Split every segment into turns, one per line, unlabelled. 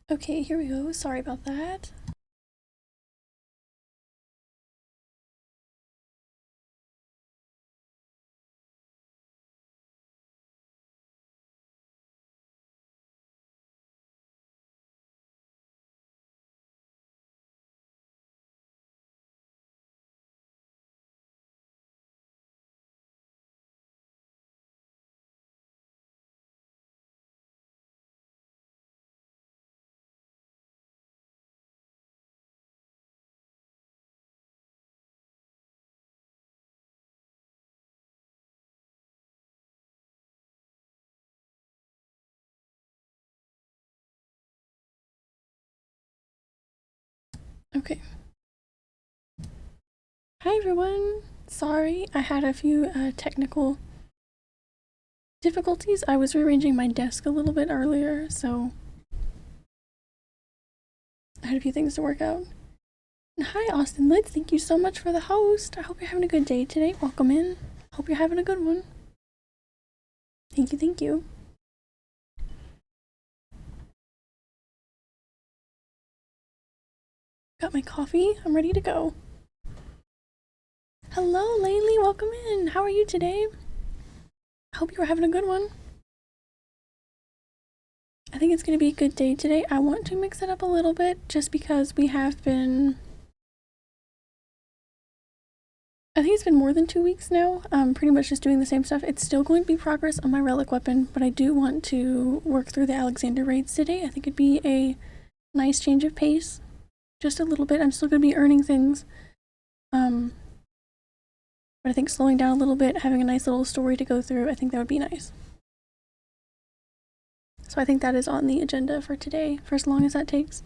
Okay, here we go. Sorry about that. Okay. Hi everyone! Sorry, I had a few technical difficulties. I was rearranging my desk a little bit earlier, so I had a few things to work out. And hi Austin Litz, thank you so much for the host. I hope you're having a good day today. Welcome in. Hope you're having a good one. Thank you, thank you. Got my coffee. I'm ready to go. Hello, Laylee. Welcome in. How are you today? I hope you are having a good one. I think it's going to be a good day today. I want to mix it up a little bit just because we have been... I think it's been more than 2 weeks now, pretty much just doing the same stuff. It's still going to be progress on my Relic weapon, but I do want to work through the Alexander raids today. I think it'd be a nice change of pace. Just a little bit. I'm still going to be earning things. But I think slowing down a little bit, having a nice little story to go through, I think that would be nice. So I think that is on the agenda for today, for as long as that takes.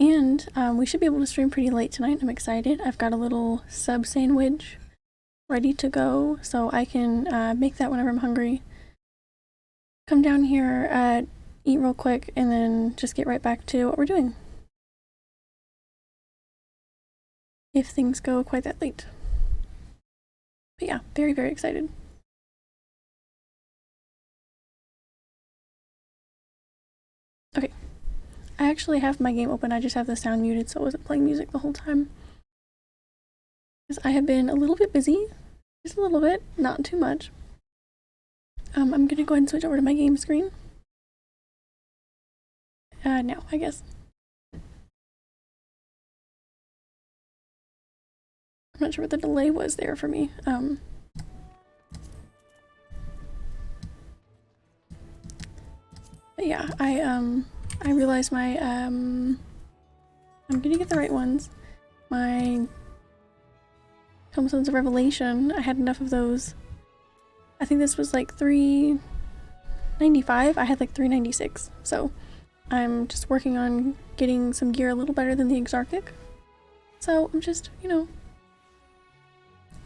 And we should be able to stream pretty late tonight. I'm excited. I've got a little sub sandwich ready to go, so I can make that whenever I'm hungry. Come down here, eat real quick, and then just get right back to what we're doing. If things go quite that late. But yeah, very, very excited. Okay. I actually have my game open, I just have the sound muted so I wasn't playing music the whole time. Because I have been a little bit busy. Just a little bit, not too much. I'm gonna go ahead and switch over to my game screen. Now, I guess. I'm not sure what the delay was there for me. But yeah, I realized my, I'm gonna get the right ones. My Tombstones of Revelation, I had enough of those. I think this was like 395. I had like 396. So I'm just working on getting some gear a little better than the Exarchic. So I'm just, you know,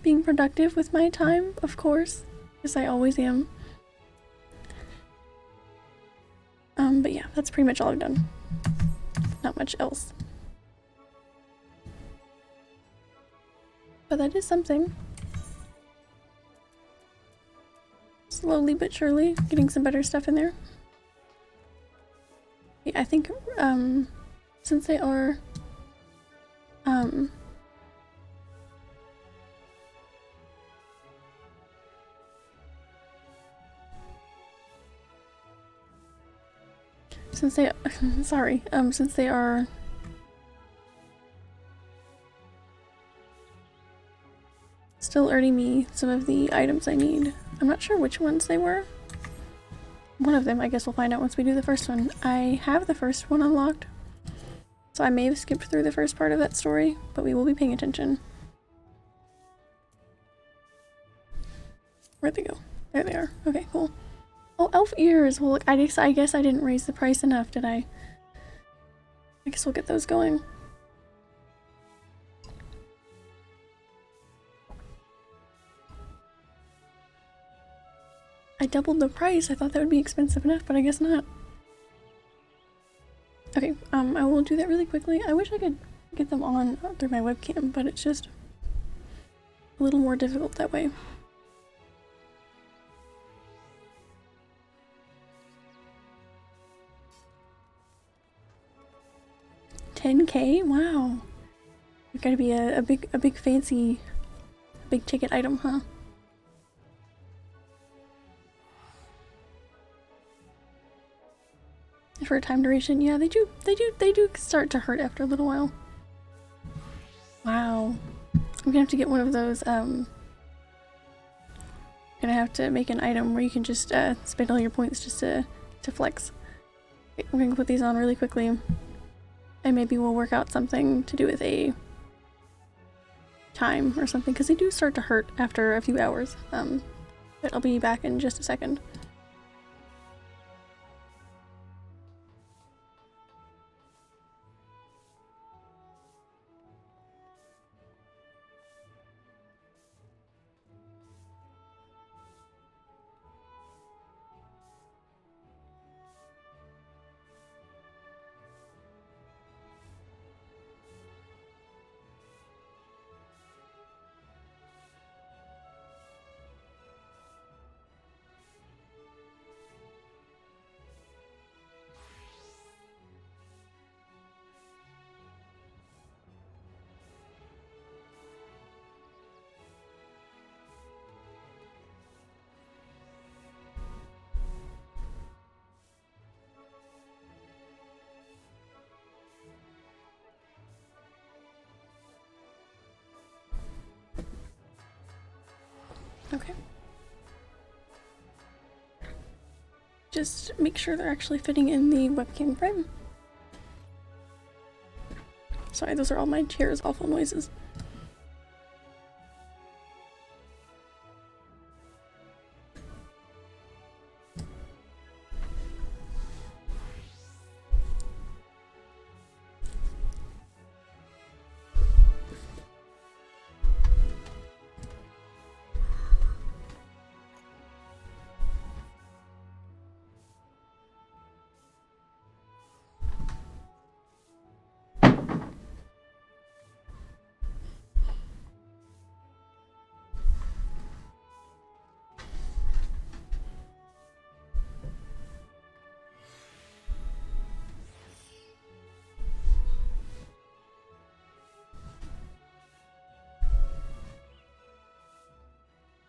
being productive with my time, of course, because I always am. But yeah, that's pretty much all I've done. Not much else. But that is something. Slowly but surely, getting some better stuff in there. Yeah, I think, since they are, since they, sorry, since they are still earning me some of the items I need. I'm not sure which ones they were. One of them, I guess we'll find out once we do the first one. I have the first one unlocked, so I may have skipped through the first part of that story, but we will be paying attention. Where'd they go? There they are. Okay, cool. Oh, elf ears! Well, look, I guess I didn't raise the price enough, did I? I guess we'll get those going. I doubled the price. I thought that would be expensive enough, but I guess not. Okay, I will do that really quickly. I wish I could get them on through my webcam, but it's just a little more difficult that way. 10K? Wow. It's gotta be a big fancy, big ticket item, huh? For a time duration, yeah, they do start to hurt after a little while. Wow. I'm gonna have to get one of those, gonna have to make an item where you can just spend all your points just to flex. Okay, we're gonna put these on really quickly. And maybe we'll work out something to do with a time or something, because they do start to hurt after a few hours. But I'll be back in just a second. Okay. Just make sure they're actually fitting in the webcam frame. Sorry, those are all my chair's awful noises.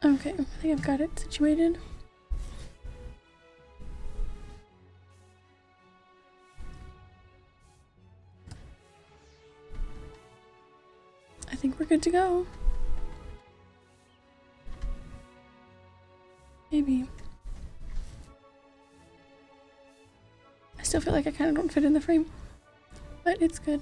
Okay, I think I've got it situated. I think we're good to go. Maybe. I still feel like I kind of don't fit in the frame, but it's good.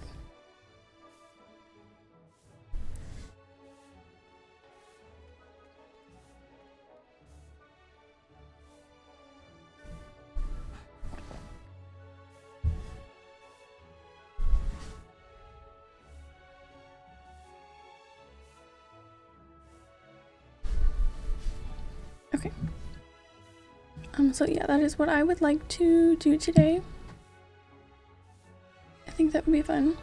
Okay. So yeah, that is what I would like to do today. I think that would be fun.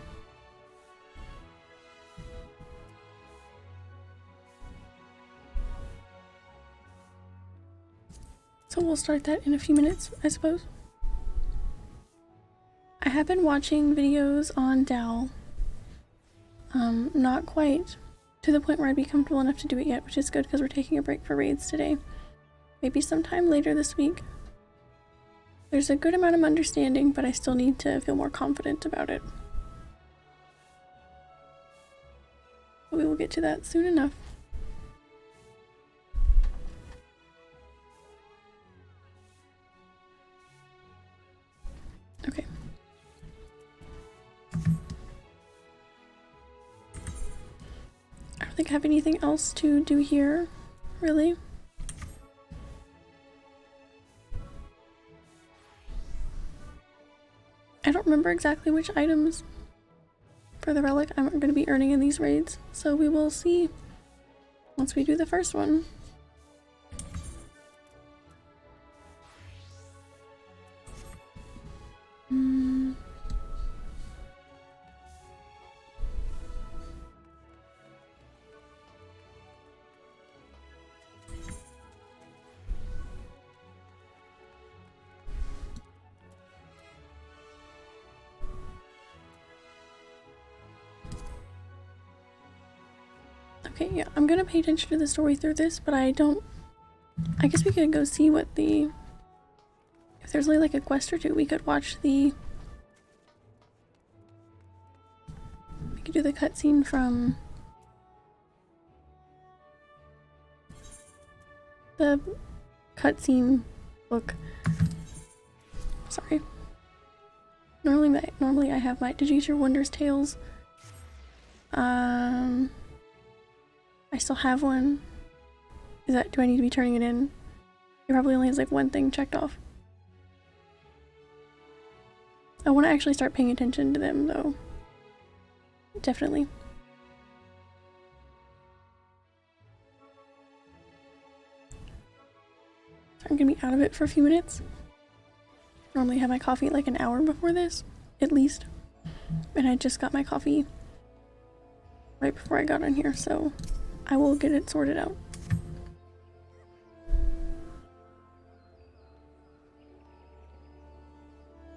So we'll start that in a few minutes, I suppose. I have been watching videos on Dal. Not quite to the point where I'd be comfortable enough to do it yet, which is good because we're taking a break for raids today. Maybe sometime later this week. There's a good amount of understanding, but I still need to feel more confident about it. But we will get to that soon enough. Okay. I don't think I have anything else to do here, really. I don't remember exactly which items for the relic I'm going to be earning in these raids, so we will see once we do the first one. Okay, yeah, I'm gonna pay attention to the story through this, but I guess we could go see what if there's only like a quest or two, we could watch we could do the cutscene from the cutscene book. Sorry. Normally I have my, did you get your Wondrous Tales? I still have one. Do I need to be turning it in? It probably only has like one thing checked off. I want to actually start paying attention to them though. Definitely. So I'm gonna be out of it for a few minutes. Normally have my coffee like an hour before this, at least. And I just got my coffee right before I got on here, so I will get it sorted out.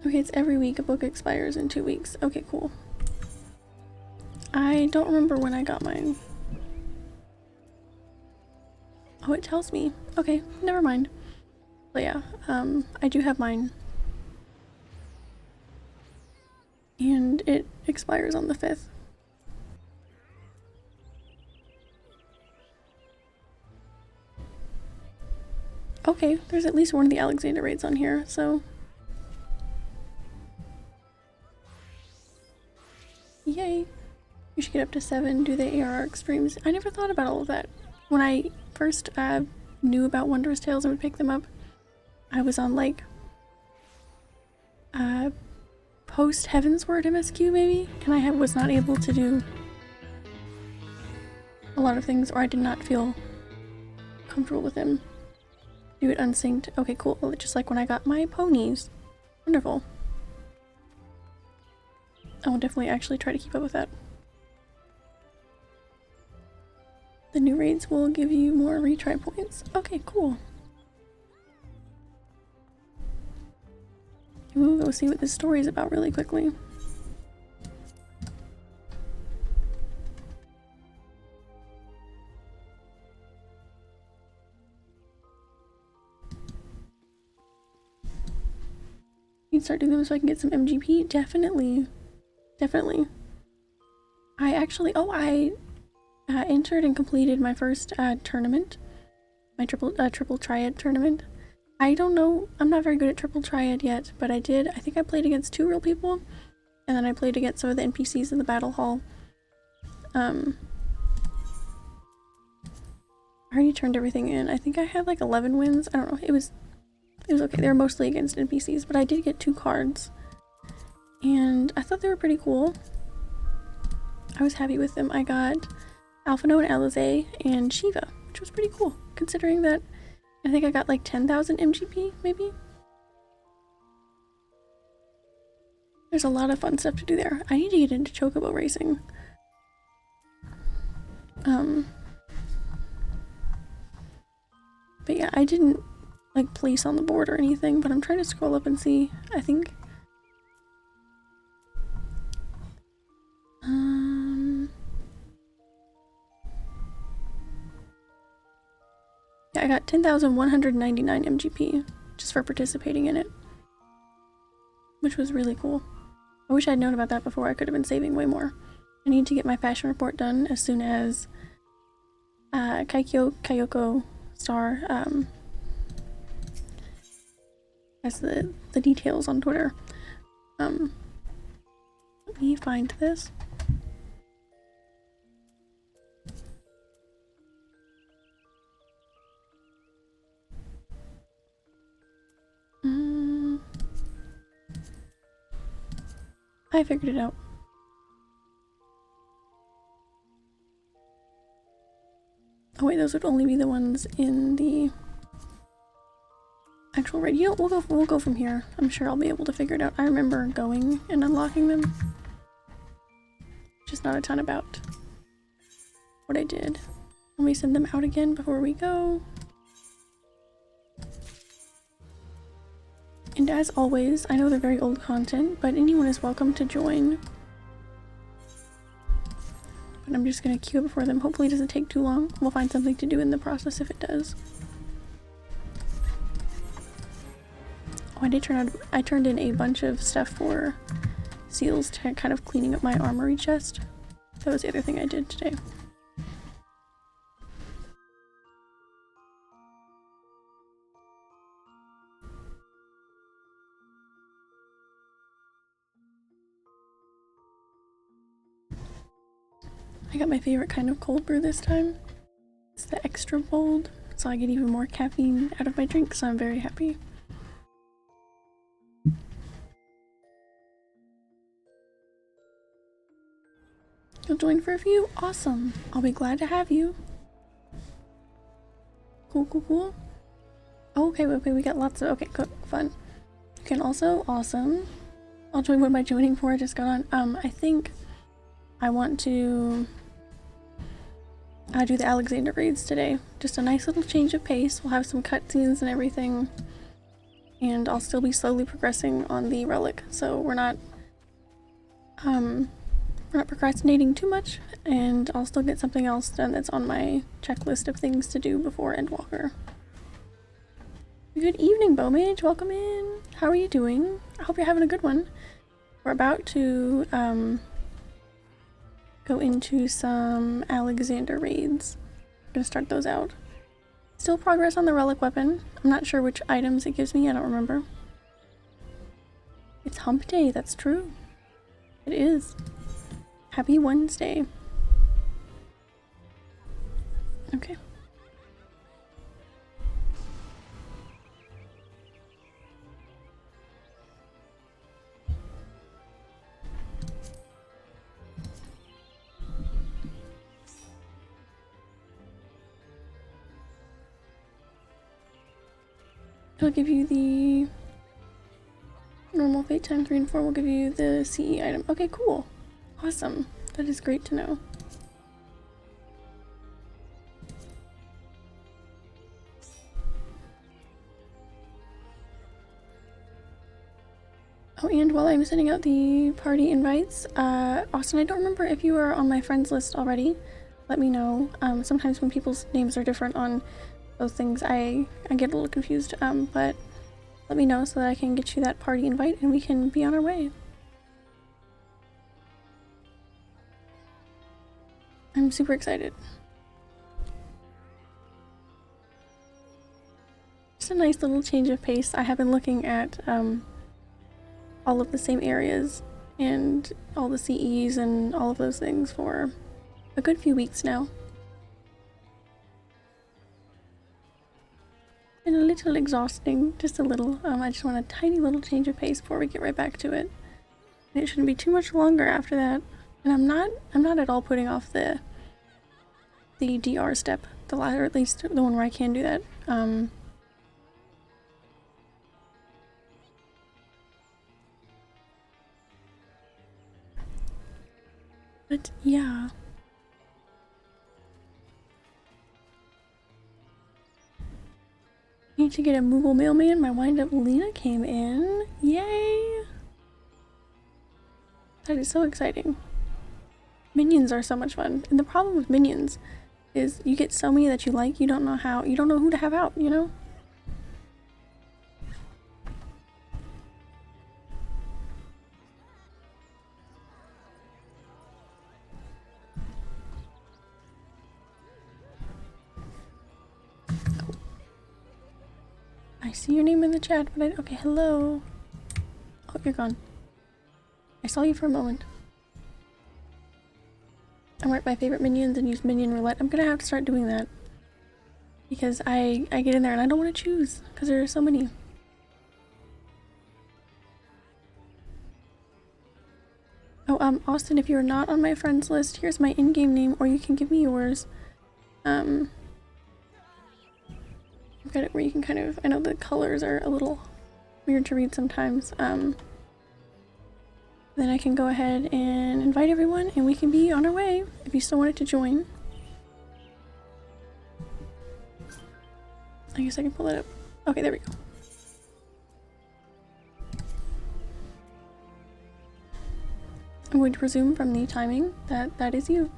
Okay, it's every week. A book expires in 2 weeks. Okay, cool. I don't remember when I got mine. Oh, it tells me. Okay, never mind. But yeah, I do have mine. And it expires on the 5th. Okay, there's at least one of the Alexander raids on here, so... Yay! You should get up to 7, do the ARR extremes. I never thought about all of that. When I first knew about Wondrous Tales and would pick them up, I was on like... post Heavensward MSQ maybe? And I was not able to do a lot of things, or I did not feel comfortable with them. Do it unsynced. Okay, cool. Just like when I got my ponies. Wonderful. I will definitely actually try to keep up with that. The new raids will give you more retry points. Okay, cool. We'll go see what this story is about really quickly. You can start doing them so I can get some MGP? Definitely. Definitely. I actually, I entered and completed my first tournament. My triple triad tournament. I don't know, I'm not very good at triple triad yet, but I think I played against 2 real people, and then I played against some of the NPCs in the battle hall. I already turned everything in. I think I had like 11 wins. I don't know, it was okay. They were mostly against NPCs, but I did get 2 cards. And I thought they were pretty cool. I was happy with them. I got Alphino and Alize and Shiva, which was pretty cool, considering that I think I got like 10,000 MGP, maybe? There's a lot of fun stuff to do there. I need to get into chocobo racing. But yeah, I didn't like place on the board or anything, but I'm trying to scroll up and see. I think... yeah, I got 10,199 MGP just for participating in it, which was really cool. I wish I'd known about that before. I could have been saving way more. I need to get my fashion report done as soon as Kayoko Star has the details on Twitter. Let me find this. I figured it out. Oh wait, those would only be the ones in the actual raid. You know, we'll go from here. I'm sure I'll be able to figure it out. I remember going and unlocking them. Just not a ton about what I did. Let me send them out again before we go. And as always, I know they're very old content, but anyone is welcome to join. But I'm just gonna queue it before them. Hopefully it doesn't take too long. We'll find something to do in the process if it does. Oh, I turned in a bunch of stuff for seals to kind of cleaning up my armory chest. That was the other thing I did today. I got my favorite kind of cold brew this time. It's the extra bold, so I get even more caffeine out of my drink, so I'm very happy. You'll join for a few? Awesome! I'll be glad to have you. Cool, cool, cool. Oh, okay, we got lots of, okay, cool, fun. You can also, awesome. I'll join. What am I joining for? I just got on. I think I want to do the Alexander raids today. Just a nice little change of pace. We'll have some cutscenes and everything. And I'll still be slowly progressing on the Relic, so we're not procrastinating too much, and I'll still get something else done that's on my checklist of things to do before Endwalker. Good evening, Bowmage. Welcome in. How are you doing? I hope you're having a good one. We're about to go into some Alexander raids. I'm gonna start those out. Still progress on the Relic weapon. I'm not sure which items it gives me. I don't remember. It's hump day. That's true. It is. Happy Wednesday. Okay. It'll give you the normal fate time 3 and 4. Will give you the CE item. Okay, cool. Awesome. That is great to know. Oh, and while I'm sending out the party invites, Austin, I don't remember if you are on my friends list already. Let me know. Sometimes when people's names are different on those things, I get a little confused, but let me know so that I can get you that party invite and we can be on our way. I'm super excited. Just a nice little change of pace. I have been looking at all of the same areas and all the CEs and all of those things for a good few weeks now. And a little exhausting, just a little. I just want a tiny little change of pace before we get right back to it. And it shouldn't be too much longer after that. And I'm not at all putting off the DR step, or at least the one where I can do that. But yeah. Need to get a Moogle mailman. My wind-up Lena came in. Yay! That is so exciting. Minions are so much fun. And the problem with minions is you get so many that you like, you don't know who to have out, you know? Cool. I see your name in the chat, but okay, hello. Oh, you're gone. I saw you for a moment. I mark my favorite minions and use minion roulette. I'm gonna have to start doing that. Because I get in there and I don't want to choose, because there are so many. Oh, Austin, if you're not on my friends list, here's my in-game name, or you can give me yours. I've got it where you can kind of, I know the colors are a little weird to read sometimes. Then I can go ahead and invite everyone and we can be on our way if you still wanted to join. I guess I can pull it up. Okay, there we go. I'm going to resume from the timing that is you.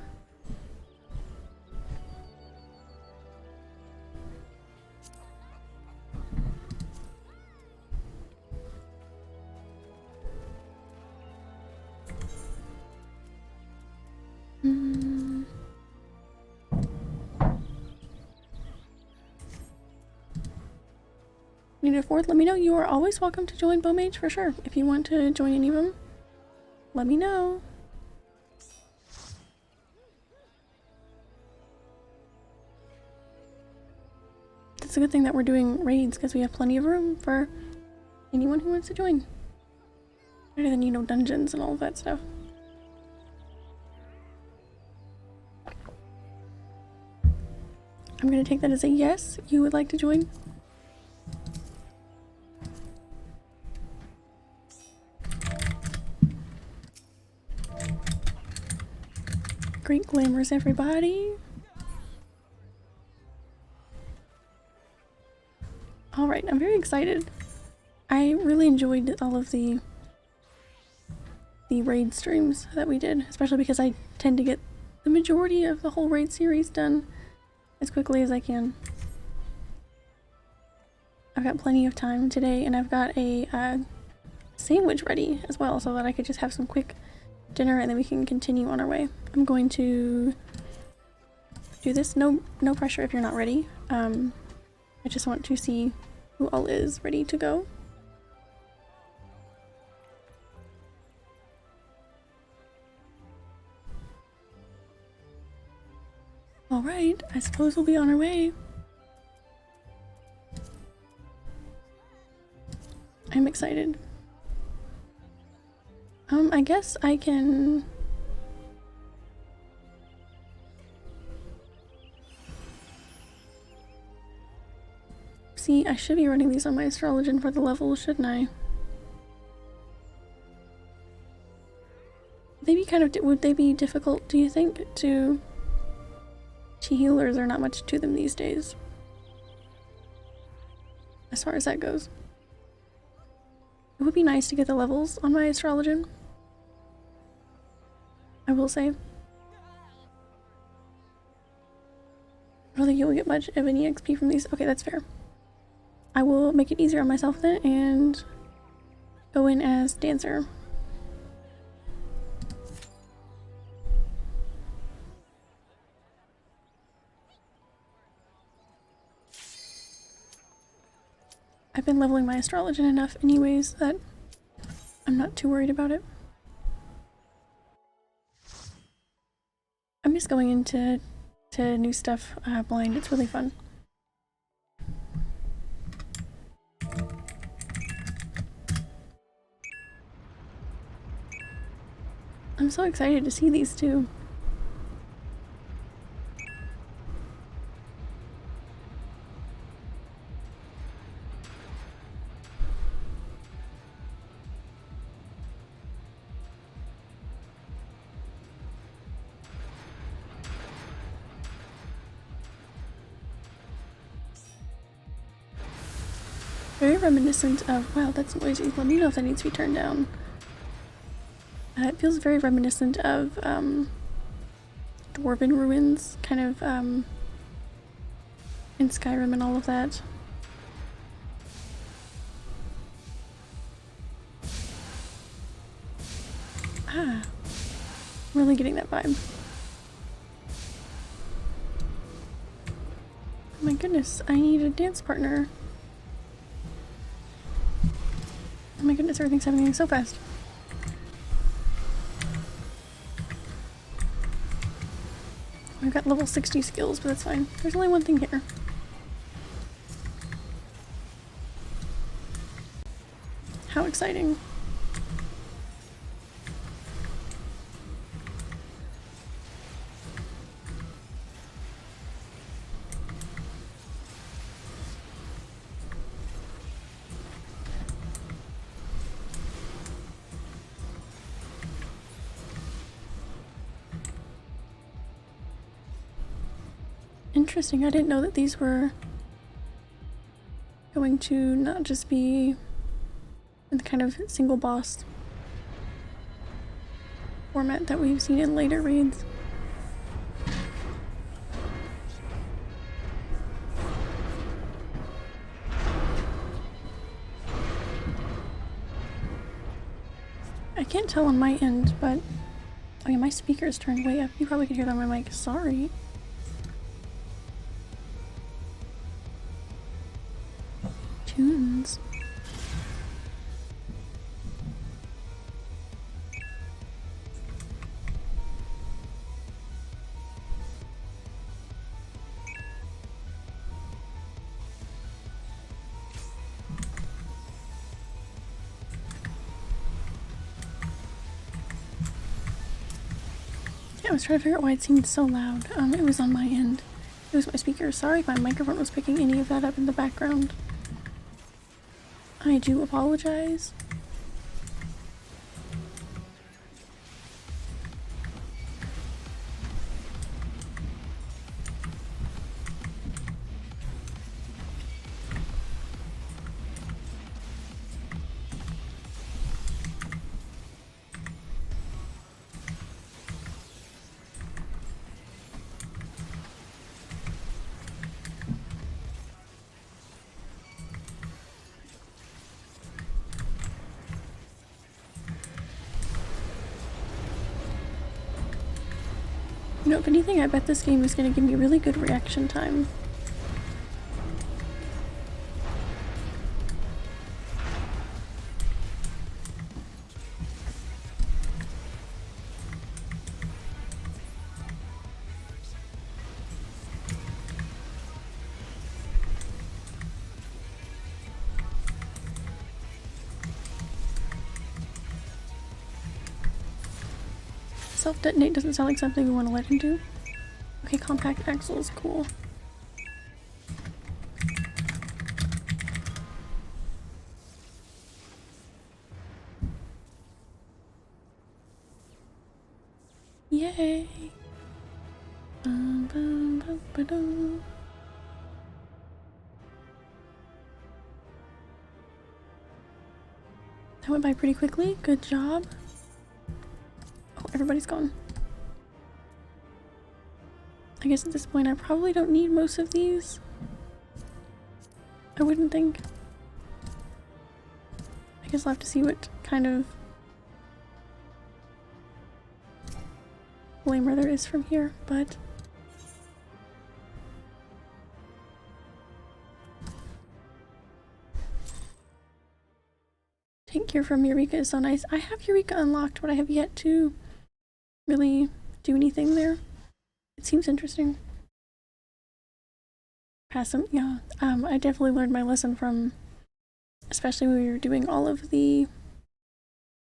Need a fourth? Let me know. You are always welcome to join Bowmage for sure. If you want to join any of them, let me know. It's a good thing that we're doing raids because we have plenty of room for anyone who wants to join. Better than, you know, dungeons and all of that stuff. I'm gonna take that as a yes. You would like to join? Great glamours, everybody. Alright, I'm very excited. I really enjoyed all of the raid streams that we did, especially because I tend to get the majority of the whole raid series done as quickly as I can. I've got plenty of time today, and I've got a sandwich ready as well, so that I could just have some quick dinner and then we can continue on our way. I'm going to do this. No pressure if you're not ready. I just want to see who all is ready to go. Alright, I suppose we'll be on our way. I'm excited. I guess I can... See, I should be running these on my astrologian for the level, shouldn't I? Would they be difficult, do you think, to heal, or is there not much to them these days? As far as that goes. It would be nice to get the levels on my astrologian, I will say. I don't think you'll get much of any XP from these. Okay, that's fair. I will make it easier on myself then and go in as dancer. I've been leveling my astrologian enough anyways that I'm not too worried about it. I'm just going into new stuff blind. It's really fun. I'm so excited to see these two. Very reminiscent of, wow, that's noisy. Let me know if that needs to be turned down. It feels very reminiscent of Dwarven ruins, kind of in Skyrim and all of that. Ah, really getting that vibe. Oh my goodness, I need a dance partner. Oh my goodness, everything's happening so fast. I've got level 60 skills, but that's fine. There's only one thing here. How exciting. Interesting, I didn't know that these were going to not just be in the kind of single boss format that we've seen in later raids. I can't tell on my end, but oh yeah, my speaker's turned way up. You probably can hear that on my mic. Sorry. tunes. I was trying to figure out why it seemed so loud. It was on my end. It was my speaker. Sorry if my microphone was picking any of that up in the background. I do apologize. You know, if anything, I bet this game is going to give me really good reaction time. Self-detonate doesn't sound like something we want to let him do. Okay, compact axles, cool. Yay! That went by pretty quickly. Good job. Oh, everybody's gone. I guess at this point I probably don't need most of these. I wouldn't think. I guess I'll have to see what kind of flamer there is from here, but take care from Eureka is so nice. I have Eureka unlocked, but I have yet to really do anything there. It seems interesting. Pass them, yeah. I definitely learned my lesson from, especially when we were doing all of the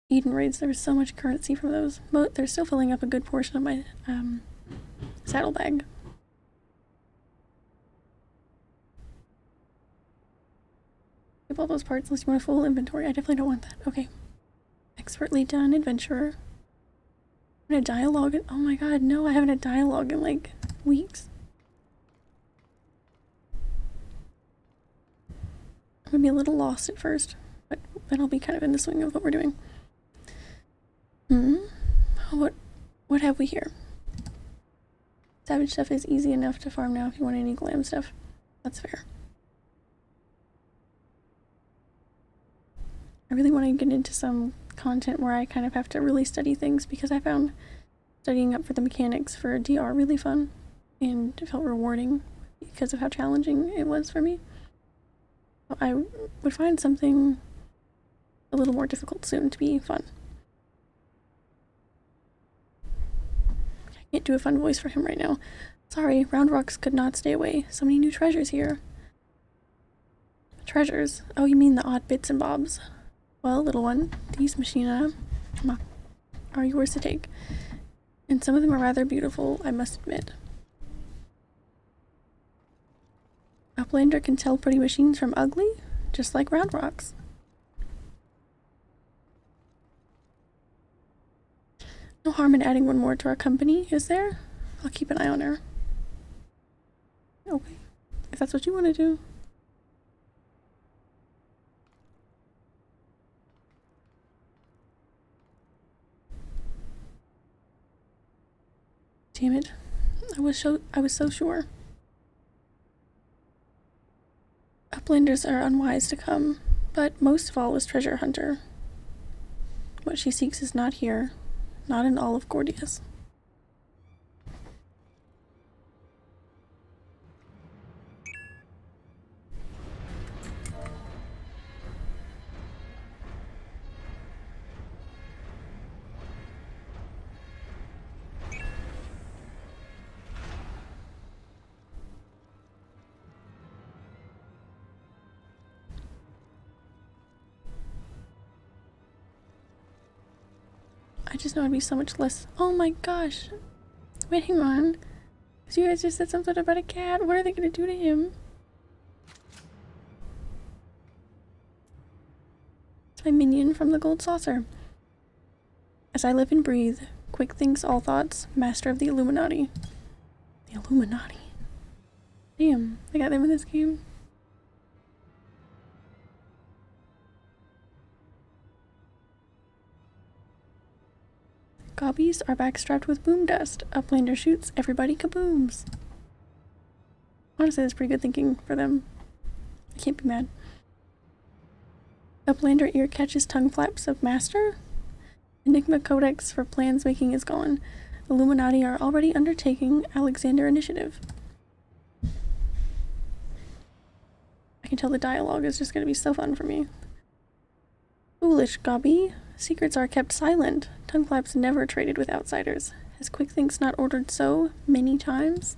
Eden raids. There was so much currency from those. They're still filling up a good portion of my saddlebag. Keep all those parts unless you want a full inventory. I definitely don't want that. Okay. Expertly done, adventurer. I'm gonna dialogue it. Oh my god, no, I haven't had dialogue in like weeks. I'm gonna be a little lost at first, but then I'll be kind of in the swing of what we're doing. What have we here? Savage stuff is easy enough to farm now if you want any glam stuff. That's fair. I really want to get into some content where I kind of have to really study things, because I found studying up for the mechanics for DR really fun and it felt rewarding because of how challenging it was for me. So I would find something a little more difficult soon to be fun. I can't do a fun voice for him right now. Sorry, Round Rocks could not stay away. So many new treasures here. Treasures? Oh, you mean the odd bits and bobs. Well, little one, these machina are yours to take. And some of them are rather beautiful, I must admit. Uplander can tell pretty machines from ugly, just like Round Rocks. No harm in adding one more to our company, is there? I'll keep an eye on her. Okay, if that's what you want to do. Damn it. I was so sure. Uplanders are unwise to come, but most of all was Treasure Hunter. What she seeks is not here, not in all of Gordius. just know it'd be so much less. Oh my gosh. Wait, hang on. So you guys just said something about a cat. What are they gonna do to him? It's my minion from the gold saucer. As I live and breathe, quick thinks all thoughts, master of the Illuminati. The Illuminati. Damn, I got them in this game. Gobbies are backstrapped with boom dust. Uplander shoots, everybody kabooms. Honestly, that's pretty good thinking for them. I can't be mad. Uplander ear catches tongue flaps of master? Enigma Codex for plans making is gone. Illuminati are already undertaking Alexander Initiative. I can tell the dialogue is just going to be so fun for me. Foolish Gobby. Secrets are kept silent. Tongue flaps never traded with outsiders. Has Quick Thinks not ordered so many times?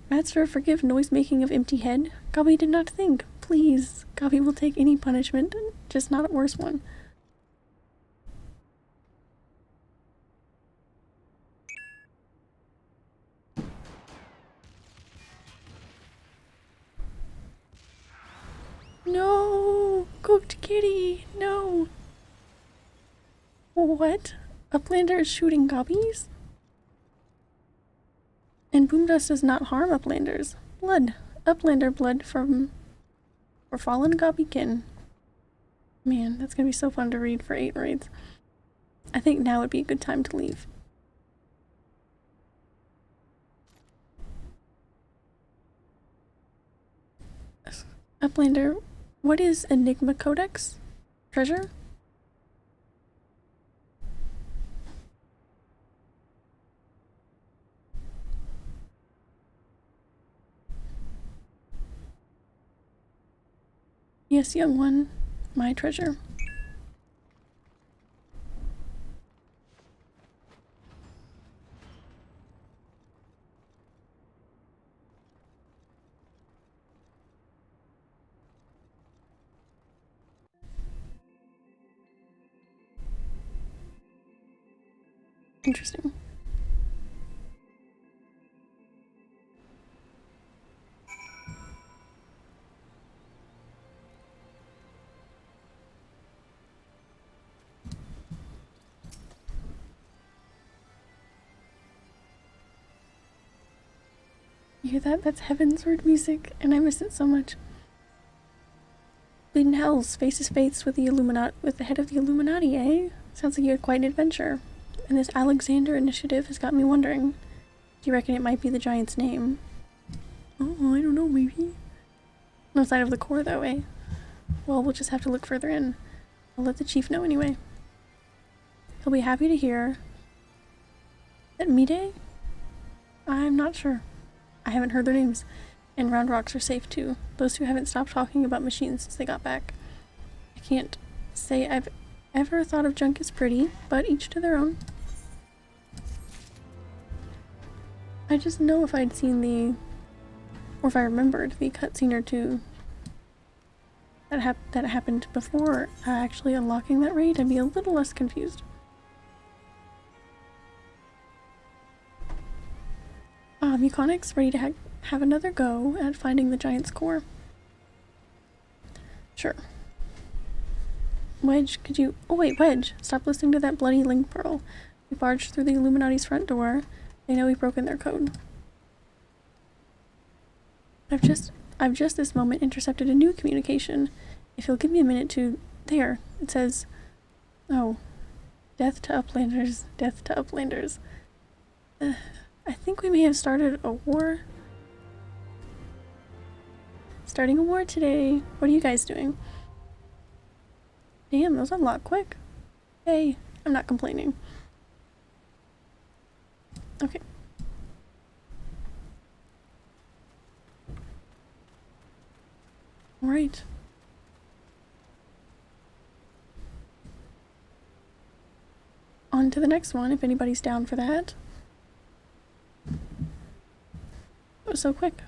Master, forgive noise making of empty head. Gobby did not think. Please. Gobby will take any punishment, just not a worse one. No! Cooked kitty! No! What? Uplander is shooting gobbies? And boom dust does not harm uplanders. Blood. Uplander blood for fallen gobbykin. Man, that's gonna be so fun to read for 8 raids. I think now would be a good time to leave. Uplander, what is Enigma Codex? Treasure? Yes, young one, my treasure. Interesting. You hear that? That's Heaven's Word music, and I miss it so much. Bleeding Hells faces fates with the head of the Illuminati, eh? Sounds like you had quite an adventure. And this Alexander Initiative has got me wondering. Do you reckon it might be the giant's name? Oh, I don't know, maybe. No sign of the core, though, eh? Well, we'll just have to look further in. I'll let the chief know anyway. He'll be happy to hear. That Mide? I'm not sure. I haven't heard their names. And Round Rocks are safe, too. Those two haven't stopped talking about machines since they got back. I can't say I've ever thought of junk as pretty, but each to their own. I just know if I'd seen or if I remembered the cutscene or two that happened before actually unlocking that raid, I'd be a little less confused. Muconix, ready to have another go at finding the giant's core. Sure. Wedge, could you— oh wait, Wedge, stop listening to that bloody link pearl. We barged through the Illuminati's front door. They know we've broken their code. I've just this moment intercepted a new communication. If you'll give me a minute to— there, it says, oh, death to uplanders, death to uplanders. I think we may have started a war. Starting a war today. What are you guys doing? Damn, those unlock quick. Hey, I'm not complaining. Okay. Alright. On to the next one, if anybody's down for that. That was so quick.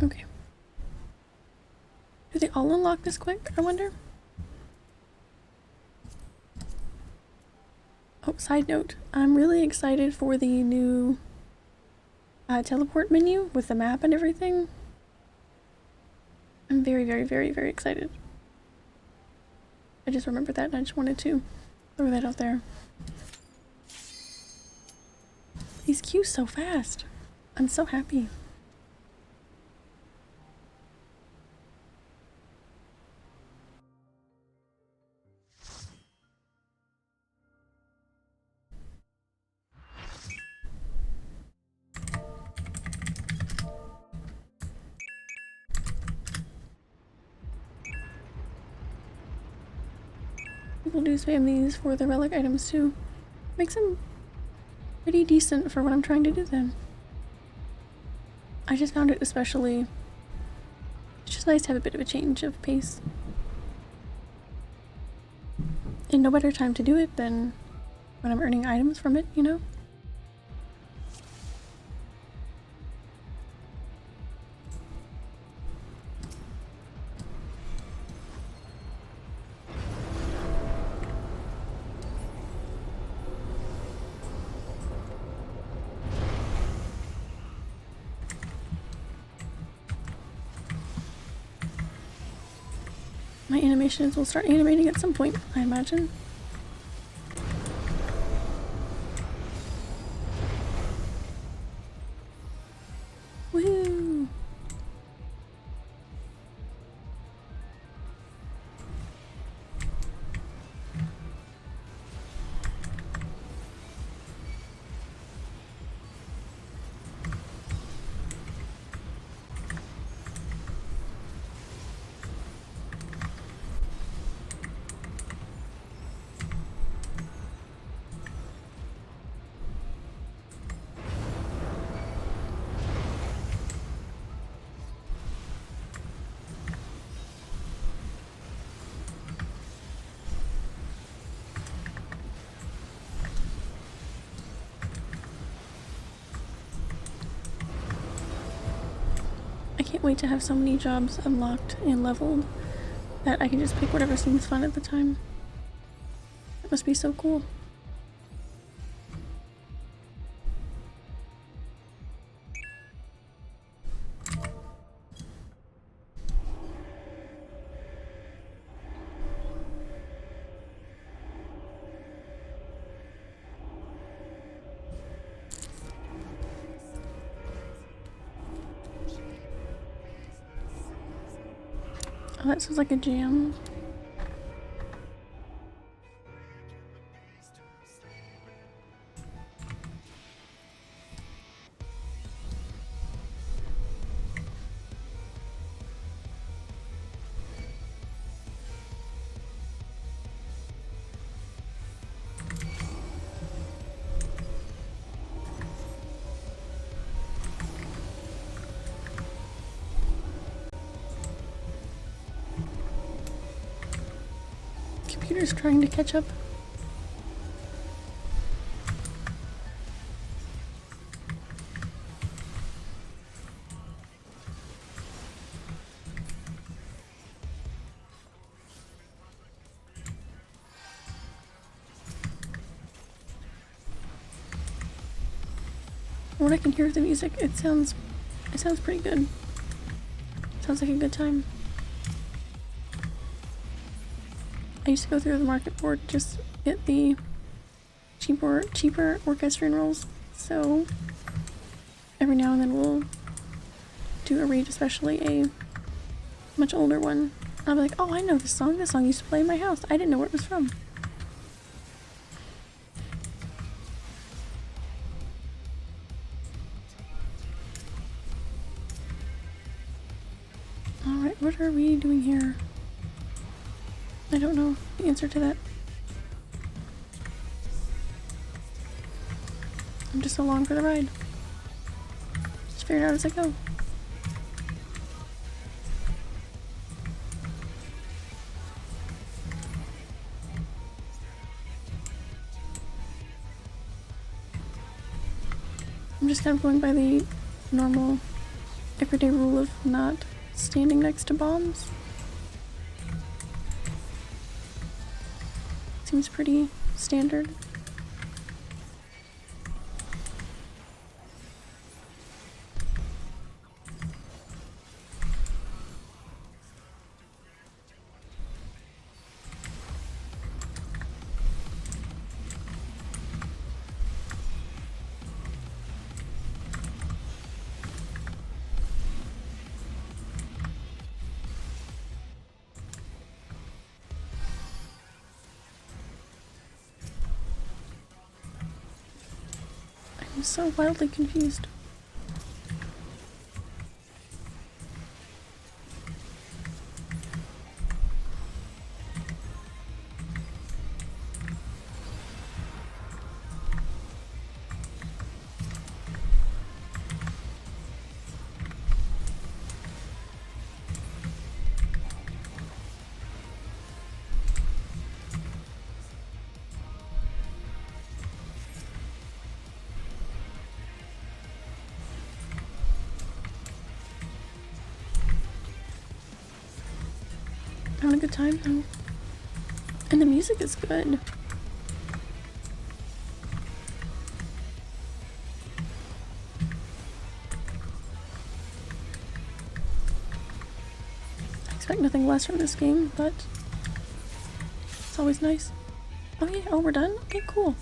Okay. Do they all unlock this quick, I wonder? Oh, side note. I'm really excited for the new teleport menu with the map and everything. I'm very, very, very, very excited. I just remembered that and I just wanted to throw that out there. These queues so fast. I'm so happy. People do spam these for the relic items too. Makes them pretty decent for what I'm trying to do then. I just found it especially... It's just nice to have a bit of a change of pace. And no better time to do it than when I'm earning items from it, you know? My animations will start animating at some point, I imagine. Woohoo! I can't wait to have so many jobs unlocked and leveled that I can just pick whatever seems fun at the time. That must be so cool. Oh, that sounds like a jam. Computer's trying to catch up. From what I can hear of the music, it sounds pretty good. Sounds like a good time. I used to go through the market board to just get the cheaper orchestrion rolls, so every now and then we'll do a read, especially a much older one. I'll be like, oh, I know this song. This song used to play in my house. I didn't know where it was from. Alright, what are we doing here? I don't know the answer to that. I'm just along for the ride. Just figure it out as I go. I'm just kind of going by the normal everyday rule of not standing next to bombs. Seems pretty standard. I'm so wildly confused. Having a good time though. And the music is good. I expect nothing less from this game, but it's always nice. Oh yeah, oh we're done? Okay, cool.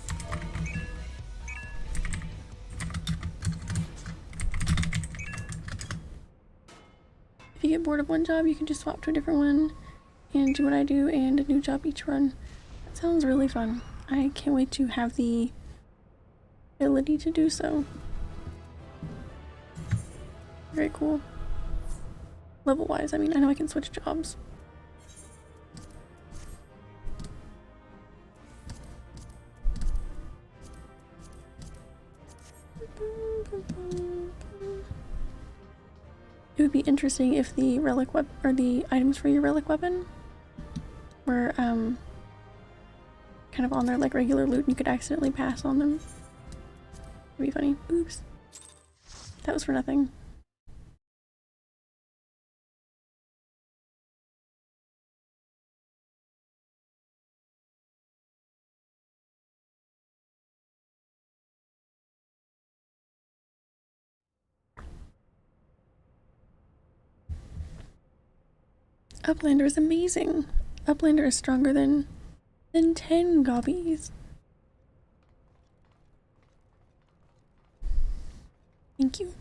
If you get bored of one job, you can just swap to a different one and do what I do and a new job each run. That sounds really fun. I can't wait to have the ability to do so. Very cool. Level wise, I mean, I know I can switch jobs. It would be interesting if the relic weapon or the items for your relic weapon were kind of on their like regular loot and you could accidentally pass on them. It'd be funny. Oops. That was for nothing. Uplander is amazing. Uplander is stronger than 10 gobbies. Thank you.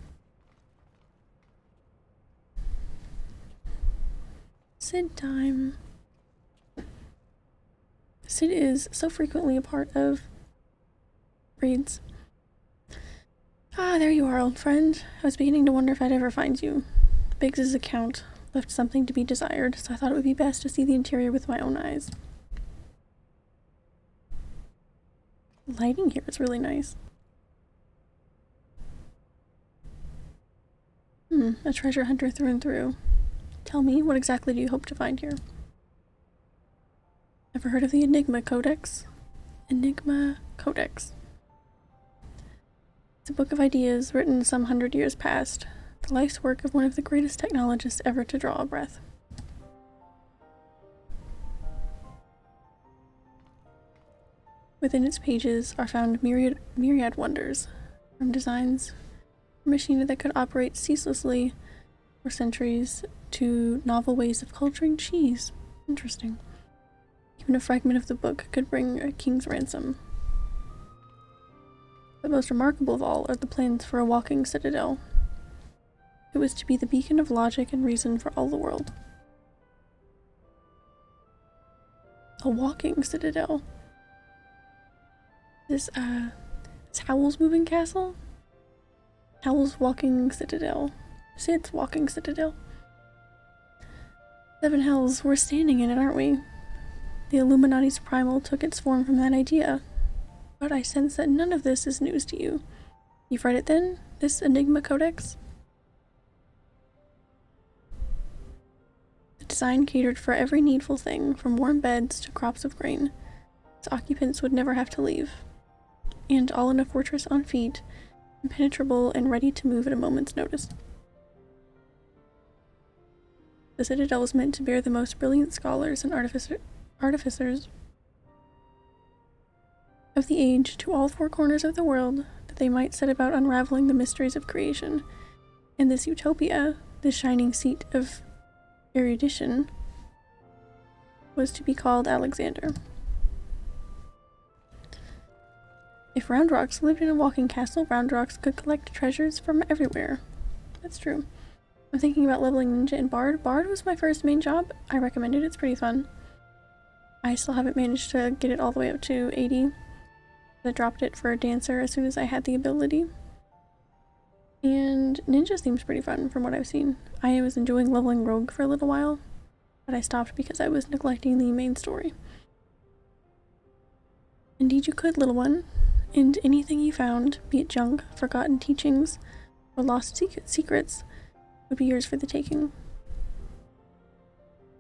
Sid time. Sid is so frequently a part of raids. Ah, there you are, old friend. I was beginning to wonder if I'd ever find you. Biggs's account left something to be desired, so I thought it would be best to see the interior with my own eyes. Lighting here is really nice. A treasure hunter through and through. Tell me, what exactly do you hope to find here? Ever heard of the Enigma Codex? Enigma Codex. It's a book of ideas written some 100 years past. The life's work of one of the greatest technologists ever to draw a breath. Within its pages are found myriad wonders, from designs for machinery that could operate ceaselessly for centuries to novel ways of culturing cheese. Interesting. Even a fragment of the book could bring a king's ransom. But most remarkable of all are the plans for a walking citadel. It was to be the beacon of logic and reason for all the world. A walking citadel. This, is Howl's moving castle? Howl's walking citadel. Sid's walking citadel. Seven hells, we're standing in it, aren't we? The Illuminati's primal took its form from that idea. But I sense that none of this is news to you. You've read it then? This Enigma Codex? The design catered for every needful thing, from warm beds to crops of grain. Its occupants would never have to leave. And all in a fortress on feet, impenetrable and ready to move at a moment's notice. The Citadel was meant to bear the most brilliant scholars and artificers of the age to all four corners of the world, that they might set about unraveling the mysteries of creation. And this utopia, this shining seat of erudition, was to be called Alexander. If Round Rocks lived in a walking castle, Round Rocks could collect treasures from everywhere. That's true. I'm thinking about leveling Ninja and Bard. Bard was my first main job. I recommend it. It's pretty fun. I still haven't managed to get it all the way up to 80. I dropped it for a Dancer as soon as I had the ability. And Ninja seems pretty fun from what I've seen. I was enjoying leveling Rogue for a little while, but I stopped because I was neglecting the main story. Indeed you could, little one. And anything you found, be it junk, forgotten teachings, or lost secrets, would be yours for the taking.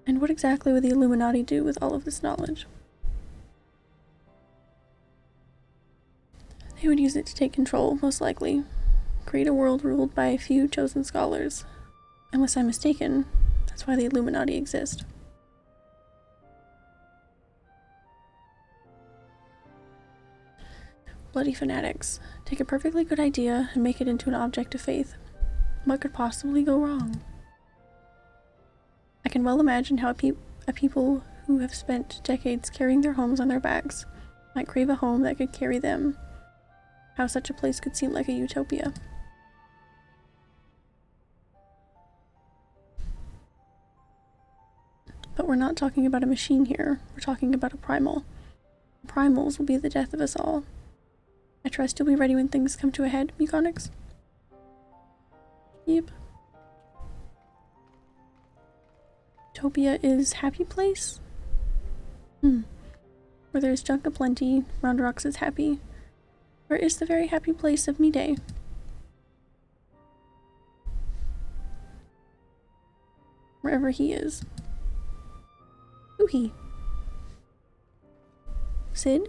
And what exactly would the Illuminati do with all of this knowledge? They would use it to take control, most likely. Create a world ruled by a few chosen scholars. Unless I'm mistaken, that's why the Illuminati exist. Bloody fanatics. Take a perfectly good idea and make it into an object of faith. What could possibly go wrong? I can well imagine how a people who have spent decades carrying their homes on their backs might crave a home that could carry them. How such a place could seem like a utopia. But we're not talking about a machine here. We're talking about a primal. Primals will be the death of us all. I trust you'll be ready when things come to a head, Mechanics? Yep. Utopia is happy place? Where there's junk aplenty, Round Rocks is happy. Where is the very happy place of me-day? Wherever he is. Ooh-hee. Sid?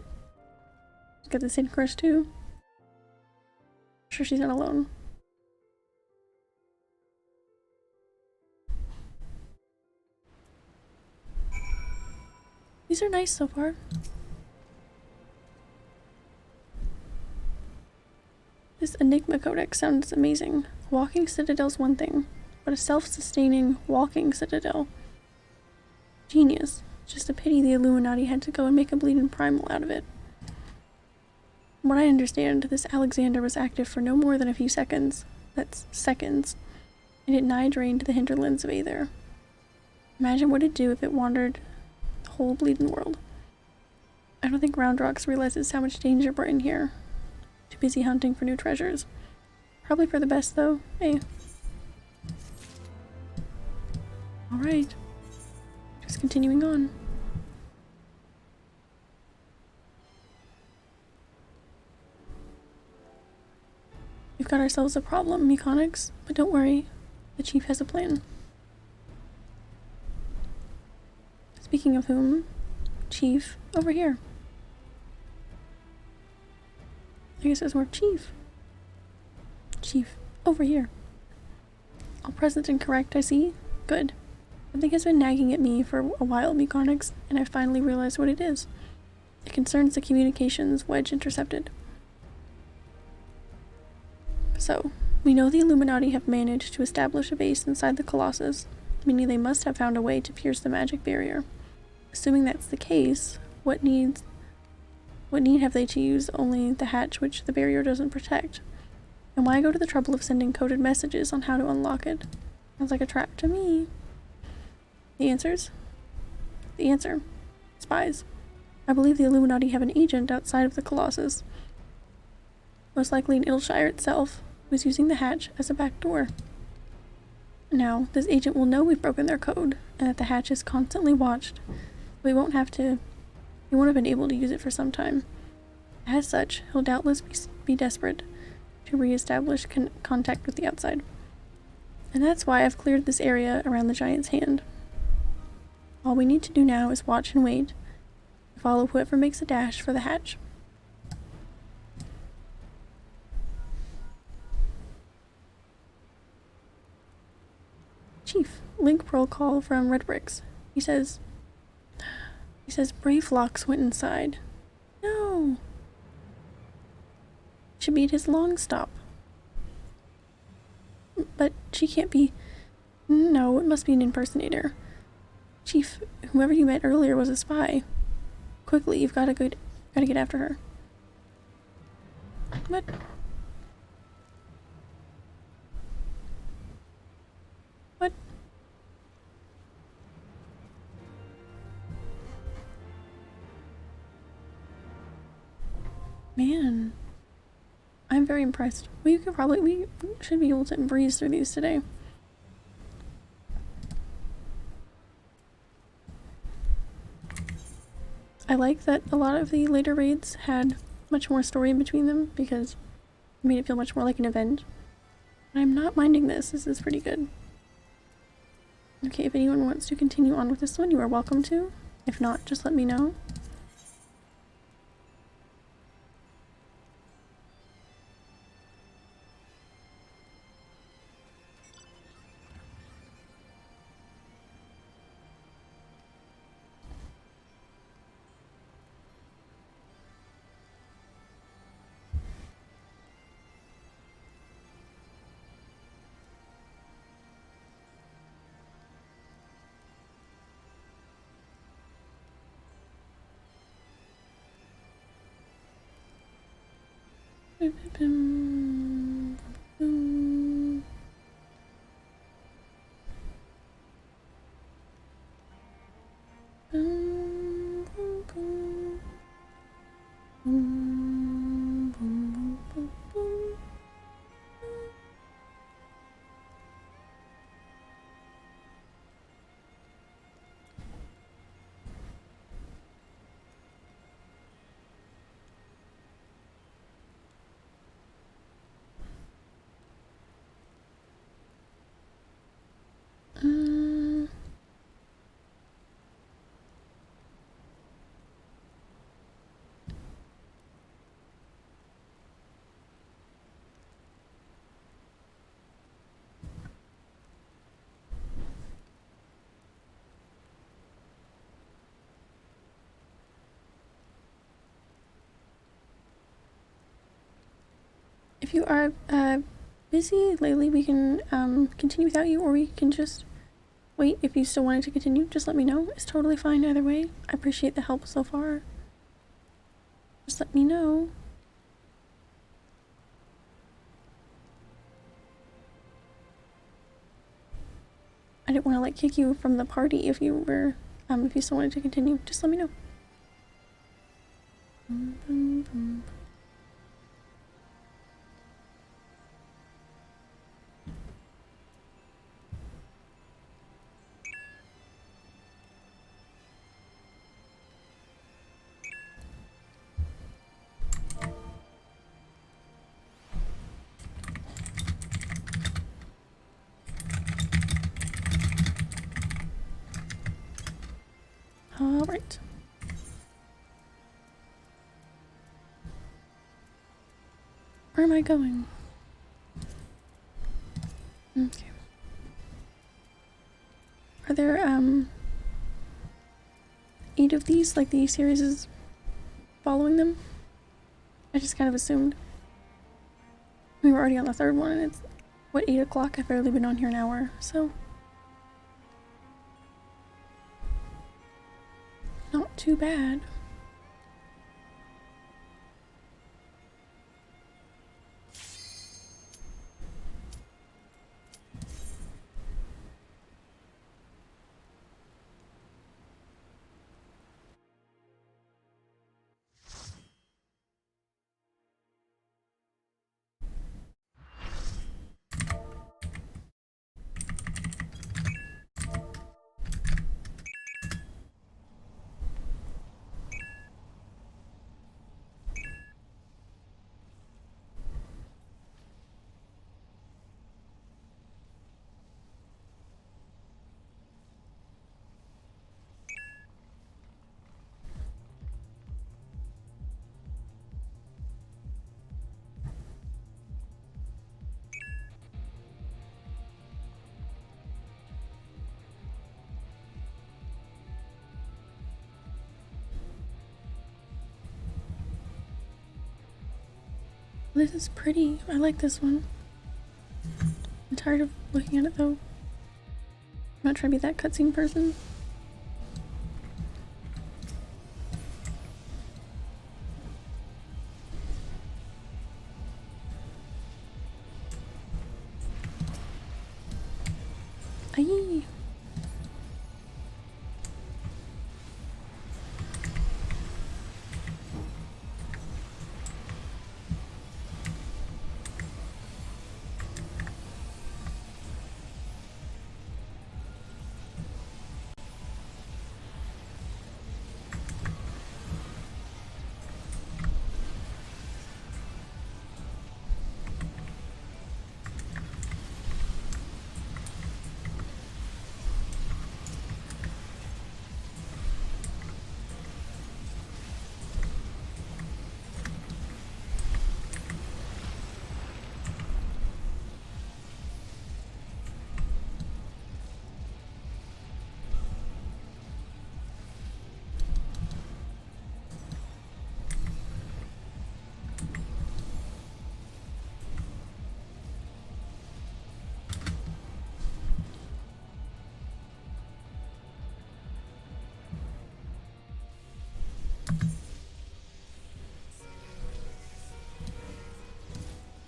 Got the Sid crush too. I'm sure she's not alone. These are nice so far. This Enigma Codex sounds amazing. A walking citadel's one thing, but a self-sustaining walking citadel. Genius. Just a pity the Illuminati had to go and make a bleeding primal out of it. From what I understand, this Alexander was active for no more than a few seconds. That's seconds. And it nigh drained the hinterlands of Aether. Imagine what it'd do if it wandered the whole bleeding world. I don't think Round Rocks realizes how much danger we're in here. Too busy hunting for new treasures. Probably for the best though, eh? Alright. Just continuing on. We've got ourselves a problem, Mechanics, but don't worry, the Chief has a plan. Speaking of whom, Chief, over here. I guess there's more Chief. Chief, over here. All present and correct, I see. Good. Something has been nagging at me for a while, Mechanics, and I finally realized what it is. It concerns the communications Wedge intercepted. So, we know the Illuminati have managed to establish a base inside the Colossus, meaning they must have found a way to pierce the magic barrier. Assuming that's the case, what need have they to use only the hatch which the barrier doesn't protect? And why go to the trouble of sending coded messages on how to unlock it? Sounds like a trap to me. The answers? The answer. Spies. I believe the Illuminati have an agent outside of the Colossus. Most likely in Ilshire itself, who is using the hatch as a back door. Now, this agent will know we've broken their code, and that the hatch is constantly watched. He won't have been able to use it for some time. As such, he'll doubtless be desperate to re-establish contact with the outside. And that's why I've cleared this area around the Giant's Hand. All we need to do now is watch and wait, follow whoever makes a dash for the hatch. Chief, link protocol from Red Bricks. He says Brayflocks went inside. No. Should be at his long stop. But she can't be. No, it must be an impersonator. Chief, whoever you met earlier was a spy. Quickly, you've gotta get after her. What? What? Man. I'm very impressed. We should be able to breeze through these today. I like that a lot of the later raids had much more story in between them because it made it feel much more like an event. I'm not minding this. This is pretty good. Okay, if anyone wants to continue on with this one, you are welcome to. If not, just let me know. If you are busy lately, we can continue without you, or we can just wait. If you still wanted to continue, just let me know. It's totally fine either way. I appreciate the help so far. Just let me know. I didn't want to like kick you from the party if you were if you still wanted to continue. Just let me know. All right. Where am I going? Okay. Are there 8 of these? Like the series is following them? I just kind of assumed. We were already on the 3rd one and it's what, 8 o'clock? I've barely been on here an hour, so not too bad. This is pretty. I like this one. I'm tired of looking at it though. I'm not trying to be that cutscene person. Aye.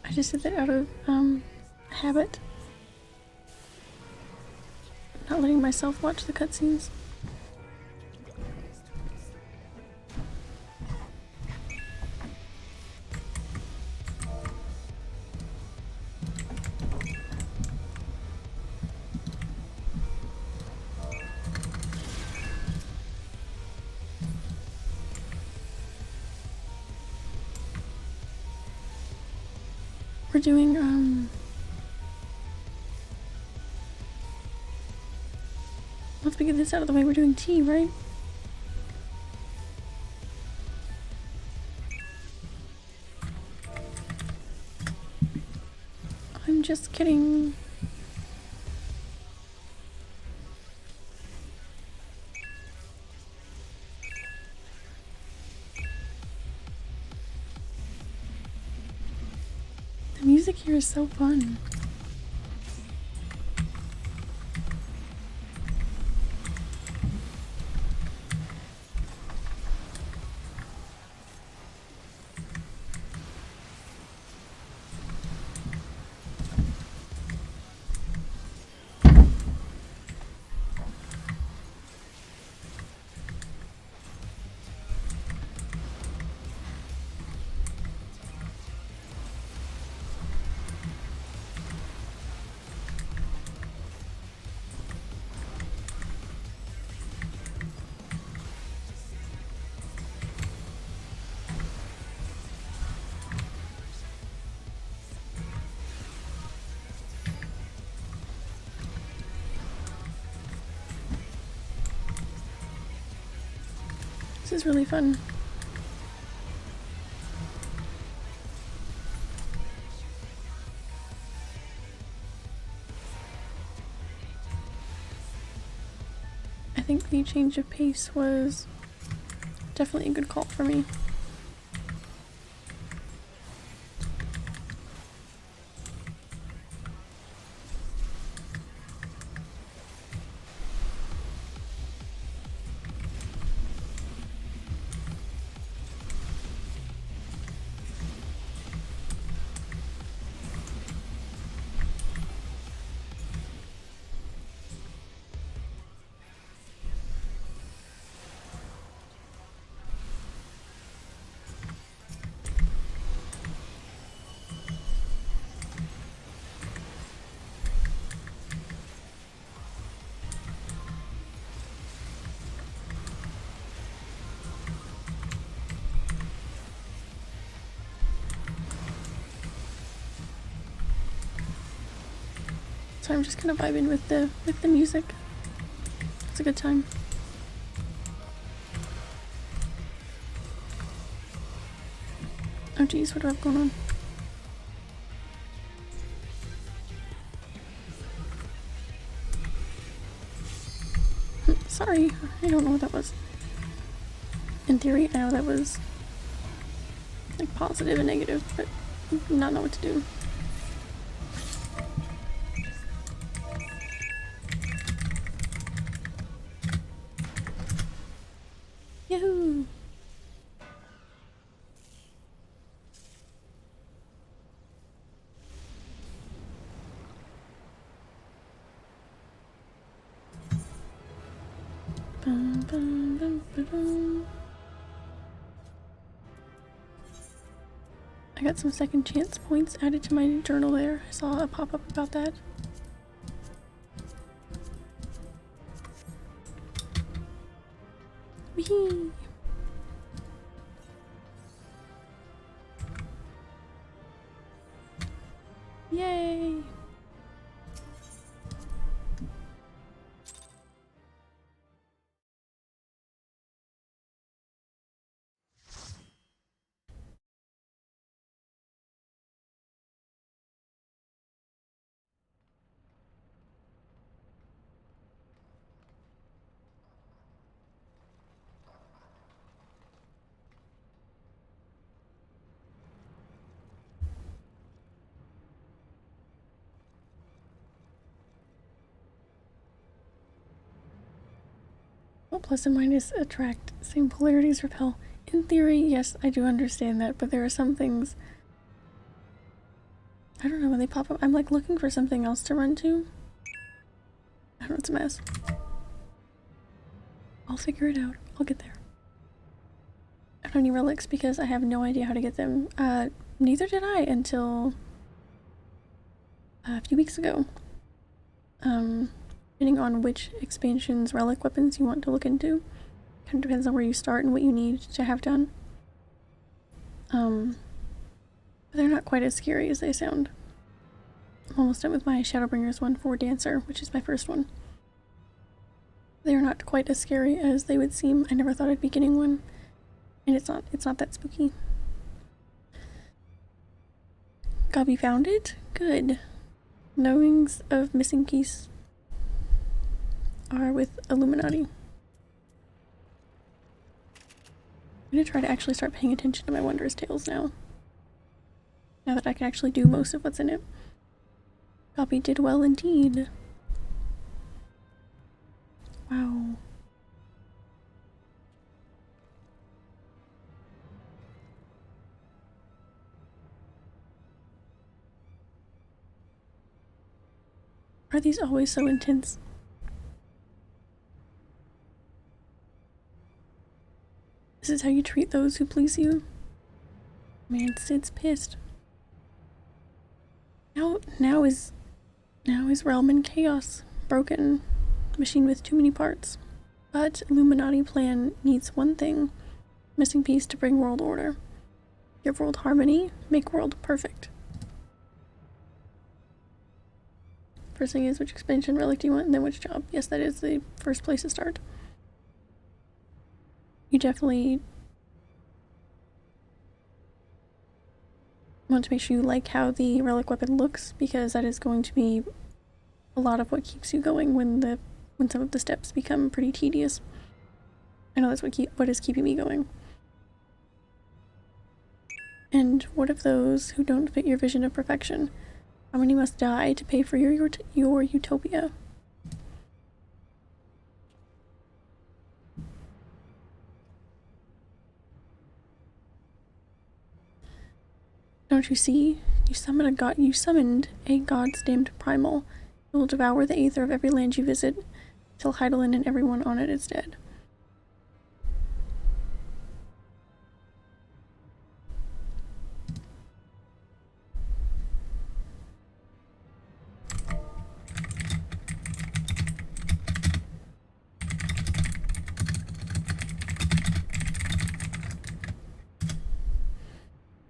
I just did that out of habit. Not letting myself watch the cutscenes. We're doing, once we get this out of the way, we're doing tea, right? I'm just kidding. The music here is so fun. This is really fun. I think the change of pace was definitely a good call for me. So I'm just kind of vibing with the music. It's a good time. Oh geez, what do I have going on? Sorry, I don't know what that was. In theory, I know that was like positive and negative, but not know what to do. Yahoo! Bum, bum, bum, bum, bum. I got some second chance points added to my journal there. I saw a pop-up about that. Whee! Yay! Well, plus and minus attract, same polarities repel. In theory, yes, I do understand that, but there are some things, I don't know, when they pop up, I'm like looking for something else to run to. I don't know, it's a mess. I'll figure it out. I'll get there. I don't need relics because I have no idea how to get them. Neither did I until a few weeks ago. Depending on which expansion's relic weapons you want to look into. Kind of depends on where you start and what you need to have done. But they're not quite as scary as they sound. I'm almost done with my Shadowbringers one for Dancer, which is my first one. They're not quite as scary as they would seem. I never thought I'd be getting one. And it's not that spooky. Gobby found it? Good. Knowings of missing piece are with Illuminati. I'm gonna try to actually start paying attention to my Wondrous Tales now. Now that I can actually do most of what's in it. Gobby did well indeed. Wow. Are these always so intense? This is how you treat those who please you? Man, Sid's pissed. Now is realm in chaos. Broken. Machine with too many parts. But Illuminati plan needs one thing. Missing piece to bring world order. Give world harmony, make world perfect. First thing is, which expansion relic do you want, and then which job? Yes, that is the first place to start. You definitely want to make sure you like how the relic weapon looks, because that is going to be a lot of what keeps you going when some of the steps become pretty tedious. I know that's what is keeping me going. And what of those who don't fit your vision of perfection? How many must die to pay for your utopia? Don't you see? You summoned a god's damned primal. It will devour the aether of every land you visit, till Heidelin and everyone on it is dead.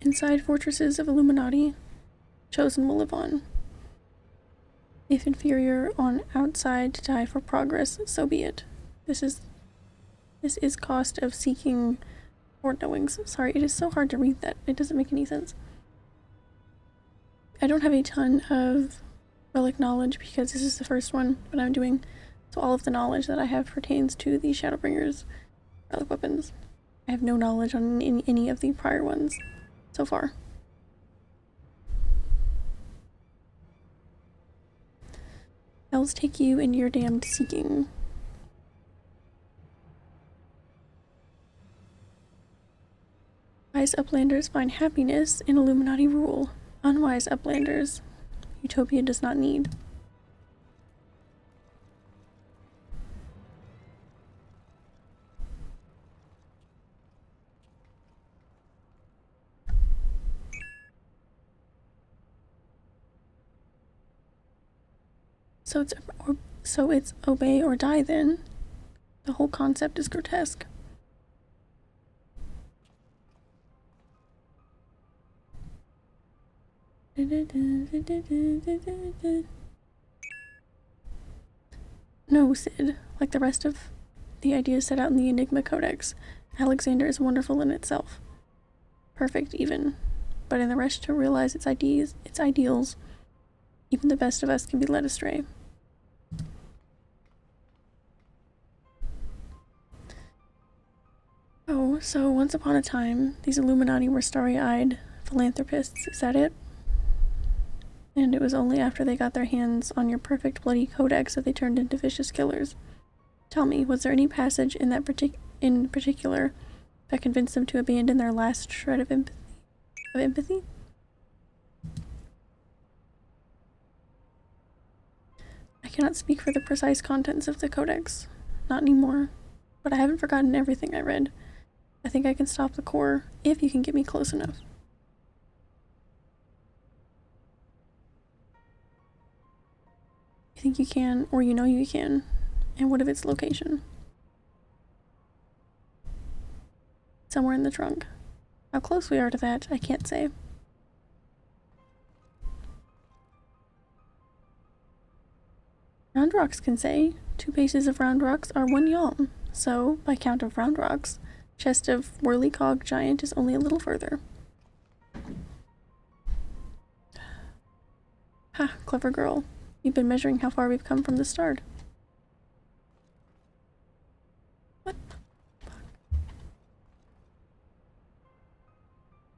Inside fortresses of Illuminati, chosen will live on. If inferior on outside to die for progress, so be it. This is cost of seeking foreknowings. Sorry, it is so hard to read that. It doesn't make any sense. I don't have a ton of relic knowledge because this is the first one that I'm doing. So all of the knowledge that I have pertains to the Shadowbringers relic weapons. I have no knowledge on any of the prior ones so far. files take you in your damned seeking? Wise uplanders find happiness in Illuminati rule. Unwise uplanders, Utopia does not need. So it's obey or die then. The whole concept is grotesque. No, Sid. Like the rest of the ideas set out in the Enigma Codex, Alexander is wonderful in itself. Perfect, even. But in the rush to realize its ideals, even the best of us can be led astray. Oh, so once upon a time, these Illuminati were starry-eyed philanthropists, is that it? And it was only after they got their hands on your perfect bloody codex that they turned into vicious killers. Tell me, was there any passage in that particular that convinced them to abandon their last shred of empathy? I cannot speak for the precise contents of the codex. Not anymore. But I haven't forgotten everything I read. I think I can stop the core if you can get me close enough. You think you can, or you know you can? And what of its location? Somewhere in the trunk. How close we are to that, I can't say. Round rocks can say. 2 paces of round rocks are 1 yalm. So, by count of round rocks, chest of whirly-cog giant is only a little further. Ha, clever girl. You've been measuring how far we've come from the start. What the fuck?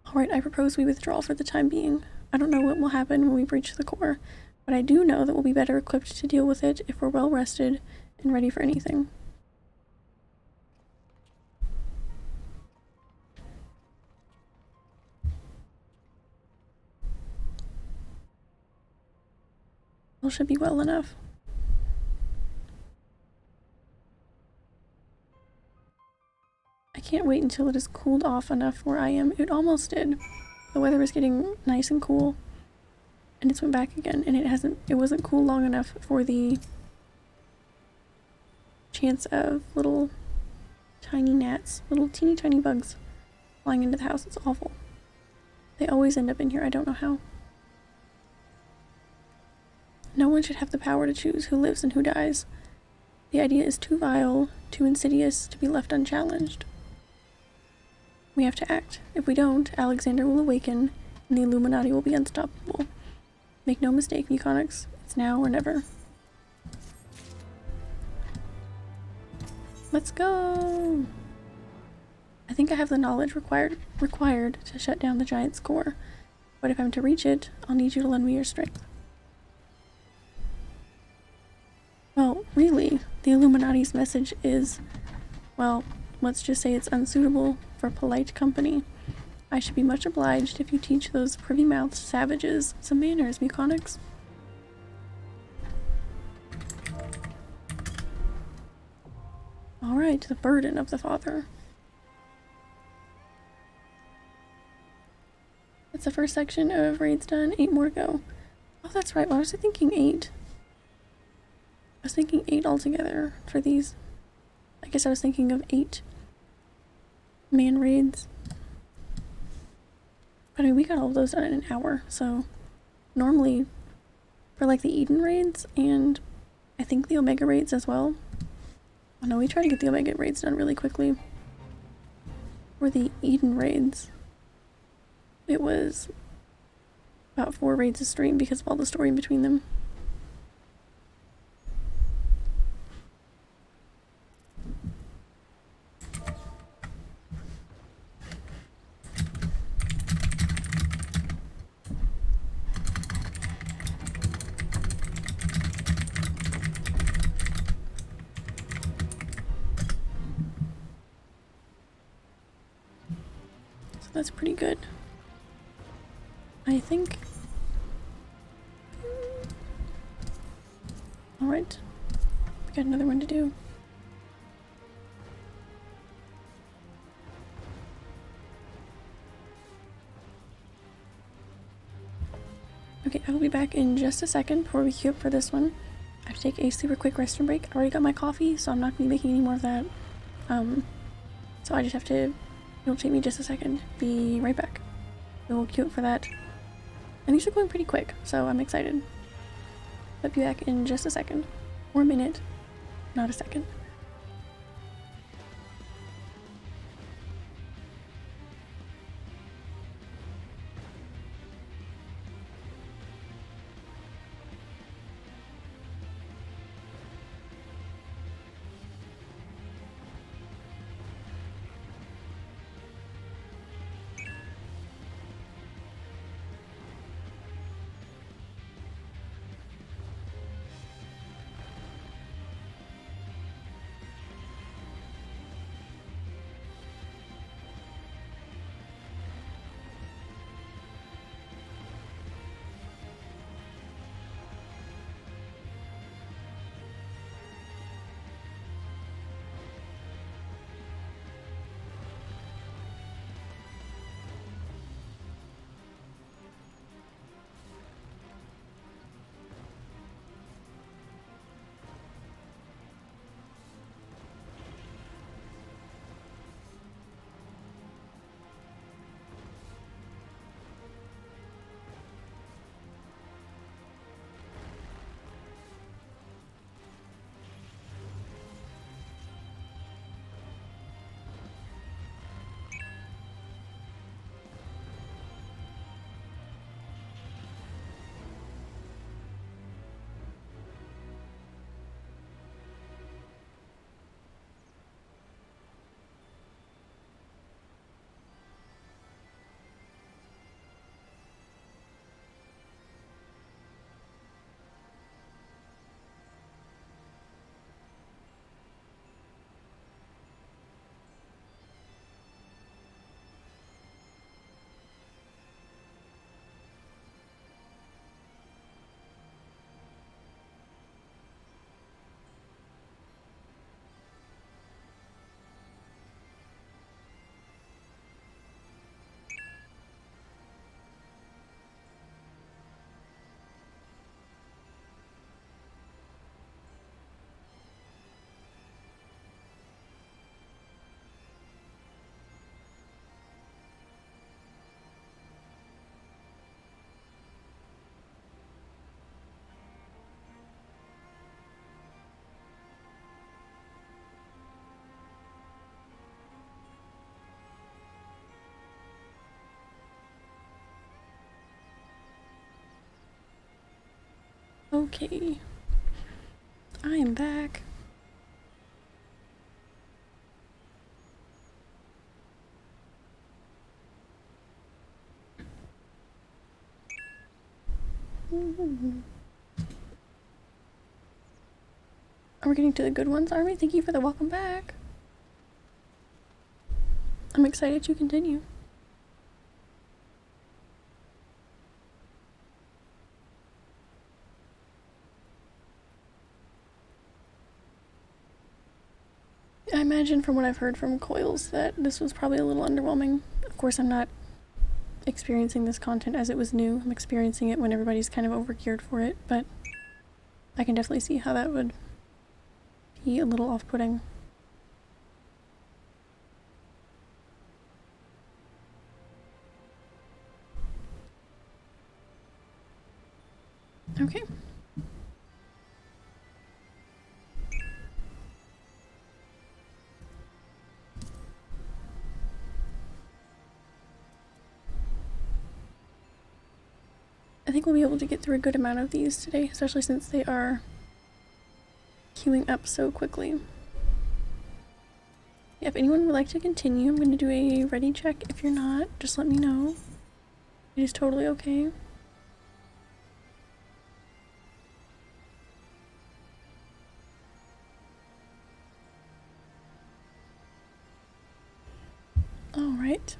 Alright, I propose we withdraw for the time being. I don't know what will happen when we breach the core, but I do know that we'll be better equipped to deal with it if we're well rested and ready for anything. All should be well enough. I can't wait until it is cooled off enough where I am. It almost did. The weather is getting nice and cool, and it's went back again, and it wasn't cool long enough for the chance of little tiny gnats, little teeny tiny bugs flying into the house. It's awful. They always end up in here. I don't know how. No one should have the power to choose who lives and who dies. The idea is too vile, too insidious to be left unchallenged. We have to act. If we don't, Alexander will awaken, and the Illuminati will be unstoppable. Make no mistake, Muconics. It's now or never. Let's go! I think I have the knowledge required to shut down the giant's core, but if I'm to reach it, I'll need you to lend me your strength. Well, really, the Illuminati's message is, well, let's just say it's unsuitable for polite company. I should be much obliged if you teach those privy-mouthed savages some manners, Muconics. Alright, the burden of the father. That's the first section of raids done. 8 more to go. Oh, that's right. Why was I thinking 8? I was thinking 8 altogether for these. I guess I was thinking of 8 man raids. But I mean, we got all of those done in an hour, so normally for like the Eden raids and I think the Omega raids as well. Oh no, we try to get the Omega raids done really quickly. For the Eden raids, it was about 4 raids a stream because of all the story in between them. That's pretty good. I think. Alright. We got another one to do. Okay, I will be back in just a second before we queue up for this one. I have to take a super quick restroom break. I already got my coffee, so I'm not going to be making any more of that. So I just have to... It'll take me just a second. Be right back. Then we'll queue up for that. And these are going pretty quick, so I'm excited. I'll be back in just a second. Or a minute. Not a second. Okay. I am back. Are we getting to the good ones, are we? Thank you for the welcome back. I'm excited to continue. I imagine from what I've heard from Coils that this was probably a little underwhelming. Of course, I'm not experiencing this content as it was new. I'm experiencing it when everybody's kind of overgeared for it, but I can definitely see how that would be a little off-putting. Okay. I think we'll be able to get through a good amount of these today, especially since they are queuing up so quickly. Yeah, if anyone would like to continue, I'm going to do a ready check. If you're not, just let me know. It is totally okay. Alright.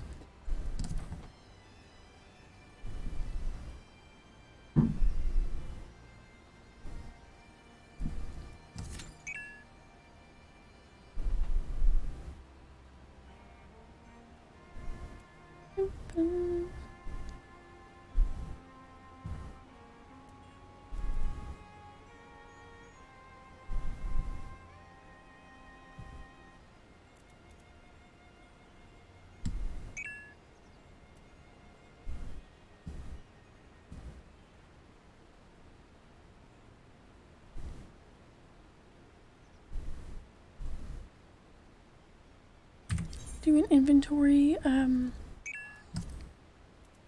do an inventory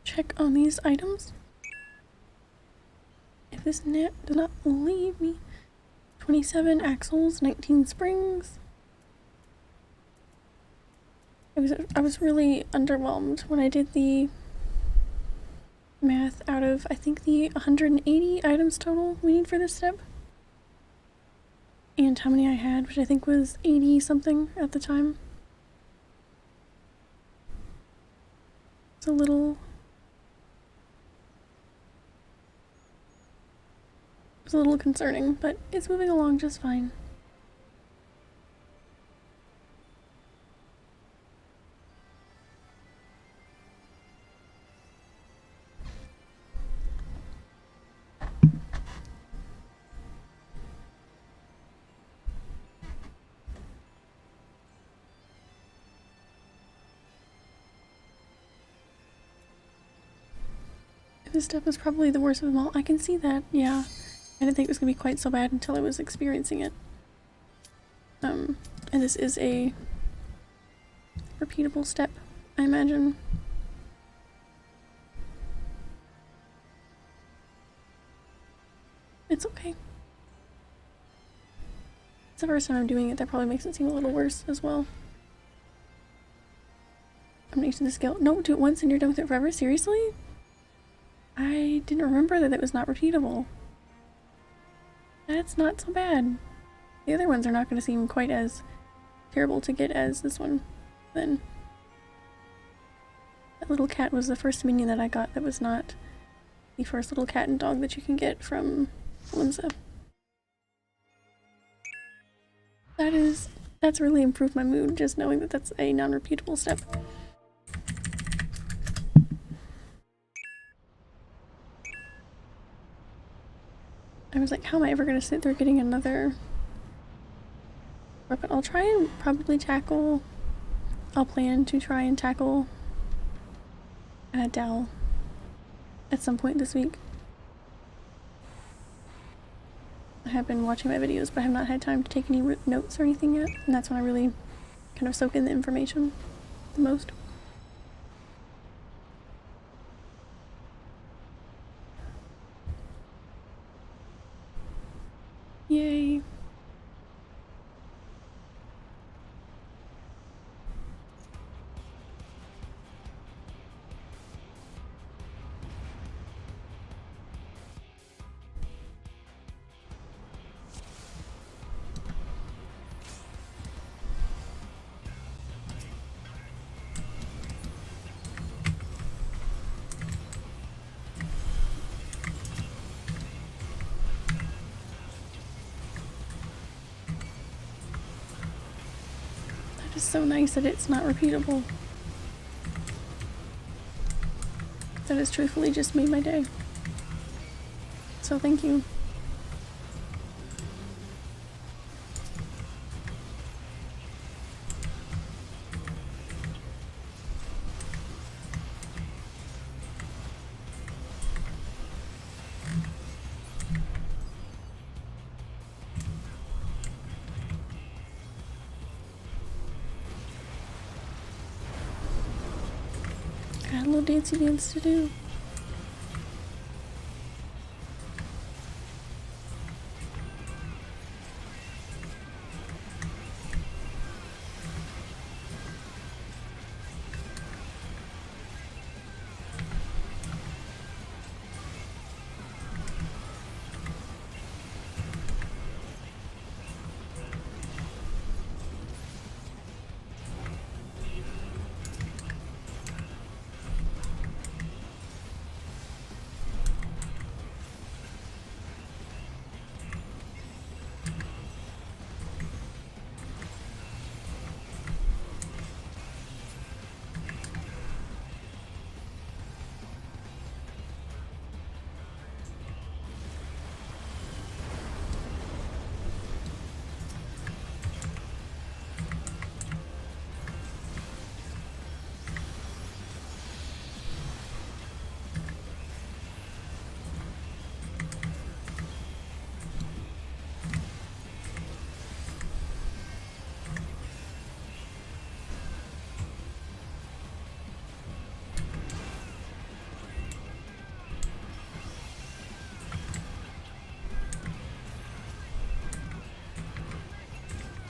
check on these items. If this net does not leave me. 27 axles, 19 springs. I was really underwhelmed when I did the math out of, I think, the 180 items total we need for this step. And how many I had, which I think was 80 something at the time. It's a little... It's a little concerning, but it's moving along just fine. This step was probably the worst of them all. I can see that, yeah. I didn't think it was going to be quite so bad until I was experiencing it. And this is a repeatable step, I imagine. It's okay. It's the first time I'm doing it, that probably makes it seem a little worse as well. I'm next to the skill. No, do it once and you're done with it forever? Seriously? I didn't remember that it was not repeatable. That's not so bad. The other ones are not going to seem quite as terrible to get as this one, then. That little cat was the first minion that I got that was not the first little cat and dog that you can get from Linza. That's really improved my mood, just knowing that that's a non-repeatable step. I was like, how am I ever going to sit there getting another weapon? I'll try and probably tackle... I'll plan to try and tackle Dal at some point this week. I have been watching my videos, but I have not had time to take any notes or anything yet, and that's when I really kind of soak in the information the most. Yay. It's so nice that it's not repeatable. That has truthfully just made my day. So thank you. Got a little dancey dance to do.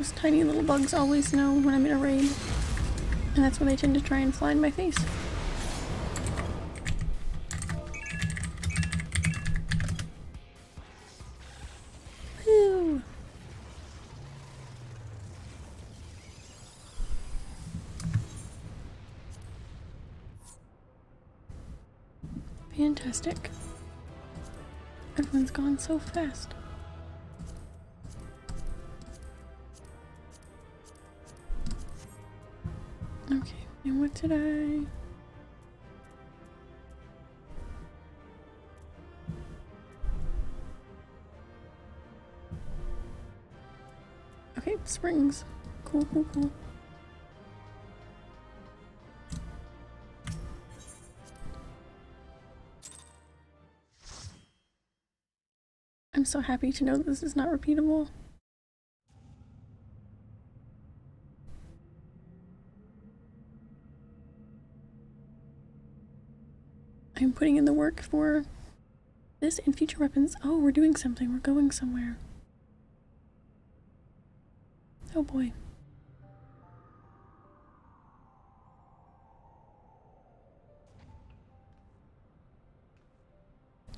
those tiny little bugs always know when I'm in a raid. And that's when they tend to try and fly in my face. Woo! Fantastic. Everyone's gone so fast. Okay, and what did I... Okay, springs. Cool, cool, cool. I'm so happy to know that this is not repeatable. I'm putting in the work for this and future weapons. Oh, we're doing something. We're going somewhere. Oh boy.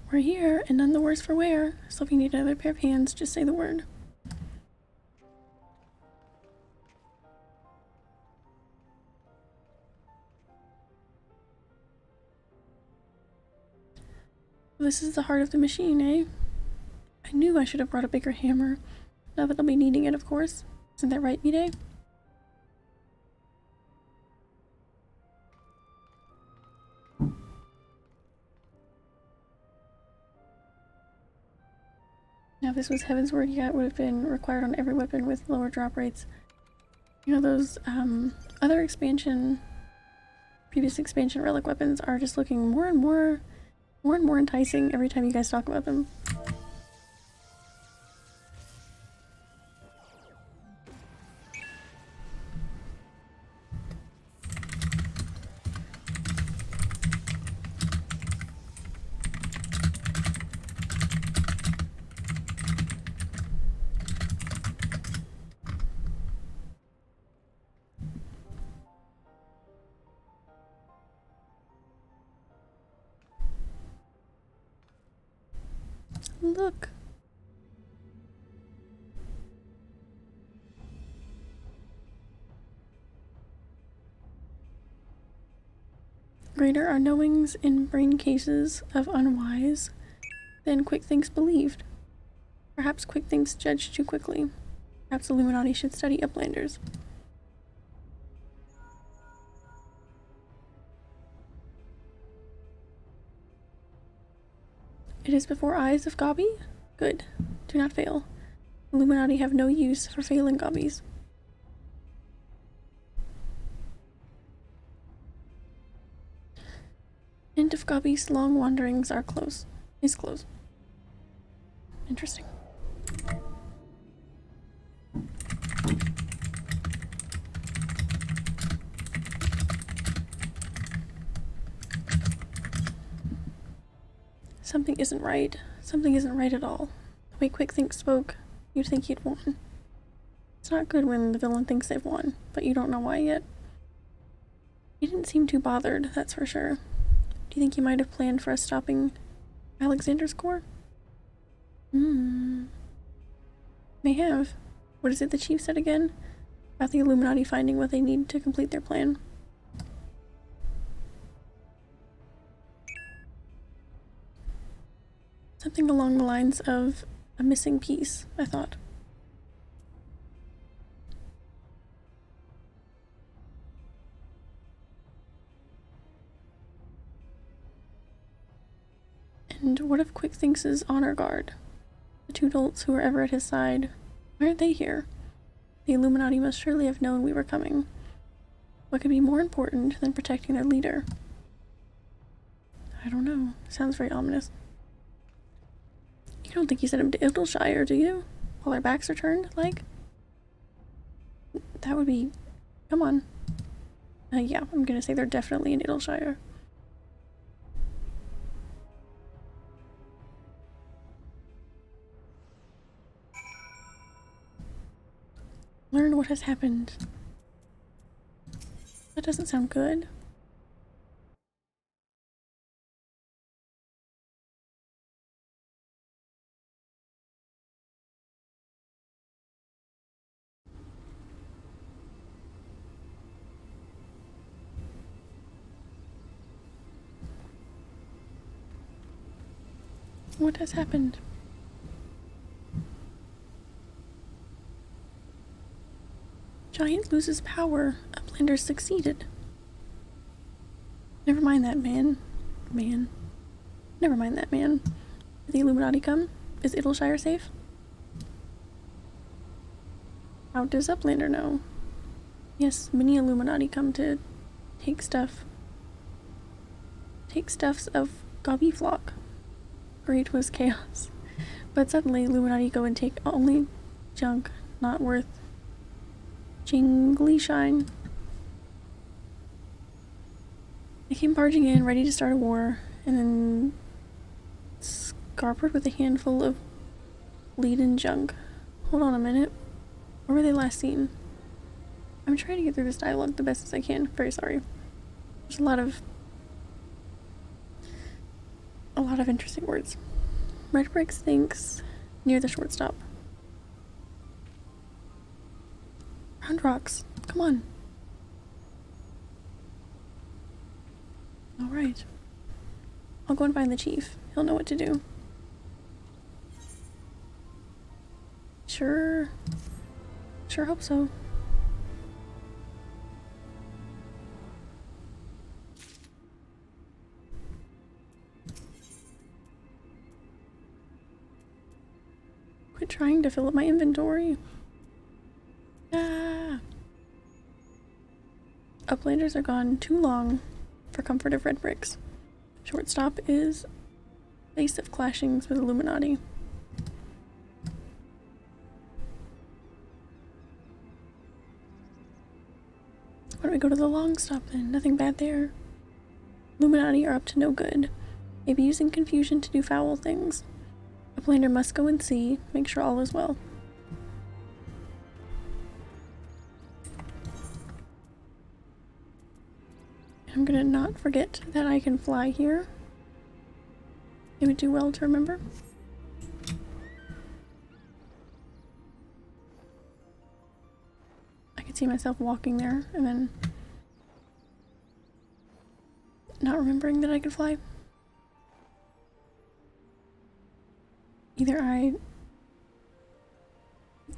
We're here, and none the worse for wear. So if you need another pair of hands, just say the word. This is the heart of the machine, eh? I knew I should have brought a bigger hammer. Now that I'll be needing it, of course. Isn't that right, Mide? Now if this was Heaven's Word, yeah, it would have been required on every weapon with lower drop rates. You know, those other previous expansion relic weapons are just looking more and more enticing every time you guys talk about them. Look. Greater are knowings in brain cases of unwise than quick thinks believed. Perhaps quick thinks judge too quickly. Perhaps Illuminati should study uplanders. It is before eyes of Gobby? Good. Do not fail. Illuminati have no use for failing Gobbies. End of Gobby's long wanderings are close. Is close. Interesting. Something isn't right. Something isn't right at all. The way Quick Think spoke, you'd think he'd won. It's not good when the villain thinks they've won, but you don't know why yet. He didn't seem too bothered, that's for sure. Do you think he might have planned for us stopping Alexander's Corps? May have. What is it the chief said again? About the Illuminati finding what they need to complete their plan. Something along the lines of a missing piece, I thought. And what if Quick Thinks is honor guard? The two dolts who were ever at his side, why aren't they here? The Illuminati must surely have known we were coming. What could be more important than protecting their leader? I don't know. Sounds very ominous. You don't think you sent him to Idleshire, do you? While our backs are turned, like? That would be... Come on. Yeah, I'm gonna say they're definitely in Idleshire. Learn what has happened. That doesn't sound good. What has happened? Giant loses power. Uplander succeeded. Never mind that man. Never mind that man. Did the Illuminati come? Is Idleshire safe? How does Uplander know? Yes, many Illuminati come to take stuff. Take stuffs of Gobby Flock. Great was chaos. But suddenly Illuminati go and take only junk not worth jingly shine. They came barging in, ready to start a war, and then scarpered with a handful of lead-in junk. Hold on a minute. Where were they last seen? I'm trying to get through this dialogue the best as I can. Very sorry. There's a lot of interesting words. Red Bricks thinks near the shortstop. Round rocks. Come on. Alright. I'll go and find the chief. He'll know what to do. Sure hope so. Quit trying to fill up my inventory. Ah! Uplanders are gone too long for comfort of Red Bricks. Shortstop is face of clashings with Illuminati. Why don't we go to the long stop then? Nothing bad there. Illuminati are up to no good. Maybe using confusion to do foul things. Uplander must go and see, make sure all is well. I'm gonna not forget that I can fly here. It would do well to remember. I could see myself walking there and then not remembering that I could fly.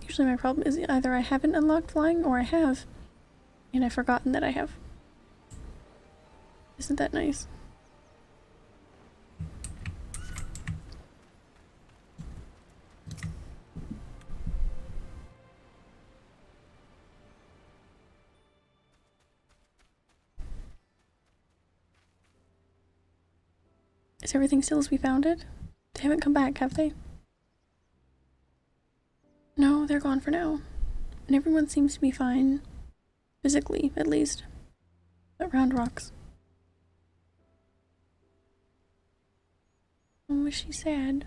Usually my problem is either I haven't unlocked flying or I have and I've forgotten that I have. Isn't that nice? Is everything still as we found it? They haven't come back, have they? No, they're gone for now. And everyone seems to be fine. Physically, at least. But Round rocks. Oh, is she sad?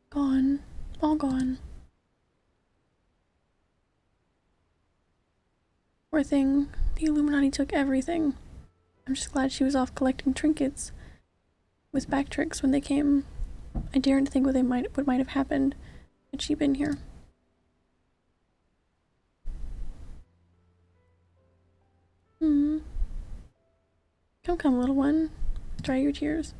Gone. All gone. Poor thing. The Illuminati took everything. I'm just glad she was off collecting trinkets with back tricks when they came. I daren't think what might have happened had she been here. Come, little one. Dry your tears.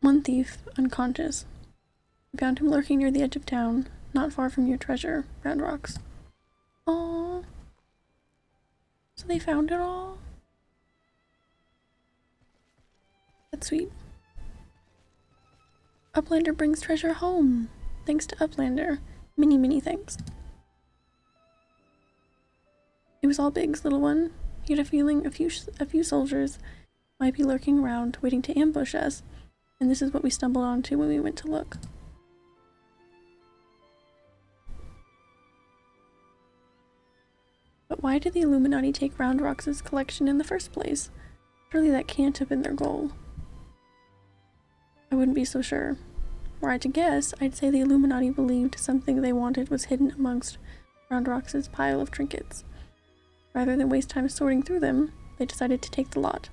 One thief, unconscious. We found him lurking near the edge of town, not far from your treasure, Round rocks. Aww. So they found it all? That's sweet. Uplander brings treasure home. Thanks to Uplander. Many thanks. It was all Biggs, little one. He had a feeling a few soldiers might be lurking around, waiting to ambush us, and this is what we stumbled onto when we went to look. But why did the Illuminati take Round Rocks' collection in the first place? Surely that can't have been their goal. I wouldn't be so sure. Were I to guess, I'd say the Illuminati believed something they wanted was hidden amongst Roundrox's pile of trinkets. Rather than waste time sorting through them, they decided to take the lot.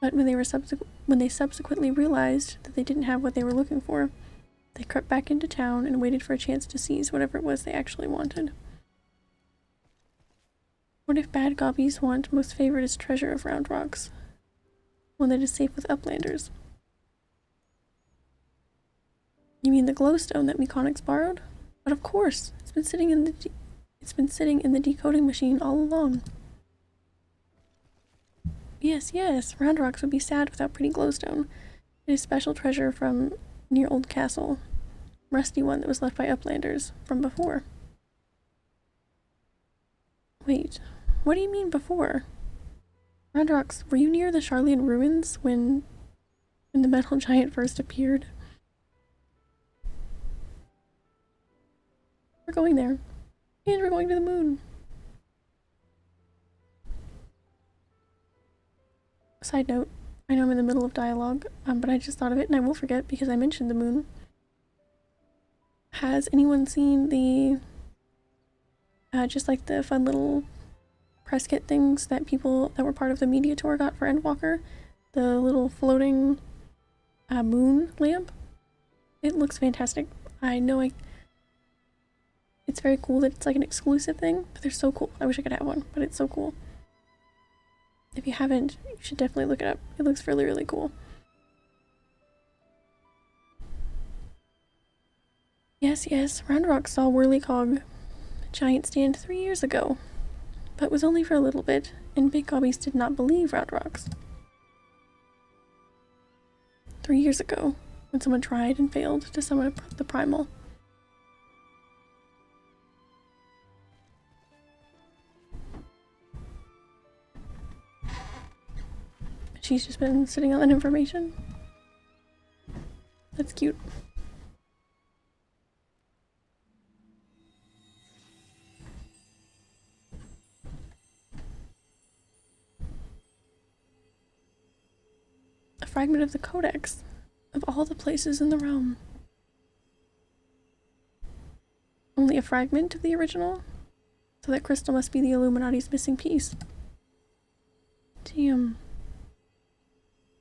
But when they subsequently realized that they didn't have what they were looking for, they crept back into town and waited for a chance to seize whatever it was they actually wanted. What if bad gobbies want most favored treasure of Roundrox? One that is safe with Uplanders. You mean the glowstone that Mechanics borrowed? But of course, it's been sitting in the decoding machine all along. Yes, Roundrox would be sad without pretty glowstone. It is special treasure from near Old Castle. Rusty one that was left by Uplanders from before. Wait, what do you mean before? Roundrox, were you near the Charlian ruins when the metal giant first appeared? We're going there. And we're going to the moon. Side note, I know I'm in the middle of dialogue, but I just thought of it and I will forget because I mentioned the moon. Has anyone seen the, just like the fun little press kit things that people that were part of the media tour got for Endwalker? The little floating moon lamp? It looks fantastic. I know it's very cool that it's like an exclusive thing, but they're so cool. I wish I could have one, but it's so cool. If you haven't, you should definitely look it up. It looks really, really cool. Yes, Roundrox saw Whirlycog giant stand 3 years ago, but was only for a little bit, and Big Gobbies did not believe Roundrox. 3 years ago, when someone tried and failed to summon the Primal. She's just been sitting on that information. That's cute. A fragment of the Codex, of all the places in the realm. Only a fragment of the original? So that crystal must be the Illuminati's missing piece. Damn.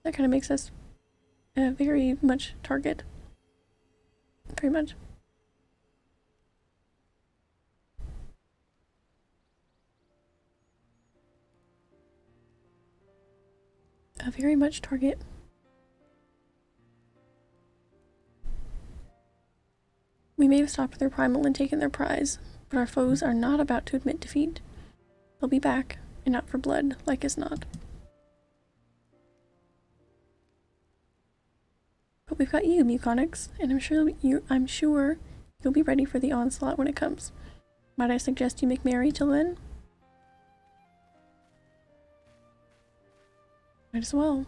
That kind of makes us a very much target. Very much. A very much target. We may have stopped their primal and taken their prize, but our foes are not about to admit defeat. They'll be back, and not for blood, like as not. But we've got you, Mechanics, and I'm sure you'll be ready for the onslaught when it comes. Might I suggest you make merry till then? Might as well.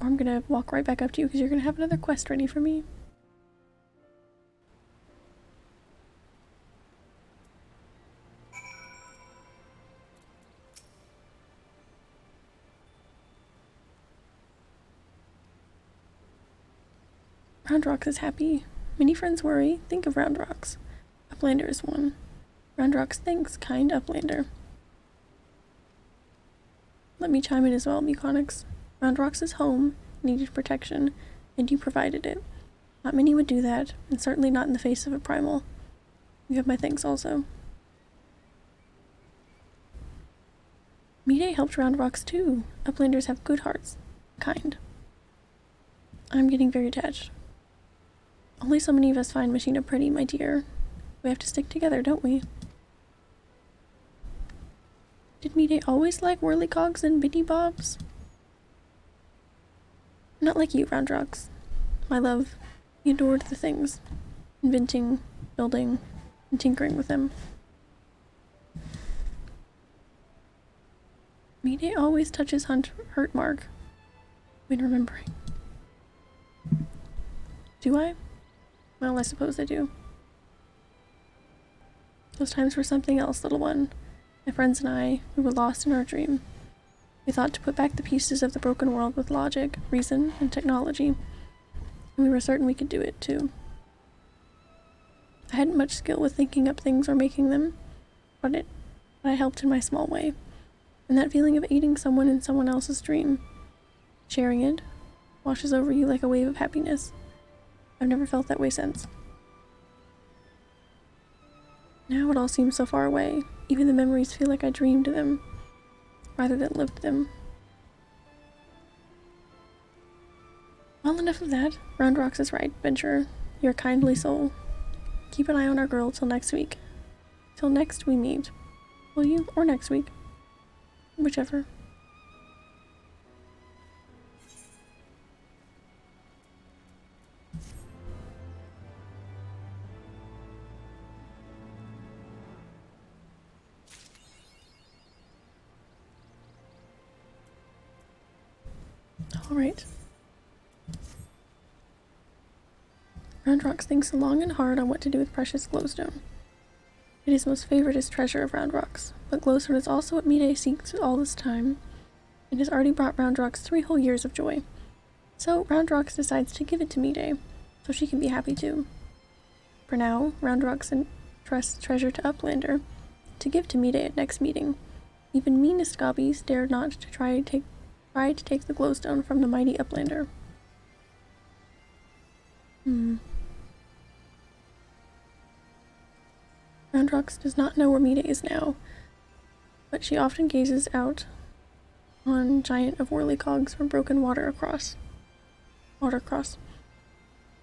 Or I'm gonna walk right back up to you because you're gonna have another quest ready for me. Roundrox is happy. Many friends worry. Think of Roundrox. Uplander is one. Roundrox thinks, kind Uplander. Let me chime in as well, Mechanics. Roundrox's home needed protection, and you provided it. Not many would do that, and certainly not in the face of a primal. You have my thanks also. Mayday helped Roundrox too. Uplanders have good hearts. Kind. I'm getting very attached. Only so many of us find Machina pretty, my dear. We have to stick together, don't we? Did Mayday always like whirlycogs and biddy bobs? Not like you, Roundrox. My love, he adored the things. Inventing, building, and tinkering with them. Mayday always touches hurt mark when remembering. Do I? Well, I suppose I do. Those times were something else, little one. My friends and I, we were lost in our dream. We thought to put back the pieces of the broken world with logic, reason, and technology, and we were certain we could do it too. I hadn't much skill with thinking up things or making them, but I helped in my small way. And that feeling of aiding someone in someone else's dream, sharing it, washes over you like a wave of happiness. I've never felt that way since. Now it all seems so far away. Even the memories feel like I dreamed them, rather than lived them. Well, enough of that. Round Rocks is right, Venturer. You're a kindly soul. Keep an eye on our girl till next week. Till next we meet. Will you? Or next week? Whichever. Alright. Round Rocks thinks long and hard on what to do with precious glowstone. It is most favoritist treasure of Round Rocks, but glowstone is also what Mide seeks all this time, and has already brought Round Rocks 3 whole years of joy. So Round Rocks decides to give it to Mide, so she can be happy too. For now, Round Rocks entrusts treasure to Uplander, to give to Mide at next meeting. Even meanest gobbies dare not to try to take the glowstone from the mighty Uplander. Round Rocks does not know where Mide is now, but she often gazes out on giant of whirly cogs from broken watercross.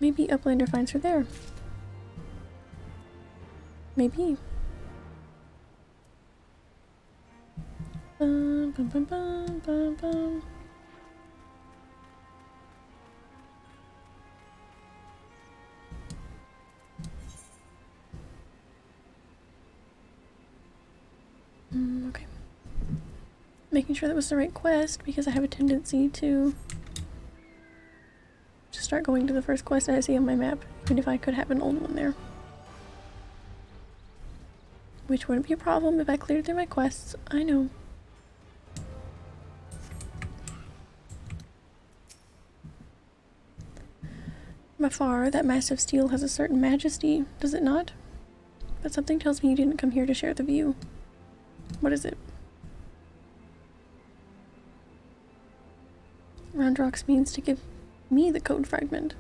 Maybe Uplander finds her there. Maybe. Bum, bum, bum, bum, bum, bum. Okay. Making sure that was the right quest, because I have a tendency to just start going to the first quest I see on my map, even if I could have an old one there. Which wouldn't be a problem if I cleared through my quests, I know. From afar, that massive steel has a certain majesty, does it not? But something tells me you didn't come here to share the view. What is it? Round Rocks means to give me the codex fragment.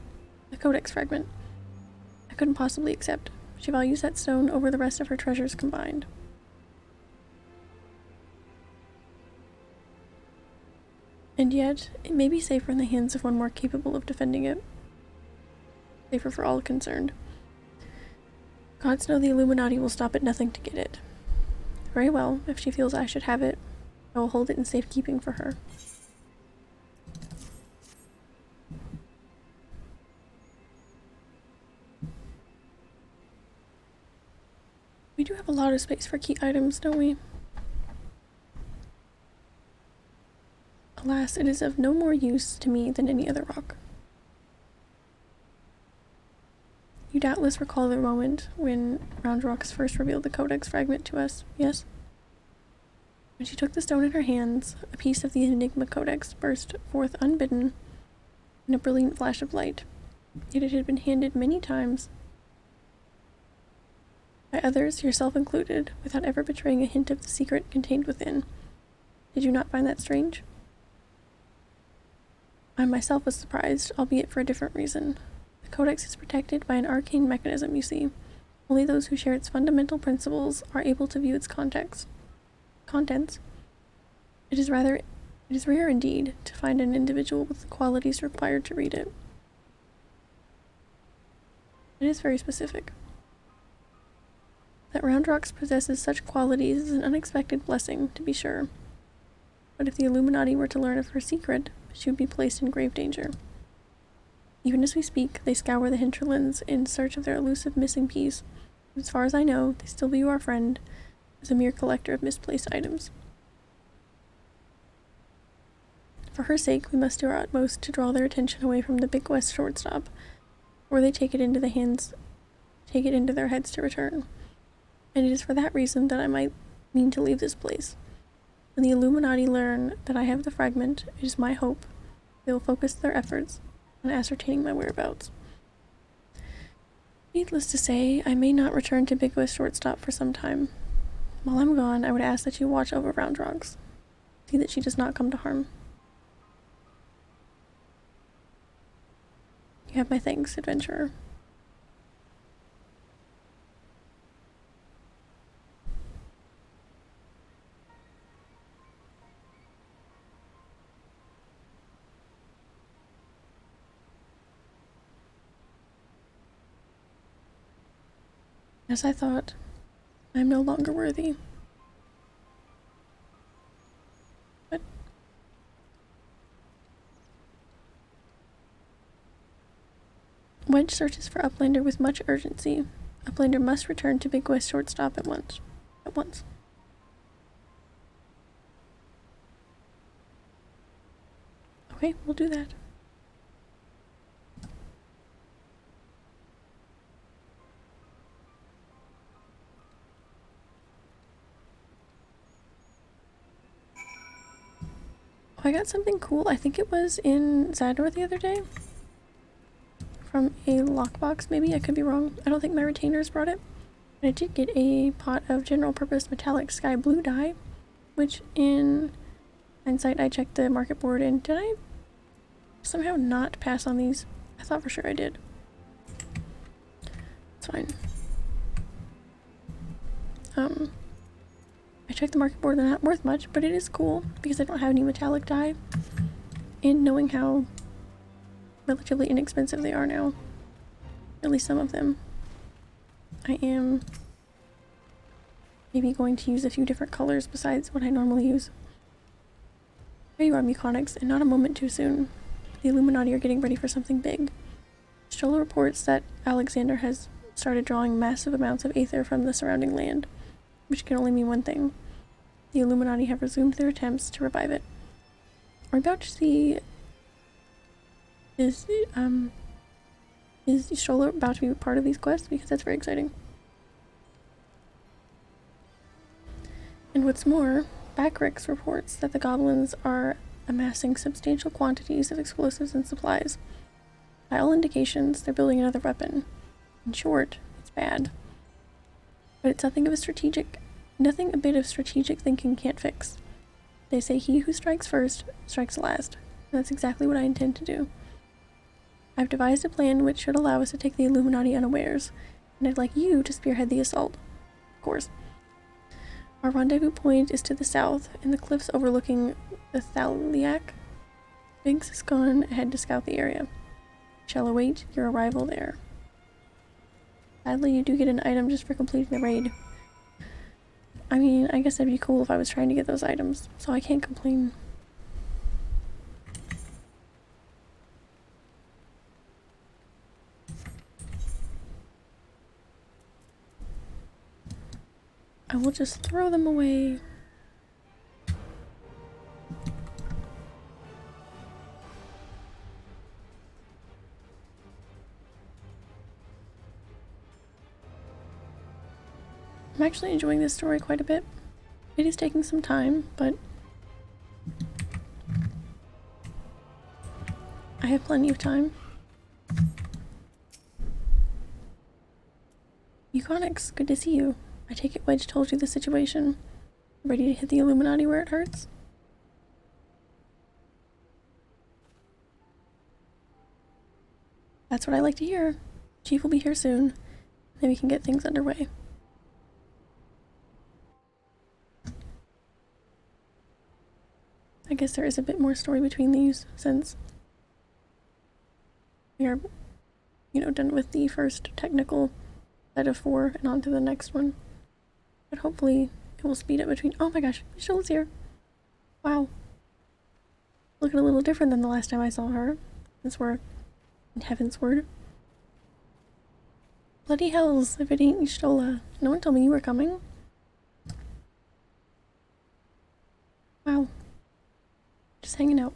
I couldn't possibly accept. She values that stone over the rest of her treasures combined. And yet, it may be safer in the hands of one more capable of defending it. Safer for all concerned. Gods know the Illuminati will stop at nothing to get it. Very well, if she feels I should have it, I will hold it in safekeeping for her. We do have a lot of space for key items, don't we? Alas, it is of no more use to me than any other rock. You doubtless recall the moment when Round Rocks first revealed the Codex fragment to us, yes? When she took the stone in her hands, a piece of the Enigma Codex burst forth unbidden in a brilliant flash of light. Yet it had been handed many times by others, yourself included, without ever betraying a hint of the secret contained within. Did you not find that strange? I myself was surprised, albeit for a different reason. The Codex is protected by an arcane mechanism, you see. Only those who share its fundamental principles are able to view its contents. It is rare indeed to find an individual with the qualities required to read it. It is very specific. That Round Rocks possesses such qualities is an unexpected blessing, to be sure. But if the Illuminati were to learn of her secret, she would be placed in grave danger. Even as we speak, they scour the hinterlands in search of their elusive missing piece. As far as I know, they still view our friend as a mere collector of misplaced items. For her sake, we must do our utmost to draw their attention away from the Big West shortstop, or they take it into their heads to return. And it is for that reason that I might mean to leave this place. When the Illuminati learn that I have the fragment, it is my hope they will focus their efforts on ascertaining my whereabouts. Needless to say, I may not return to Big West Shortstop for some time. While I'm gone, I would ask that you watch over Roundrogs. See that she does not come to harm. You have my thanks, adventurer. As I thought, I am no longer worthy. But Wedge searches for Uplander with much urgency. Uplander must return to Big West Shortstop at once. Okay, we'll do that. Oh, I got something cool. I think it was in Zador the other day. From a lockbox, maybe. I could be wrong. I don't think my retainers brought it. But I did get a pot of general purpose metallic sky blue dye, which in hindsight I checked the market board and did I somehow not pass on these? I thought for sure I did. It's fine. I checked the market board, they're not worth much, but it is cool because I don't have any metallic dye. And knowing how relatively inexpensive they are now, at least some of them, I am maybe going to use a few different colors besides what I normally use. There you are, Muconics, and not a moment too soon. The Illuminati are getting ready for something big. Stola reports that Alexander has started drawing massive amounts of aether from the surrounding land, which can only mean one thing. The Illuminati have resumed their attempts to revive it. We're about to see... Is Stola about to be part of these quests? Because that's very exciting. And what's more, Backrix reports that the goblins are amassing substantial quantities of explosives and supplies. By all indications, they're building another weapon. In short, it's bad. But it's nothing a bit of strategic thinking can't fix. They say he who strikes first, strikes last. And that's exactly what I intend to do. I've devised a plan which should allow us to take the Illuminati unawares, and I'd like you to spearhead the assault. Of course. Our rendezvous point is to the south, in the cliffs overlooking the Thaliac. Biggs has gone ahead to scout the area. Shall await your arrival there. Sadly, you do get an item just for completing the raid. I mean, I guess that'd be cool if I was trying to get those items, so I can't complain. I will just throw them away. I'm actually enjoying this story quite a bit. It is taking some time, but I have plenty of time. Muconics, good to see you. I take it Wedge told you the situation. Ready to hit the Illuminati where it hurts? That's what I like to hear. Chief will be here soon. Then we can get things underway. I guess there is a bit more story between these since we are, done with the first technical set of 4 and on to the next one. But hopefully it will speed up between— oh my gosh, Michelle's here. Wow. Looking a little different than the last time I saw her, since we're in Heavensward. Bloody hells, if it ain't Stola. No one told me you were coming. Wow. Just hanging out.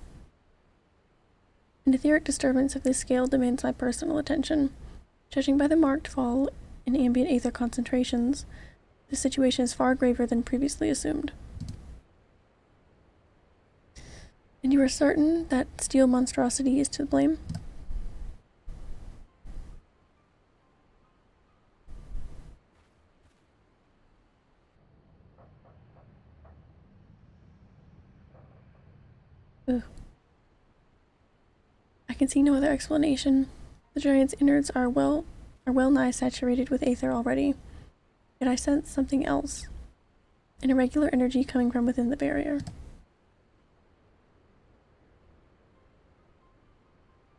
An etheric disturbance of this scale demands my personal attention. Judging by the marked fall in ambient aether concentrations, the situation is far graver than previously assumed. And you are certain that steel monstrosity is to blame? Ugh. I can see no other explanation. The giant's innards are well nigh saturated with aether already. Yet I sense something else. An irregular energy coming from within the barrier.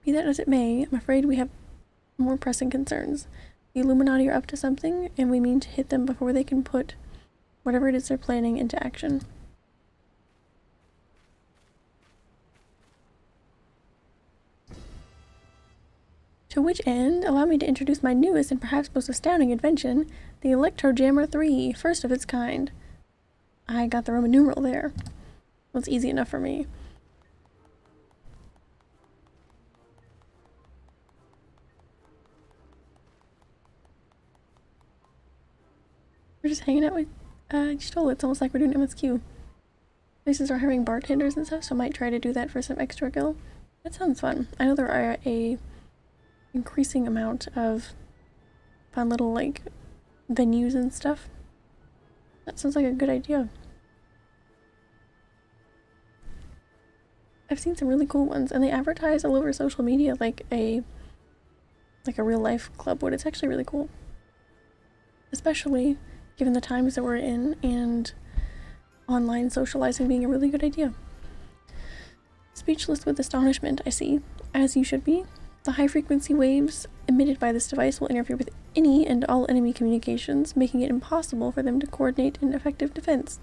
Be that as it may, I'm afraid we have more pressing concerns. The Illuminati are up to something, and we mean to hit them before they can put whatever it is they're planning into action. To which end, allow me to introduce my newest and perhaps most astounding invention, the Electrojammer 3, first of its kind. I got the Roman numeral there. Well, it's easy enough for me. We're just hanging out with Stola. It's almost like we're doing MSQ. Places are hiring bartenders and stuff, so I might try to do that for some extra gil. That sounds fun. I know there are a increasing amount of fun little, like, venues and stuff. That sounds like a good idea. I've seen some really cool ones, and they advertise all over social media like a real life club would. It's actually really cool. Especially given the times that we're in and online socializing being a really good idea. Speechless with astonishment, I see, as you should be. The high-frequency waves emitted by this device will interfere with any and all enemy communications, making it impossible for them to coordinate an effective defense.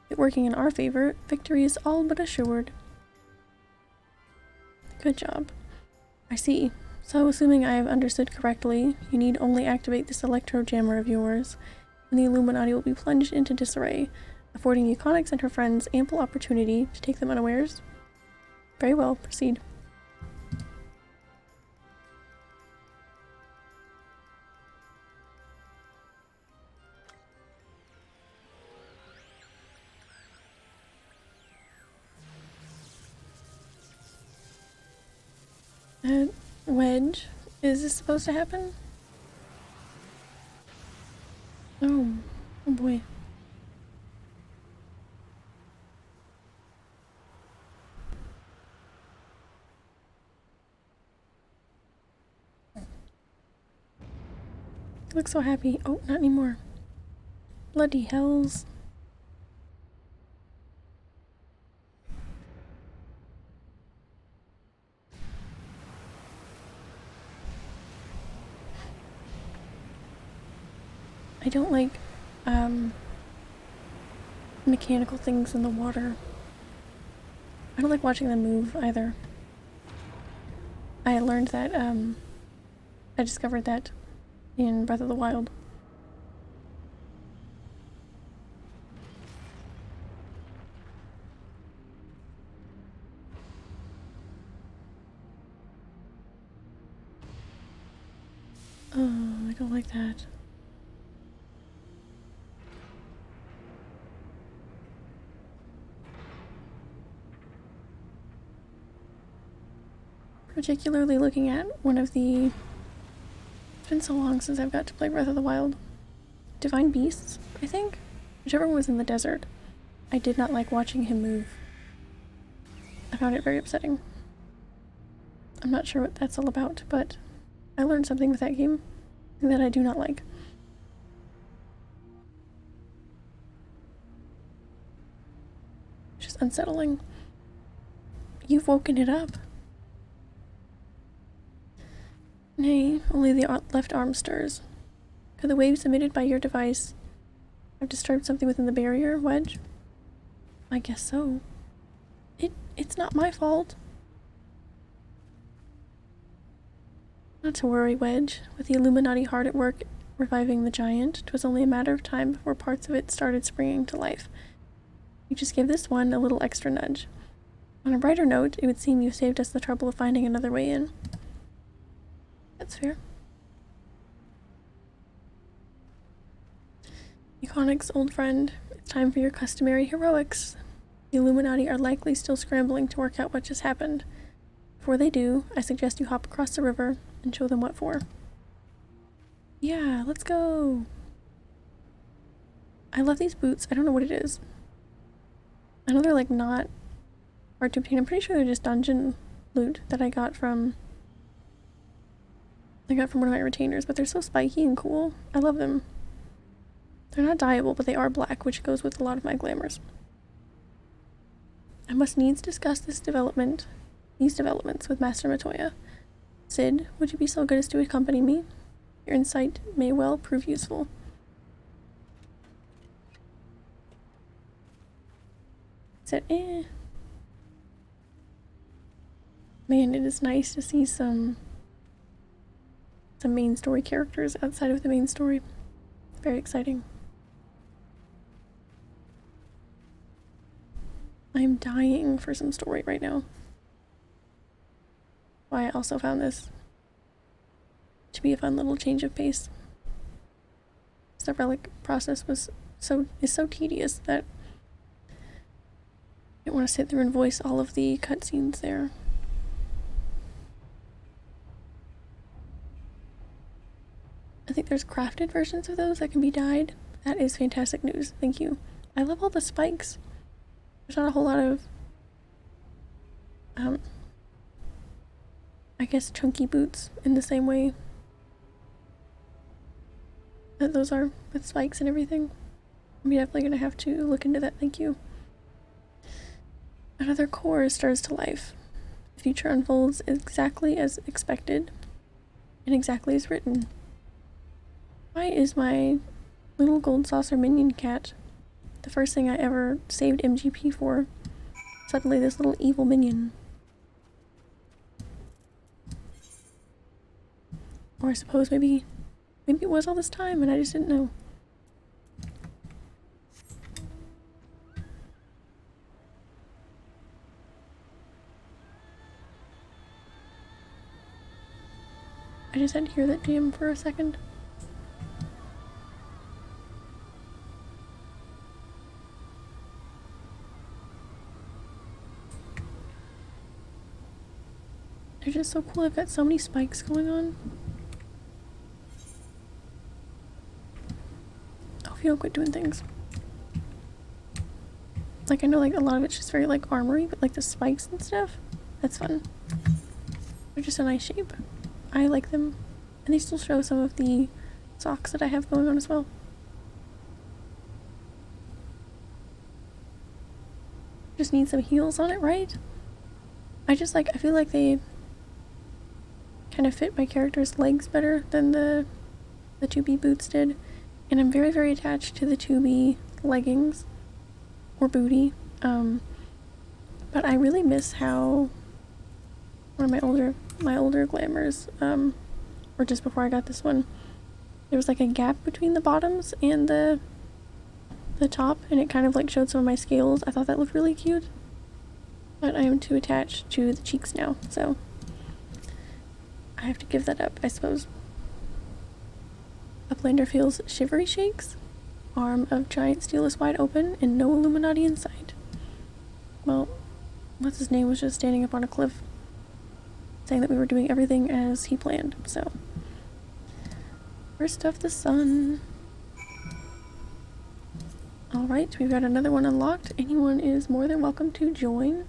It working in our favor, victory is all but assured. Good job. I see. So, assuming I have understood correctly, you need only activate this Electrojammer of yours, and the Illuminati will be plunged into disarray, affording Euconyx and her friends ample opportunity to take them unawares. Very well, proceed. Wedge, is this supposed to happen? Oh boy. You look so happy. Oh, not anymore. Bloody hells. I don't like, mechanical things in the water. I don't like watching them move, either. I learned that, I discovered that in Breath of the Wild. Oh, I don't like that. Particularly looking at one of the... It's been so long since I've got to play Breath of the Wild. Divine Beasts, I think? Whichever one was in the desert. I did not like watching him move. I found it very upsetting. I'm not sure what that's all about, but I learned something with that game that I do not like. Just unsettling. You've woken it up. Nay, only the left arm stirs. Could the waves emitted by your device have disturbed something within the barrier, Wedge? I guess so. It's not my fault. Not to worry, Wedge. With the Illuminati hard at work reviving the giant, 'twas only a matter of time before parts of it started springing to life. You just give this one a little extra nudge. On a brighter note, it would seem you saved us the trouble of finding another way in. That's fair. Euconyx, old friend, it's time for your customary heroics. The Illuminati are likely still scrambling to work out what just happened. Before they do, I suggest you hop across the river and show them what for. Yeah, let's go! I love these boots. I don't know what it is. I know they're like not hard to obtain. I'm pretty sure they're just dungeon loot that I got from one of my retainers, but they're so spiky and cool. I love them. They're not dyeable, but they are black, which goes with a lot of my glamours. I must needs discuss these developments with Master Matoya. Sid, would you be so good as to accompany me? Your insight may well prove useful. Said, Man, it is nice to see some main story characters outside of the main story. Very exciting. I'm dying for some story right now. Why I also found this to be a fun little change of pace. The Relic process is so tedious that I don't want to sit through and voice all of the cutscenes there. I think there's crafted versions of those that can be dyed. That is fantastic news. Thank you. I love all the spikes. There's not a whole lot of, I guess, chunky boots in the same way that those are with spikes and everything. I'm definitely gonna have to look into that. Thank you. Another core stirs to life. The future unfolds exactly as expected and exactly as written. Why is my little gold saucer minion cat the first thing I ever saved MGP for? Suddenly this little evil minion. Or I suppose maybe it was all this time and I just didn't know. I just had to hear that jam for a second. They're just so cool. I've got so many spikes going on. Oh, if you don't quit doing things. Like, I know like a lot of it's just very like armory, but like the spikes and stuff, that's fun. They're just a nice shape. I like them. And they still show some of the socks that I have going on as well. Just need some heels on it, right? I feel like they kind of fit my character's legs better than the 2B boots did. And I'm very, very attached to the 2B leggings or booty. But I really miss how one of my older glamours, or just before I got this one, there was like a gap between the bottoms and the top, and it kind of like showed some of my scales. I thought that looked really cute. But I am too attached to the cheeks now, so I have to give that up, I suppose. Uplander feels shivery shakes. Arm of giant steel is wide open and no Illuminati in sight. Well, what's his name was just standing up on a cliff saying that we were doing everything as he planned, so. First of the sun. Alright, we've got another one unlocked. Anyone is more than welcome to join.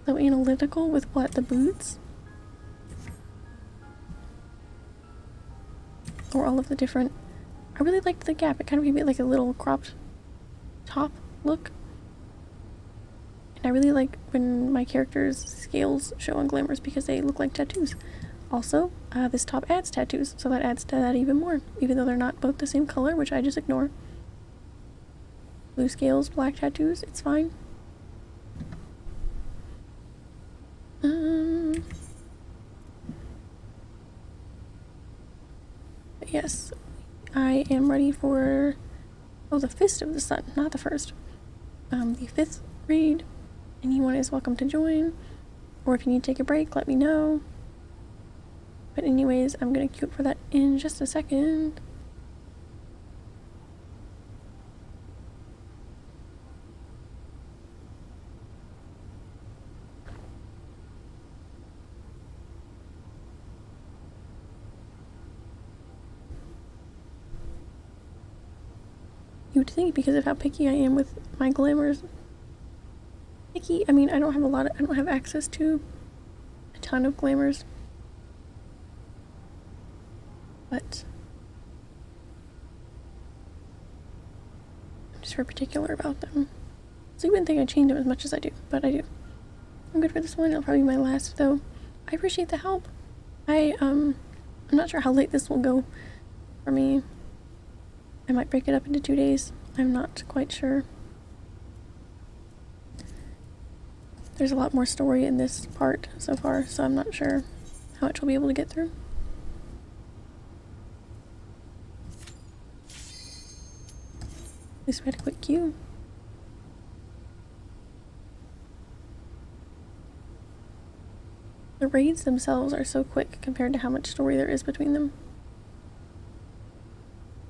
So analytical with what? The boots? Or all of the different... I really liked the gap. It kind of gave me like a little cropped top look. And I really like when my character's scales show on glamours because they look like tattoos. Also, this top adds tattoos, so that adds to that even more. Even though they're not both the same color, which I just ignore. Blue scales, black tattoos, it's fine. But yes, I am ready for, the Fist of the Sun, not the first. The 5th raid. Anyone is welcome to join, or if you need to take a break, let me know. But anyways, I'm gonna queue up for that in just a second. You would think because of how picky I am with my glamours. Picky, I mean, I don't have access to a ton of glamours. But I'm just very particular about them. So you wouldn't think I change them as much as I do, but I do. I'm good for this one. It'll probably be my last though. I appreciate the help. I'm not sure how late this will go for me. I might break it up into 2 days. I'm not quite sure. There's a lot more story in this part so far, so I'm not sure how much we'll be able to get through. At least we had a quick queue. The raids themselves are so quick compared to how much story there is between them.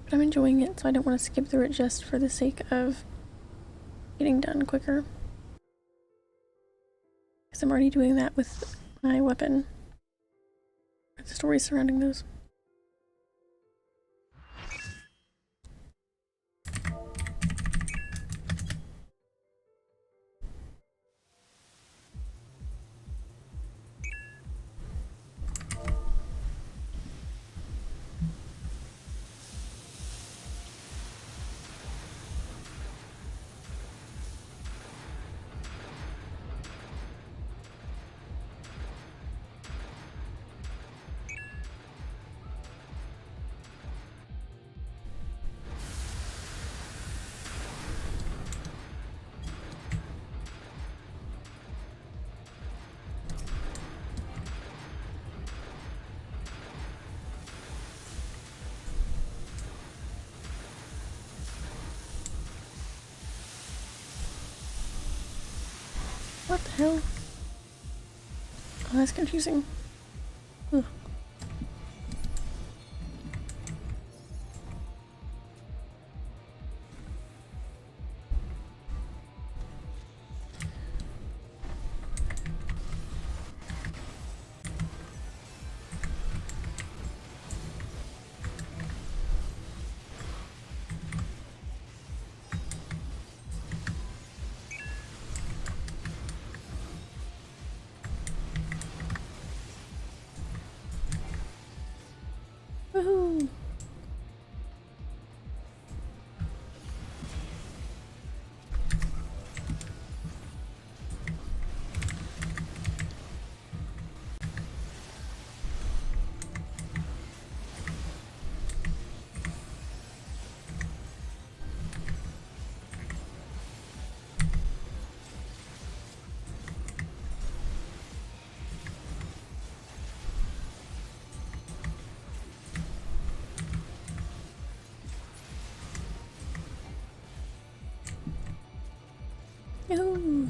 But I'm enjoying it, so I don't want to skip through it just for the sake of getting done quicker. Because I'm already doing that with my weapon. The stories surrounding those. What the hell? Oh, that's confusing. Ugh. Woohoo! Yahoo!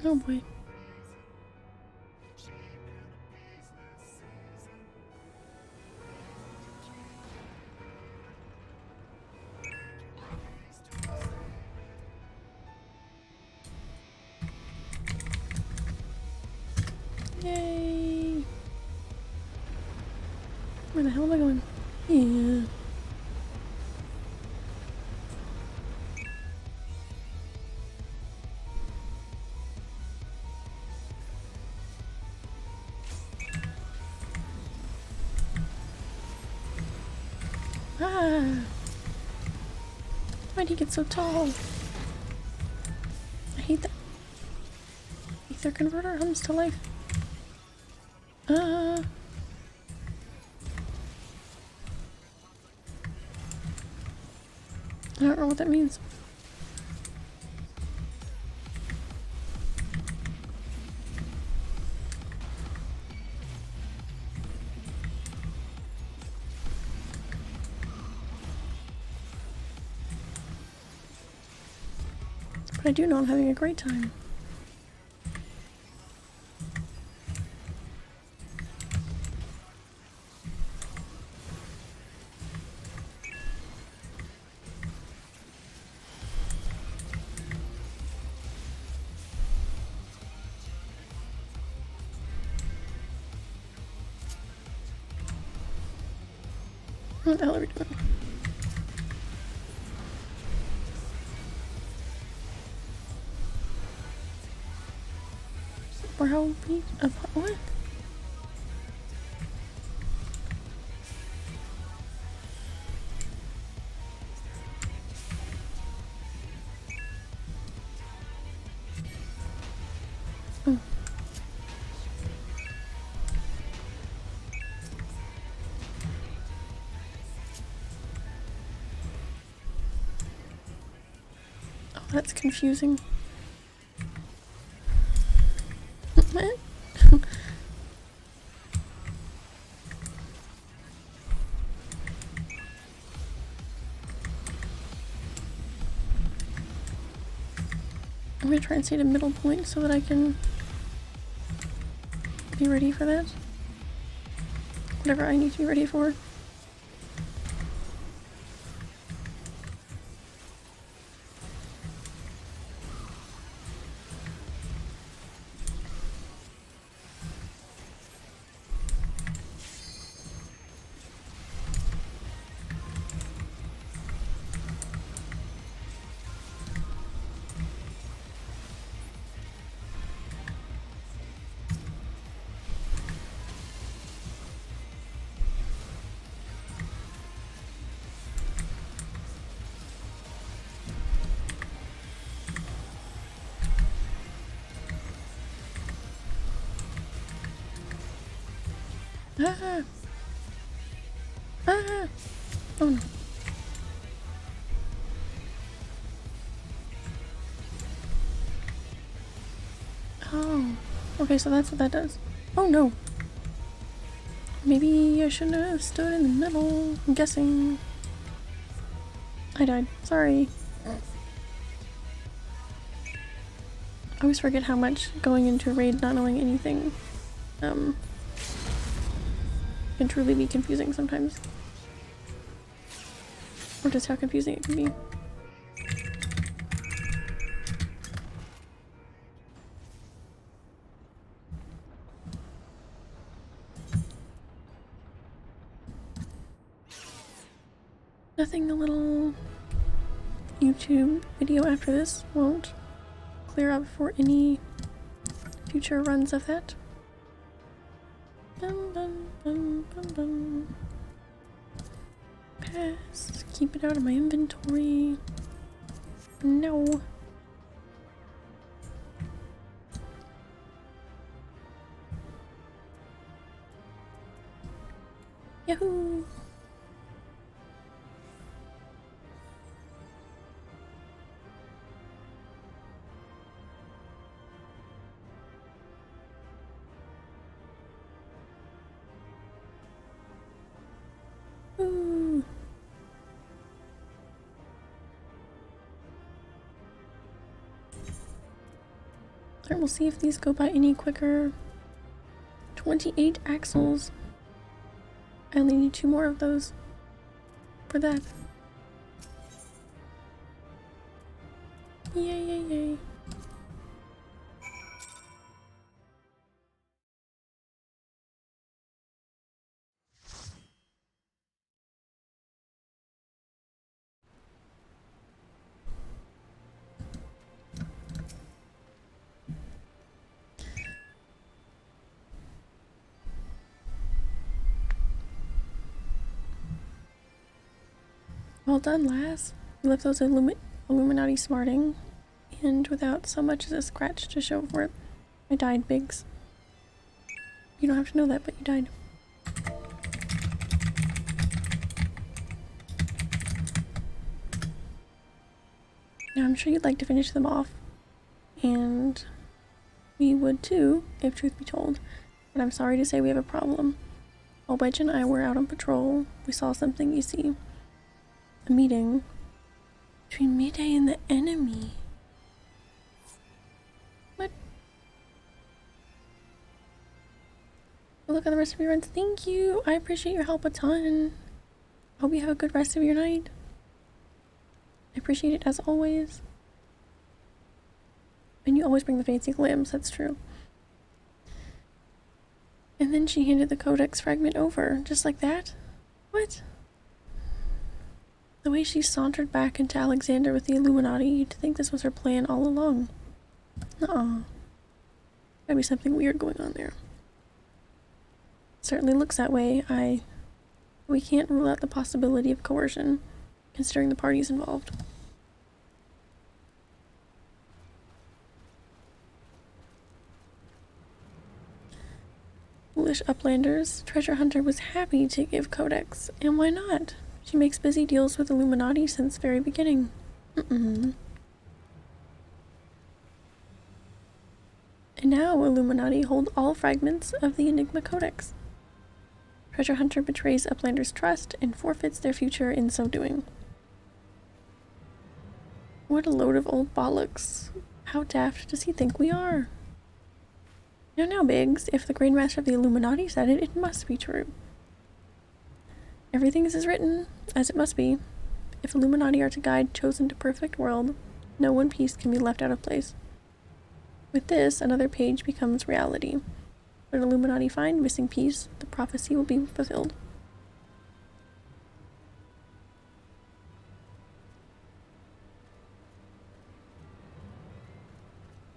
Oh boy. Yay! Where the hell am I going? Yeah. Ah! Why'd he get so tall? I hate that. Ether converter comes to life. I don't know what that means. But I do know I'm having a great time. What the hell are we doing? Brow beat of what? Oh. Oh, that's confusing. What? I'm gonna try and set a middle point so that I can be ready for that. Whatever I need to be ready for. Ah! Ah! Oh no. Oh. Okay, so that's what that does. Oh no. Maybe I shouldn't have stood in the middle. I'm guessing. I died. Sorry. I always forget how much going into a raid not knowing anything can truly be confusing sometimes. Or just how confusing it can be. Nothing the little YouTube video after this won't clear up for any future runs of that. Bum, bum, bum, bum, bum. Pass. Keep it out of my inventory. No. Yahoo! Ooh. Alright, we'll see if these go by any quicker. 28 axles. I only need 2 more of those for that. Yay, yay, yay. Well done, lass. You left those Illuminati smarting, and without so much as a scratch to show for it. I died, Biggs. You don't have to know that, but you died. Now I'm sure you'd like to finish them off, and we would too, if truth be told, but I'm sorry to say we have a problem. While Wedge and I were out on patrol, we saw something, you see. A meeting between Mayday and the enemy. luck on the rest of your runs. Thank you. I appreciate your help a ton. Hope you have a good rest of your night. I appreciate it as always. And you always bring the fancy glims, that's true. And then she handed the codex fragment over, just like that? What? The way she sauntered back into Alexander with the Illuminati, you'd think this was her plan all along. Nuh-uh. Gotta be something weird going on there. Certainly looks that way. We can't rule out the possibility of coercion, considering the parties involved. Foolish uplanders. Treasure Hunter was happy to give Codex, and why not? She makes busy deals with Illuminati since the very beginning. And now Illuminati hold all fragments of the Enigma Codex. Treasure Hunter betrays Uplander's trust and forfeits their future in so doing. What a load of old bollocks. How daft does he think we are? Now, Biggs, if the Grandmaster of the Illuminati said it, it must be true. Everything is as written, as it must be. If Illuminati are to guide chosen to perfect world, no one piece can be left out of place. With this, another page becomes reality. When Illuminati find missing piece, the prophecy will be fulfilled.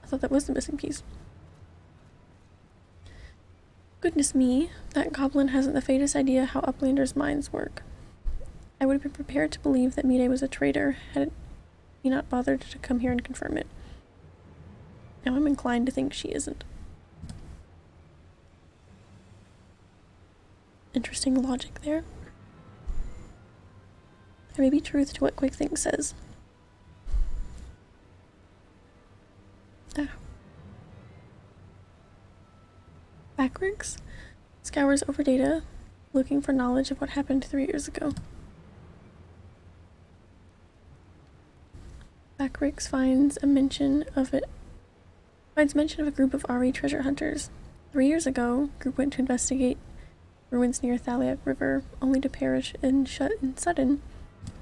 I thought that was the missing piece. Goodness me, that goblin hasn't the faintest idea how Uplanders' minds work. I would have been prepared to believe that Mide was a traitor had he not bothered to come here and confirm it. Now I'm inclined to think she isn't. Interesting logic there. There may be truth to what Quick Think says. Backricks scours over data, looking for knowledge of what happened 3 years ago. Backricks finds mention of a group of RE treasure hunters. 3 years ago, group went to investigate ruins near Thaliac River, only to perish in sudden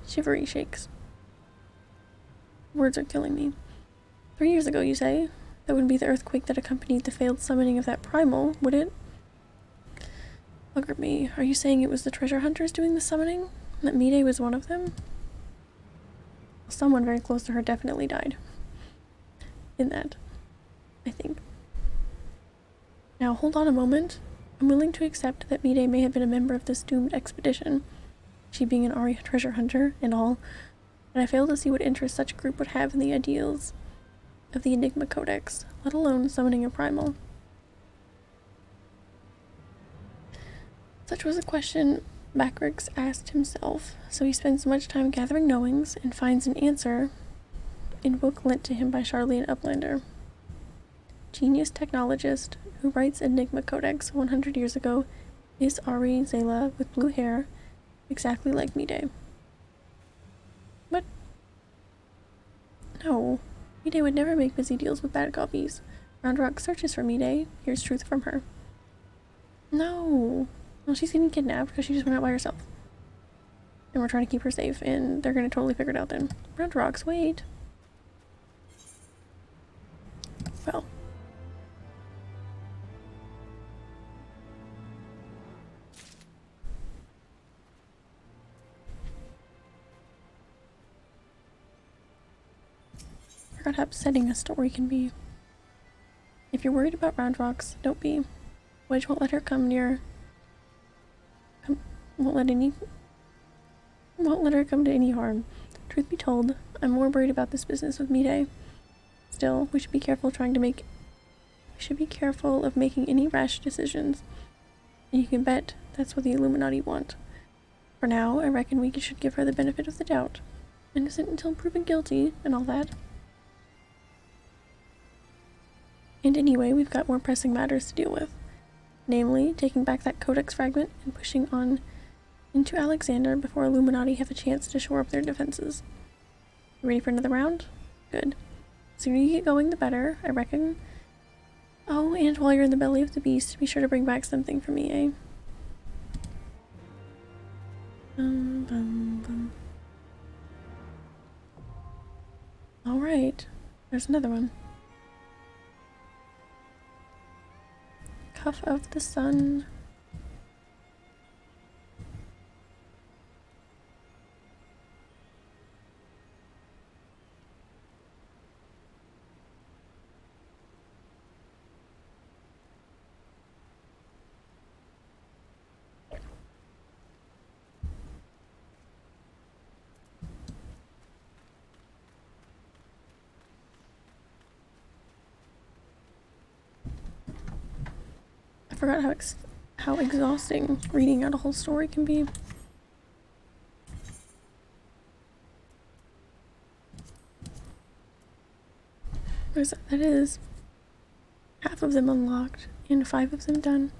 shivery shakes. Words are killing me. 3 years ago, you say? That wouldn't be the earthquake that accompanied the failed summoning of that primal, would it? Bugger me. Are you saying it was the treasure hunters doing the summoning? That Mide was one of them? Someone very close to her definitely died. In that, I think. Now, hold on a moment. I'm willing to accept that Mide may have been a member of this doomed expedition, she being an Ari treasure hunter and all, but I fail to see what interest such a group would have in the ideals of the Enigma Codex, let alone summoning a primal. Such was a question Backricks asked himself, so he spends much time gathering knowings and finds an answer in a book lent to him by Charlene Uplander. Genius technologist who writes Enigma Codex 100 years ago is Ari Zela with blue hair, exactly like Mide. What? No. Mide would never make busy deals with bad copies. Round Rock searches for Mide. Here's truth from her. No. Well, she's getting kidnapped because she just went out by herself. And we're trying to keep her safe, and they're gonna totally figure it out then. Round Rocks, wait. Well. Forgot how upsetting a story can be. If you're worried about Round Rocks, don't be. Wedge won't let her come near. Won't let her come to any harm. Truth be told, I'm more worried about this business with Mide. Still, we should be careful of making any rash decisions. And you can bet that's what the Illuminati want. For now, I reckon we should give her the benefit of the doubt. Innocent until proven guilty, and all that. And anyway, we've got more pressing matters to deal with. Namely, taking back that Codex fragment and pushing on into Alexander before Illuminati have a chance to shore up their defenses. You ready for another round? Good. The sooner you get going, the better, I reckon. Oh, and while you're in the belly of the beast, be sure to bring back something for me, eh? Alright, there's another one. Cuff of the Sun. I forgot how exhausting reading out a whole story can be. What is that? That is half of them unlocked and 5 of them done.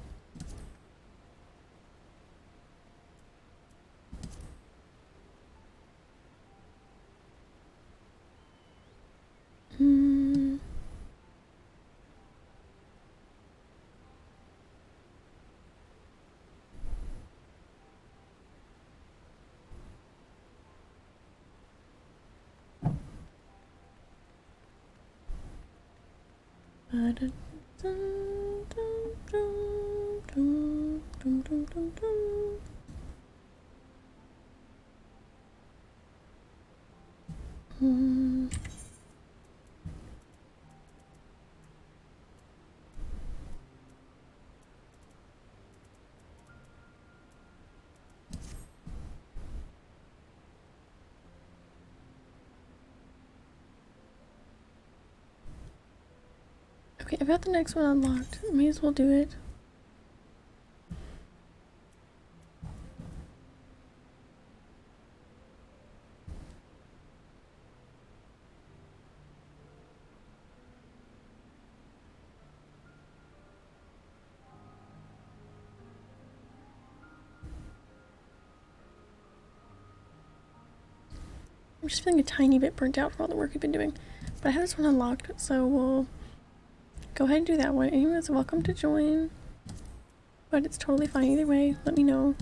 Okay, I've got the next one unlocked. May as well do it. I'm just feeling a tiny bit burnt out for all the work we've been doing. But I have this one unlocked, so we'll go ahead and do that one. Anyone's welcome to join. But it's totally fine either way. Let me know.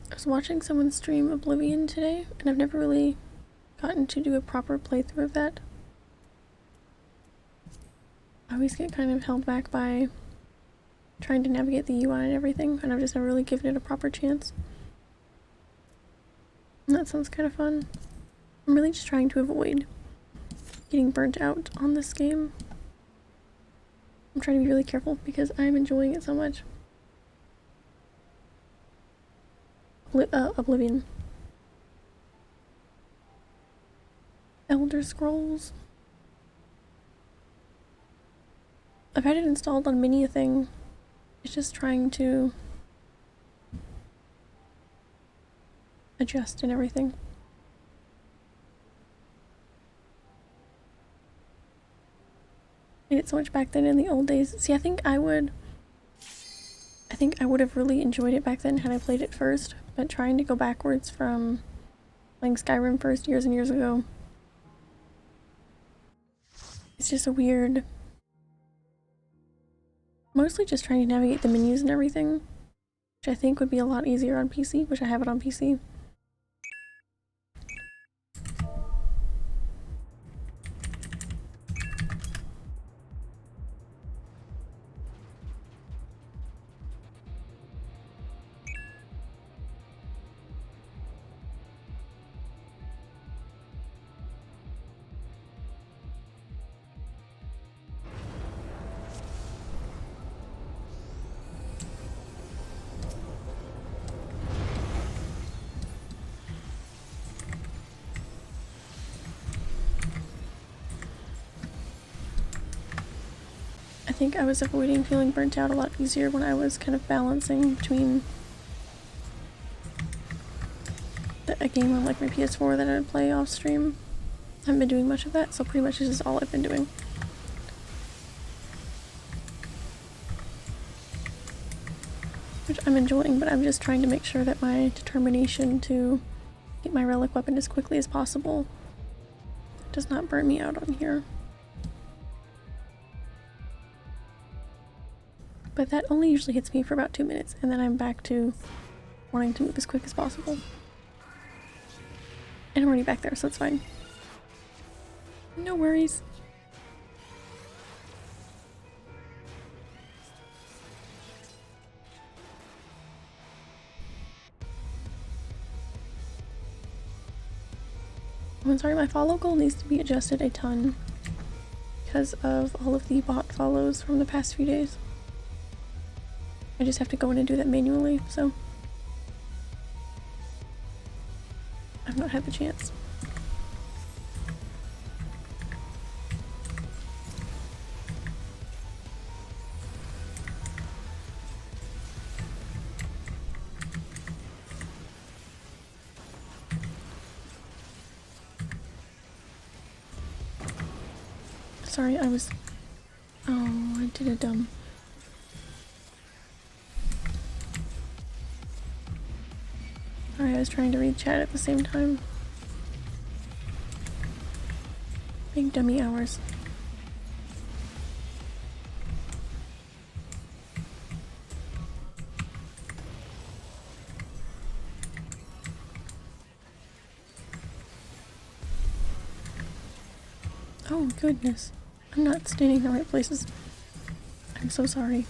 I was watching someone stream Oblivion today, and I've never really gotten to do a proper playthrough of that. I always get kind of held back by trying to navigate the UI and everything, and I've just never really given it a proper chance. And that sounds kind of fun. I'm really just trying to avoid getting burnt out on this game. I'm trying to be really careful because I'm enjoying it so much. Oblivion. Elder Scrolls. I've had it installed on many a thing. It's just trying to adjust and everything. I did it so much back then in the old days. See, I think I would have really enjoyed it back then had I played it first, but trying to go backwards from playing Skyrim first years and years ago, it's just a weird, mostly just trying to navigate the menus and everything, which I think would be a lot easier on PC, which I have it on PC. I think I was avoiding feeling burnt out a lot easier when I was kind of balancing between a game on like my PS4 that I would play off stream haven't been doing much of that, so pretty much this is all I've been doing. Which I'm enjoying, but I'm just trying to make sure that my determination to get my relic weapon as quickly as possible does not burn me out on here. But that only usually hits me for about 2 minutes, and then I'm back to wanting to move as quick as possible. And I'm already back there, so it's fine. No worries. I'm sorry, my follow goal needs to be adjusted a ton because of all of the bot follows from the past few days. I just have to go in and do that manually, so I've not had the chance. Sorry, I did a dumb. Sorry, I was trying to read chat at the same time. Big dummy hours. Oh goodness. I'm not standing in the right places. I'm so sorry.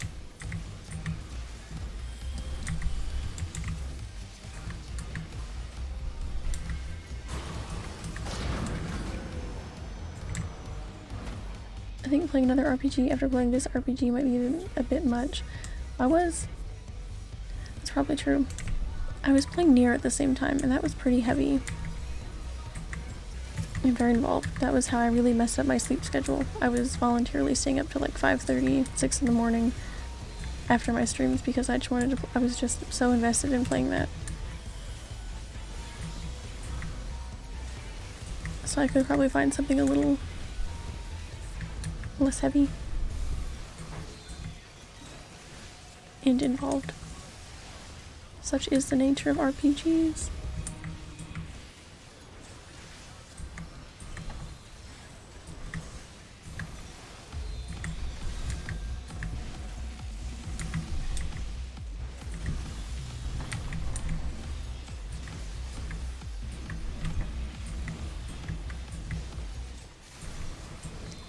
I think playing another RPG after playing this RPG might be a bit much. That's probably true. I was playing Nier at the same time, and that was pretty heavy. I'm very involved. That was how I really messed up my sleep schedule. I was voluntarily staying up till like 5:30, 6 in the morning after my streams because I was just so invested in playing that. So I could probably find something a little less heavy and involved. Such is the nature of RPGs.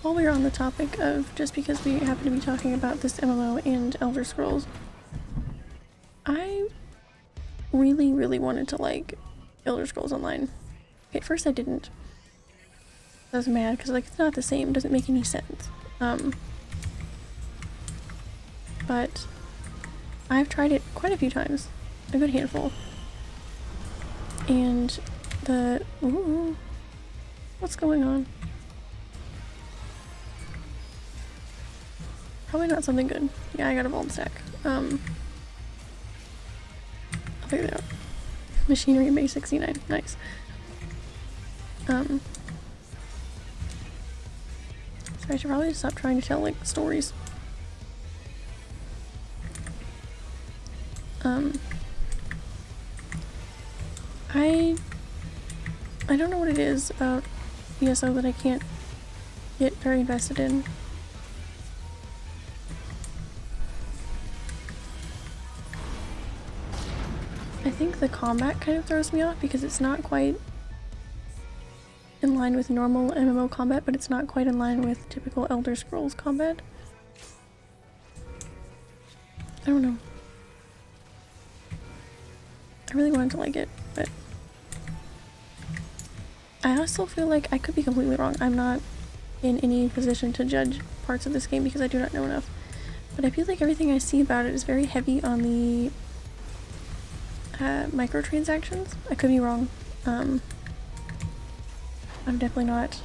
While we're on the topic of, just because we happen to be talking about this MMO and Elder Scrolls, I really, really wanted to like Elder Scrolls Online. Okay, at first I didn't. I was mad because like it's not the same, it doesn't make any sense. But I've tried it quite a few times, a good handful. And ooh, what's going on? Probably not something good. Yeah, I got a vault stack. I'll figure that out. Machinery May 69. Nice. So I should probably stop trying to tell like stories. I don't know what it is about ESO that I can't get very invested in. I think the combat kind of throws me off because it's not quite in line with normal MMO combat, but it's not quite in line with typical Elder Scrolls combat. I don't know. I really wanted to like it, but I also feel like I could be completely wrong. I'm not in any position to judge parts of this game because I do not know enough. But I feel like everything I see about it is very heavy on the microtransactions. I could be wrong. I'm definitely not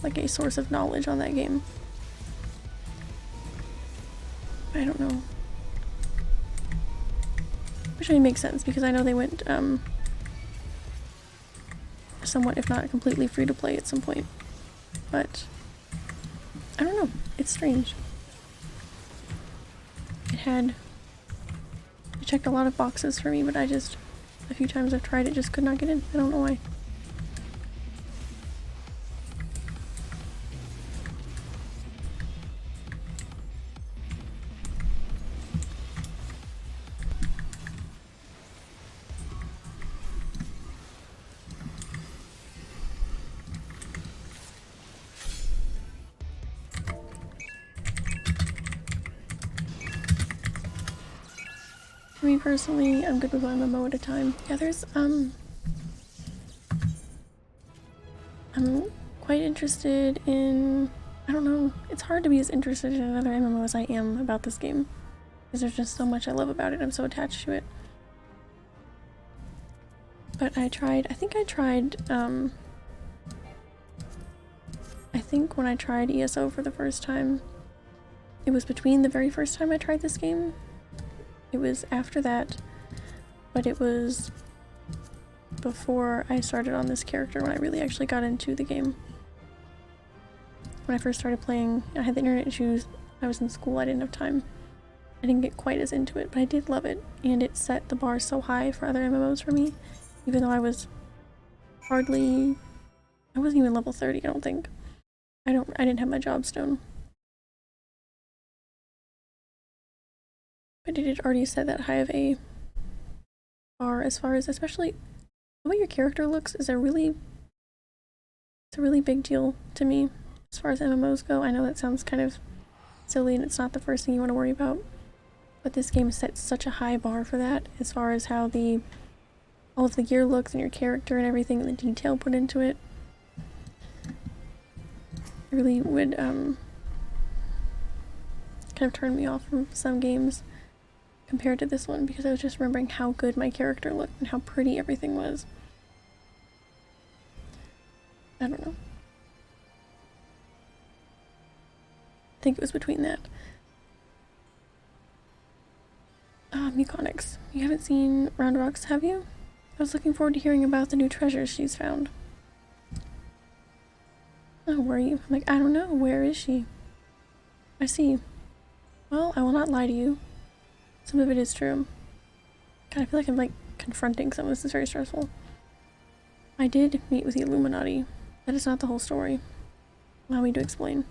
like a source of knowledge on that game. I don't know. Which really makes sense because I know they went somewhat, if not completely, free to play at some point. But I don't know. It's strange. It checked a lot of boxes for me, but a few times I've tried it, just could not get in. I don't know why. For me personally, I'm good with one MMO at a time. Yeah, I'm quite interested in, I don't know, it's hard to be as interested in another MMO as I am about this game. Because there's just so much I love about it, I'm so attached to it. But I think when I tried ESO for the first time, it was between the very first time I tried this game. It was after that, but it was before I started on this character when I really actually got into the game. When I first started playing, I had the internet issues, I was in school, I didn't have time. I didn't get quite as into it, but I did love it, and it set the bar so high for other MMOs for me, even though I wasn't even level 30, I don't think. I didn't have my job stone. But it had already set that high of a bar as far as, especially the way your character looks it's a really big deal to me as far as MMOs go. I know that sounds kind of silly and it's not the first thing you want to worry about, but this game sets such a high bar for that as far as how all of the gear looks and your character and everything and the detail put into it. It really would kind of turn me off from some games compared to this one, because I was just remembering how good my character looked and how pretty everything was. I don't know. I think it was between that. Meconics. You haven't seen Round Rocks, have you? I was looking forward to hearing about the new treasures she's found. Oh, where are you? I'm like, I don't know. Where is she? I see. Well, I will not lie to you. Some of it is true. God, I feel like I'm like confronting someone. This is very stressful. I did meet with the Illuminati. That is not the whole story. Allow me to explain.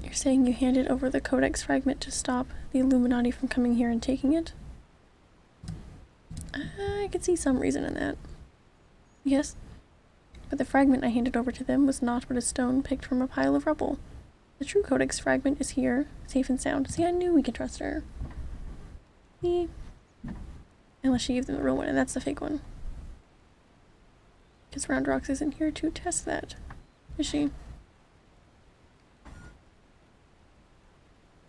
You're saying you handed over the Codex fragment to stop the Illuminati from coming here and taking it? I could see some reason in that. Yes, but the fragment I handed over to them was not but a stone picked from a pile of rubble. The true Codex fragment is here, safe and sound. See, I knew we could trust her. See? Unless she gave them the real one, and that's the fake one. Because Round Rocks isn't here to test that, is she?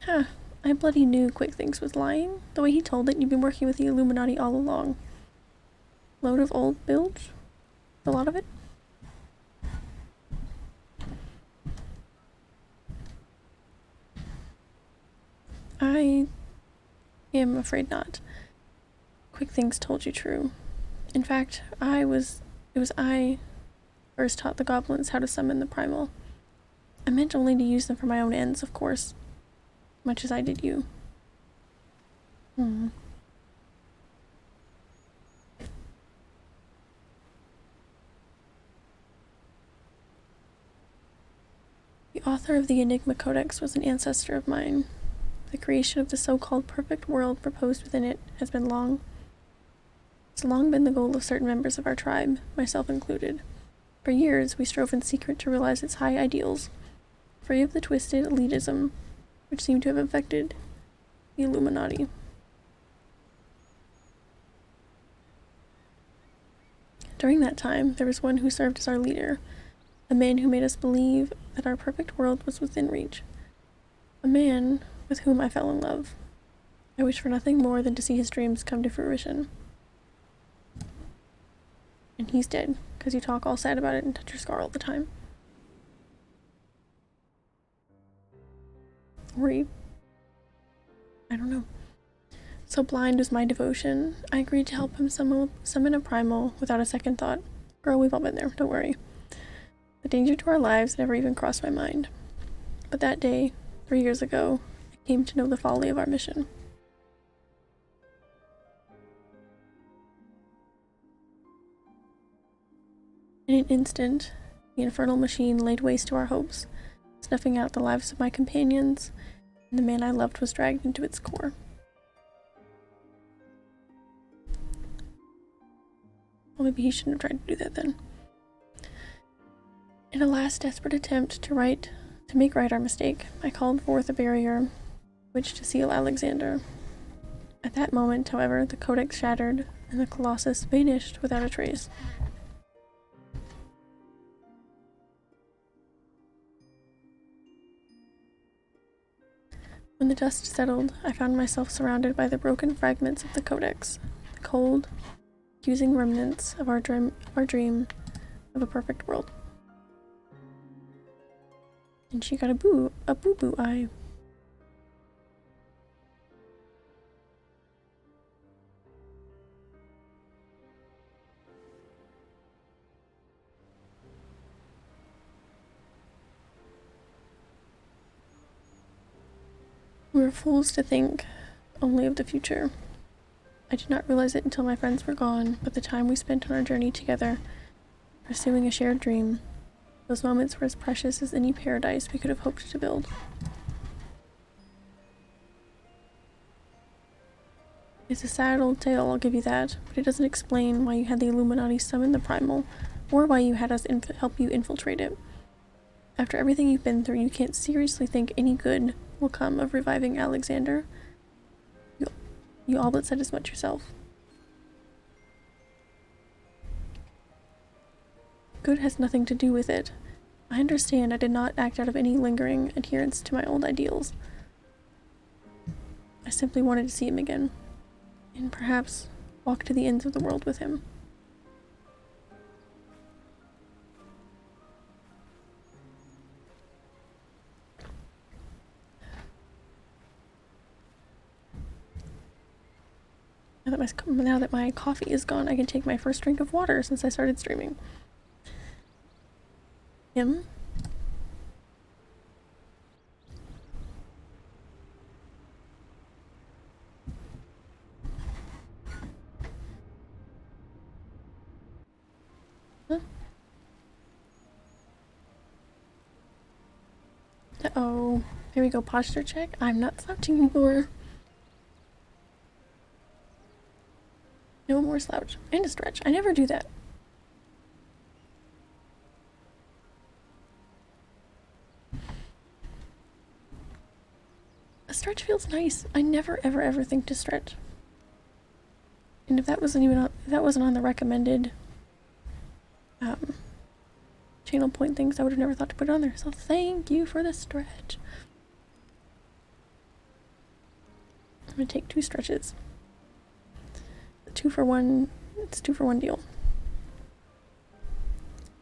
Huh. I bloody knew Quick Things was lying. The way he told it, you've been working with the Illuminati all along. Load of old bilge? A lot of it? I am afraid not. Quick Things told you true. In fact, it was I first taught the goblins how to summon the primal. I meant only to use them for my own ends, of course. Much as I did you. The author of the Enigma Codex was an ancestor of mine. The creation of the so-called perfect world proposed within it has long been the goal of certain members of our tribe, myself included. For years, we strove in secret to realize its high ideals, free of the twisted elitism which seemed to have affected the Illuminati. During that time, there was one who served as our leader, a man who made us believe that our perfect world was within reach, a man with whom I fell in love. I wish for nothing more than to see his dreams come to fruition. And he's dead, because you talk all sad about it and touch your scar all the time. Or I don't know. So blind was my devotion. I agreed to help him summon a primal without a second thought. Girl, we've all been there, don't worry. The danger to our lives never even crossed my mind. But that day, 3 years ago, I came to know the folly of our mission. In an instant, the infernal machine laid waste to our hopes, snuffing out the lives of my companions, and the man I loved was dragged into its core. Well, maybe he shouldn't have tried to do that then. In a last desperate attempt to make right our mistake, I called forth a barrier which to seal Alexander. At that moment, however, the Codex shattered, and the Colossus vanished without a trace. When the dust settled, I found myself surrounded by the broken fragments of the Codex, the cold, accusing remnants of our dream of a perfect world. And she got a boo-boo eye. We were fools to think only of the future. I did not realize it until my friends were gone, but the time we spent on our journey together, pursuing a shared dream, those moments were as precious as any paradise we could have hoped to build. It's a sad old tale, I'll give you that, but it doesn't explain why you had the Illuminati summon the Primal, or why you had us help you infiltrate it. After everything you've been through, you can't seriously think any good will come of reviving Alexander. You all but said as much yourself. Good has nothing to do with it. I understand I did not act out of any lingering adherence to my old ideals. I simply wanted to see him again, and perhaps walk to the ends of the world with him. Now that my coffee is gone, I can take my first drink of water since I started streaming. Him? Huh? Uh-oh. Here we go, posture check. I'm not slouching anymore. No more slouch. And a stretch. I never do that. A stretch feels nice. I never ever think to stretch. And if that wasn't on the recommended channel point things, I would have never thought to put it on there. So thank you for the stretch. I'm gonna take 2 stretches. 2 for 1. It's 2 for 1 deal.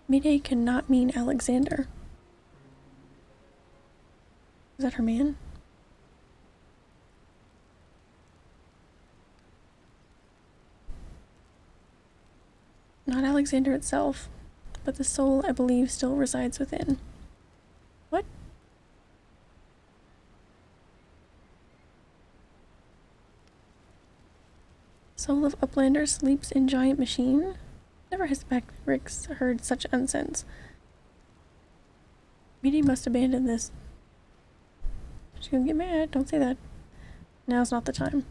Mayday cannot mean Alexander. Is that her man? Not Alexander itself, but the soul I believe still resides within. What? Soul of Uplander sleeps in giant machine? Never has Rix heard such nonsense. Meaty must abandon this. She's gonna get mad, don't say that. Now's not the time.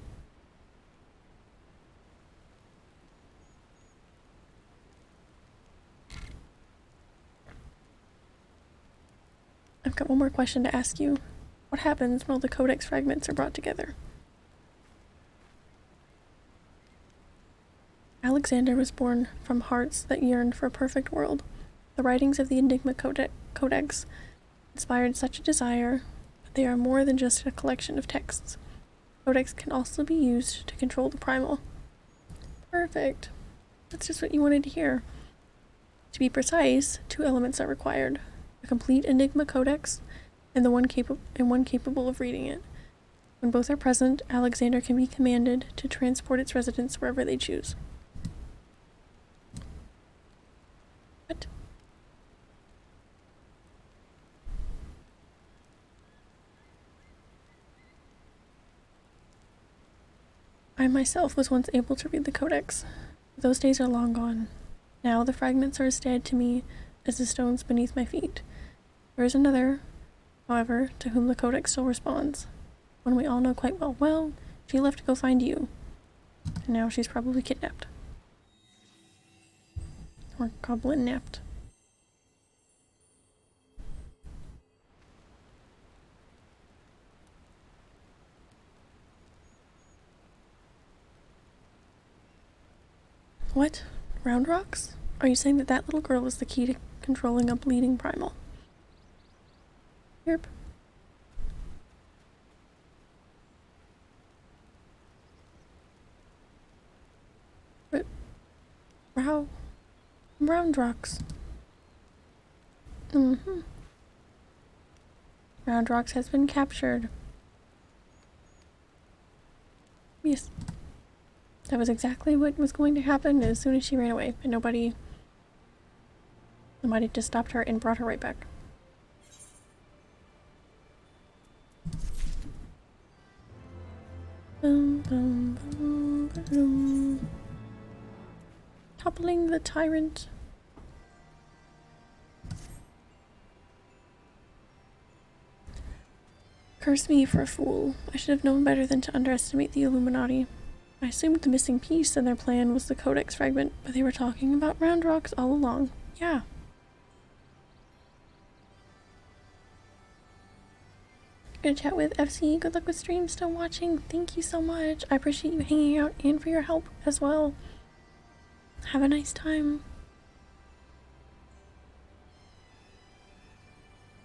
I've got one more question to ask you. What happens when all the Codex fragments are brought together? Alexander was born from hearts that yearned for a perfect world. The writings of the Enigma Codex inspired such a desire, but they are more than just a collection of texts. Codex can also be used to control the primal. Perfect. That's just what you wanted to hear. To be precise, 2 elements are required: a complete Enigma Codex and one capable of reading it. When both are present, Alexander can be commanded to transport its residents wherever they choose. What? I myself was once able to read the Codex. Those days are long gone. Now the fragments are as dead to me as the stones beneath my feet. There is another, however, to whom the Codex still responds. One we all know quite well. Well, she left to go find you. And now she's probably kidnapped. Or goblin napped. What? Round rocks? Are you saying that that little girl is the key to controlling a bleeding primal? Yep. But how? Round rocks. Round rocks has been captured. Yes. That was exactly what was going to happen as soon as she ran away, and somebody just stopped her and brought her right back. Boom, boom, boom, boom. Toppling the tyrant. Curse me for a fool. I should have known better than to underestimate the Illuminati. I assumed the missing piece in their plan was the Codex fragment, but they were talking about round rocks all along. Yeah. Gonna chat with FC. Good luck with stream. Still watching. Thank you so much. I appreciate you hanging out and for your help as well. Have a nice time.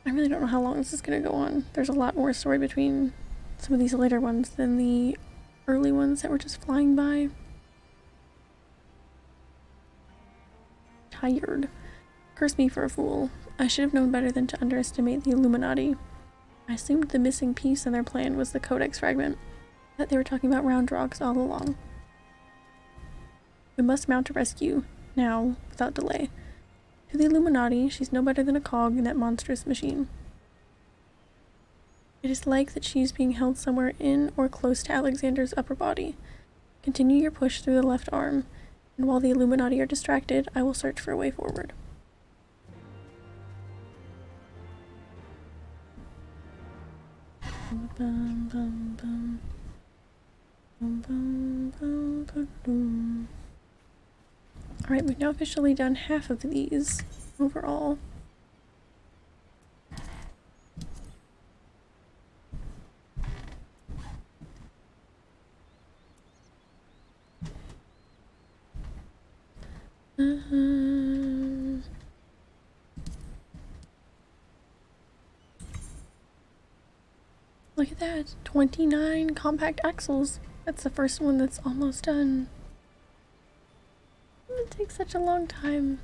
I really don't know how long this is gonna go on. There's a lot more story between some of these later ones than the early ones that were just flying by. Tired. Curse me for a fool. I should have known better than to underestimate the Illuminati. I assumed the missing piece in their plan was the Codex fragment, that they were talking about round rocks all along. We must mount a rescue, now, without delay. To the Illuminati, she's no better than a cog in that monstrous machine. It is like that she's being held somewhere in or close to Alexander's upper body. Continue your push through the left arm, and while the Illuminati are distracted, I will search for a way forward. Bum, bum, bum. Bum, bum, bum, bum, bum. Alright, we've now officially done half of these overall. Look at that, 29 compact axles. That's the first one that's almost done. It takes such a long time.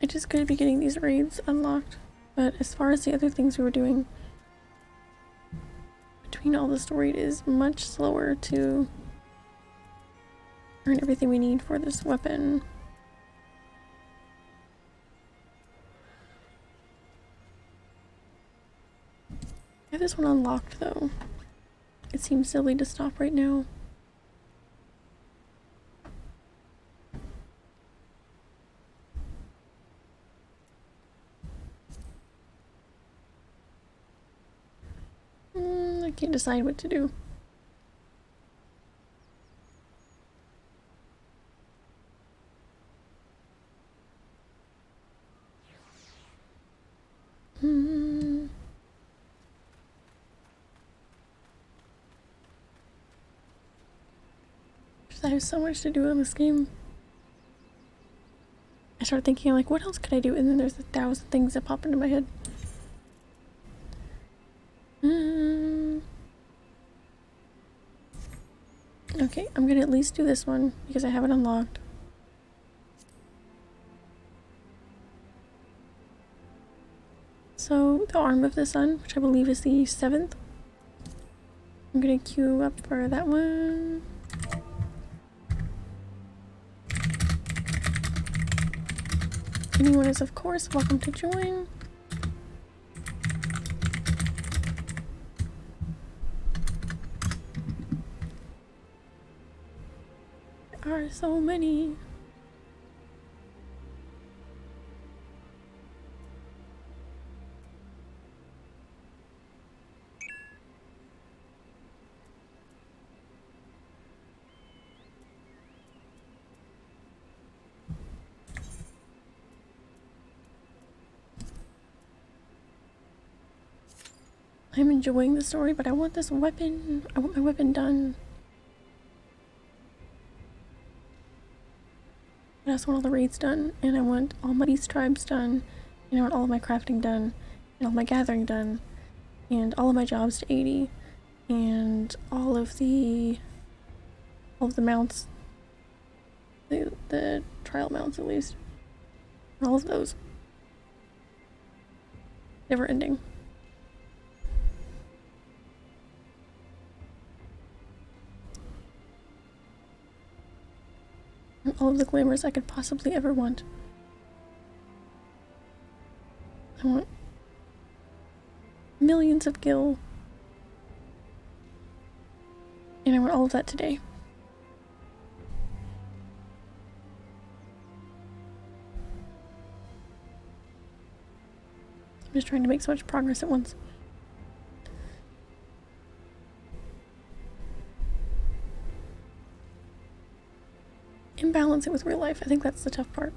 I just could be getting these raids unlocked, but as far as the other things we were doing, between all the story, it is much slower to earn everything we need for this weapon. I have this one unlocked though. It seems silly to stop right now. I can't decide what to do. I have so much to do in this game. I started thinking, like, what else could I do? And then there's 1,000 things that pop into my head. Okay, I'm gonna at least do this one because I have it unlocked. So, the Arm of the Sun, which I believe is the 7th. I'm gonna queue up for that one. Anyone is, of course, welcome to join. There are so many. I'm enjoying the story, but I want this weapon. I want my weapon done. I also want all the raids done, and I want all my beast tribes done, and I want all of my crafting done, and all my gathering done, and all of my jobs to 80, and all of the mounts, the trial mounts at least, all of those. Never ending. And all of the glamours I could possibly ever want. I want millions of gil. And I want all of that today. I'm just trying to make so much progress at once. And balance it with real life. I think that's the tough part.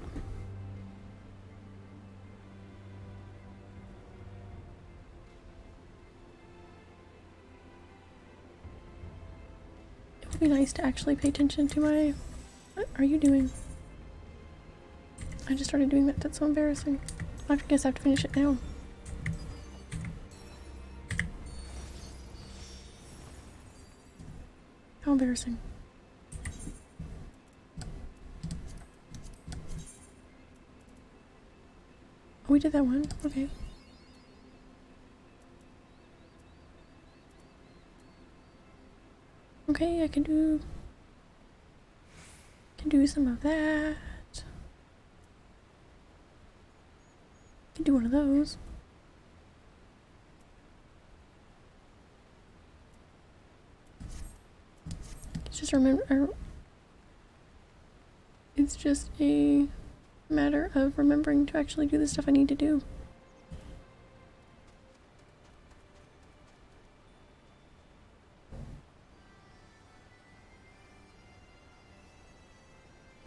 It would be nice to actually pay attention to my... What are you doing? I just started doing that. That's so embarrassing. I guess I have to finish it now. How embarrassing. Oh, we did that one. Okay. Okay, I can do some of that. Can do one of those. It's just it's just a matter of remembering to actually do the stuff I need to do.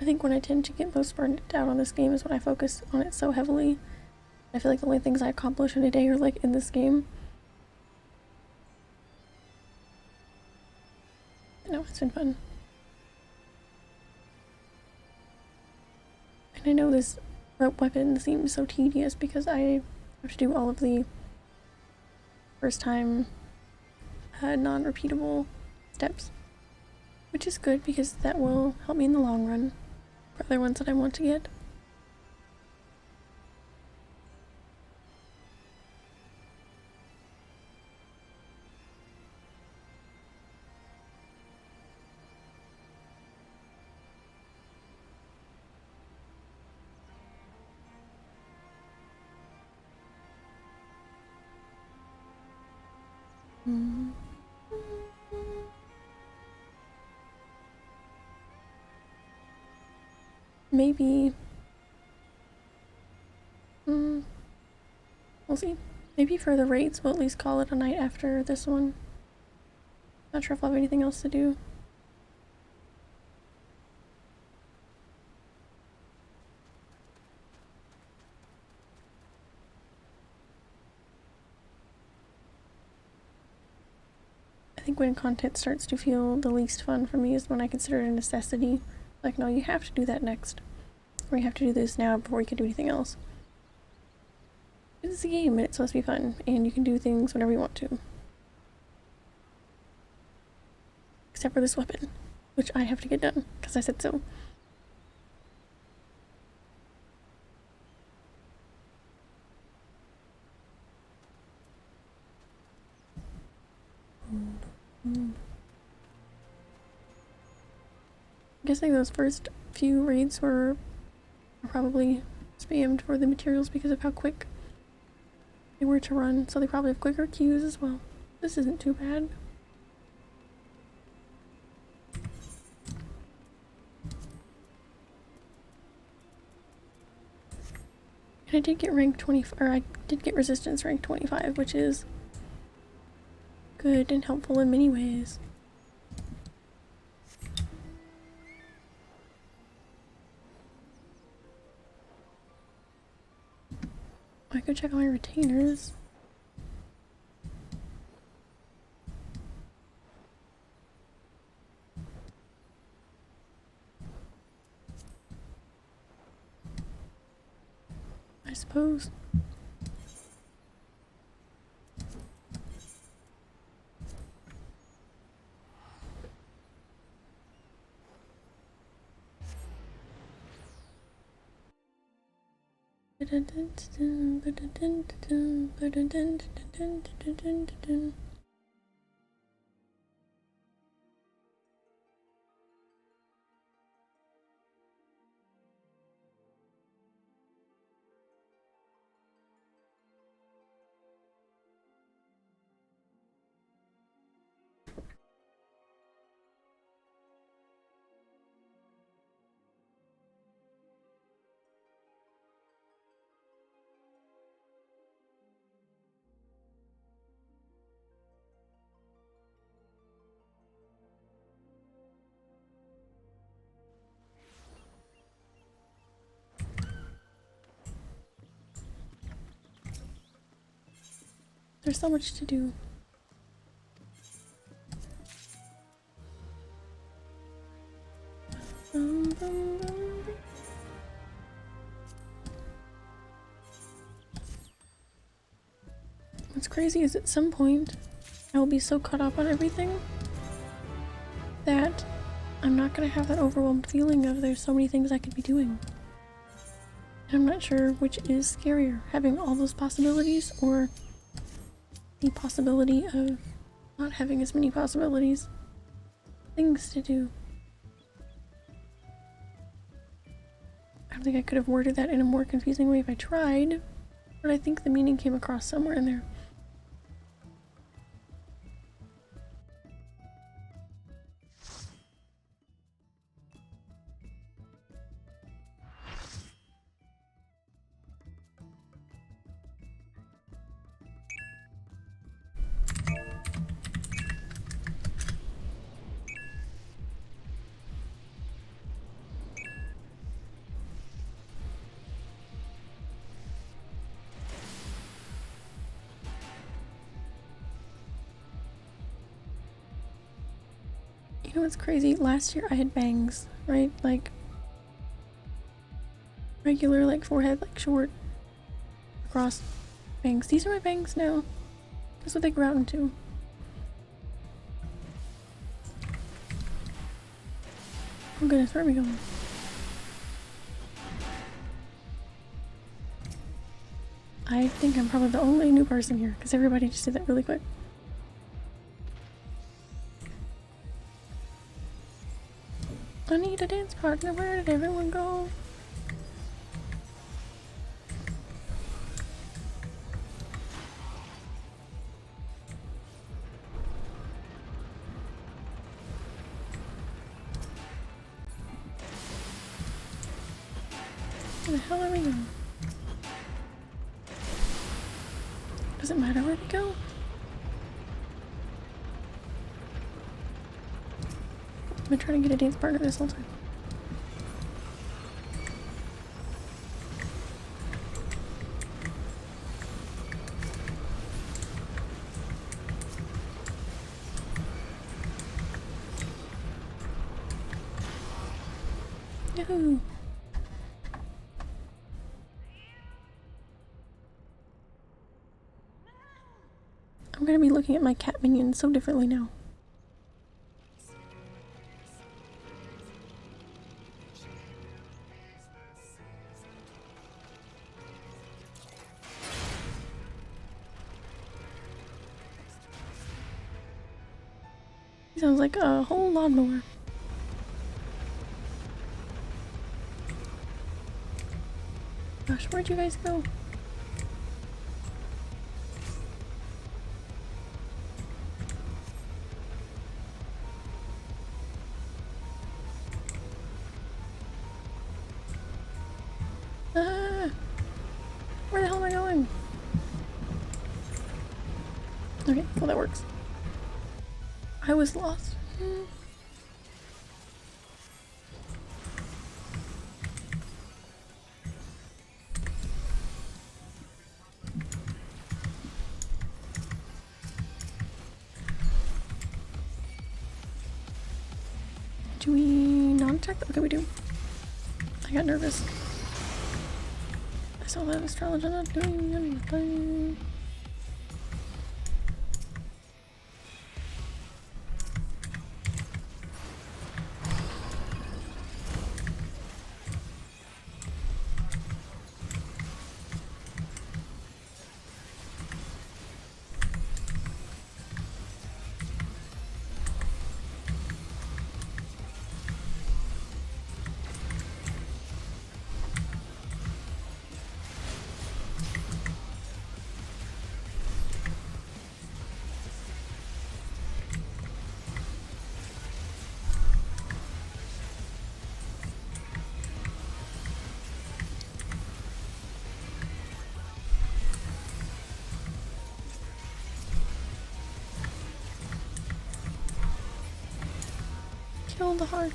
I think when I tend to get most burned out on this game is when I focus on it so heavily. I feel like the only things I accomplish in a day are like in this game. No, it's been fun. And I know this rope weapon seems so tedious because I have to do all of the first time non-repeatable steps, which is good because that will help me in the long run for other ones that I want to get. Maybe we'll see. Maybe for the raids we'll at least call it a night after this one. Not sure if I'll have anything else to do. I think when content starts to feel the least fun for me is when I consider it a necessity. Like, no, you have to do that next. Or you have to do this now before you can do anything else. It's a game and it's supposed to be fun, and you can do things whenever you want to. Except for this weapon, which I have to get done, because I said so. I'm guessing those first few raids were probably spammed for the materials because of how quick they were to run, so they probably have quicker queues as well. This isn't too bad. And I did get rank 20, or I did get resistance rank 25, which is good and helpful in many ways. I could check on my retainers. I suppose. There's so much to do. What's crazy is at some point I will be so caught up on everything that I'm not gonna have that overwhelmed feeling of there's so many things I could be doing. I'm not sure which is scarier, having all those possibilities or the possibility of not having as many possibilities. Things to do. I don't think I could have worded that in a more confusing way if I tried, but I think the meaning came across somewhere in there. You know what's crazy? Last year I had bangs, right? Like regular, like forehead, like short, across bangs. These are my bangs now. That's what they grew out into. Oh goodness, where are we going? I think I'm probably the only new person here, because everybody just did that really quick. I need a dance partner. Where did everyone go? Where the hell are we going? Does it matter where we go? I've been trying to get a dance partner this whole time. Yahoo! I'm gonna be looking at my cat minions so differently now. He sounds like a whole lawnmower. Gosh, where'd you guys go? Where the hell am I going? Okay, well that works. I was lost. Do we not attack? Okay, we do. I got nervous. I saw that astrologer not doing anything. Kill the heart.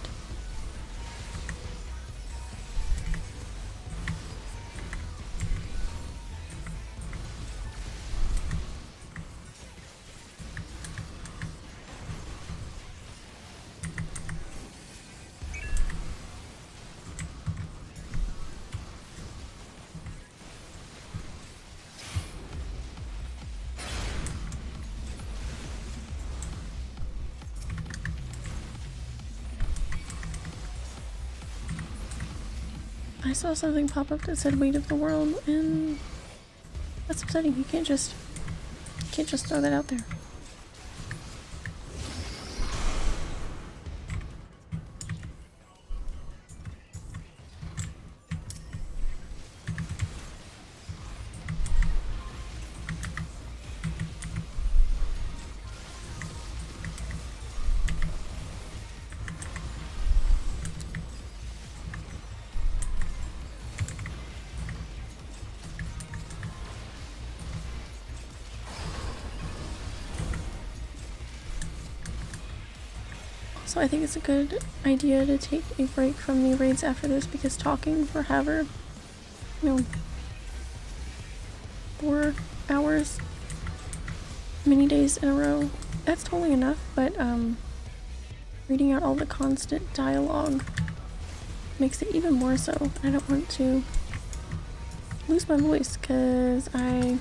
I saw something pop up that said weight of the world, and that's upsetting. You can't just throw that out there. So I think it's a good idea to take a break from the raids after this, because talking for however, 4 hours, many days in a row, that's totally enough, but reading out all the constant dialogue makes it even more so. I don't want to lose my voice, because I'm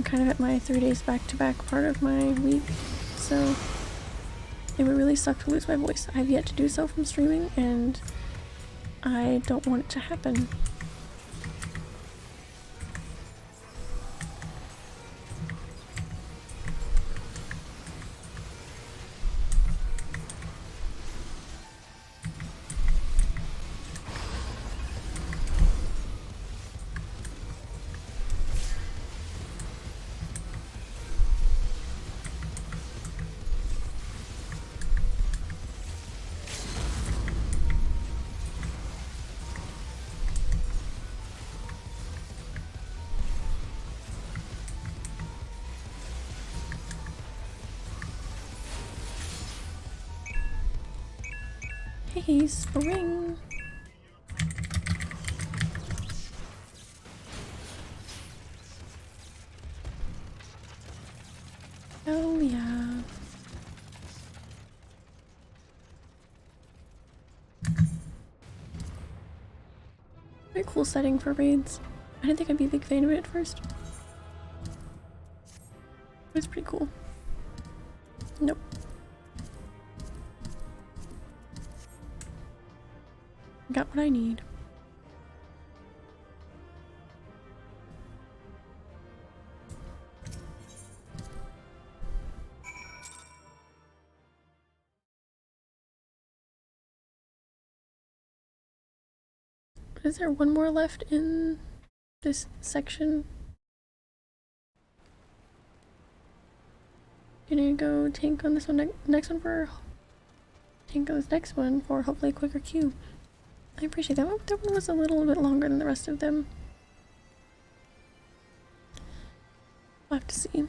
kind of at my 3 days back-to-back part of my week, so it would really suck to lose my voice. I've yet to do so from streaming, and I don't want it to happen. Hey, spring! Oh yeah. Very cool setting for raids. I didn't think I'd be a big fan of it at first. But it's pretty cool. Nope. Got what I need. Is there one more left in this section? Gonna go tank on this one, next one for tank on this next one for hopefully a quicker queue. I appreciate that one. That one was a little bit longer than the rest of them. We'll have to see.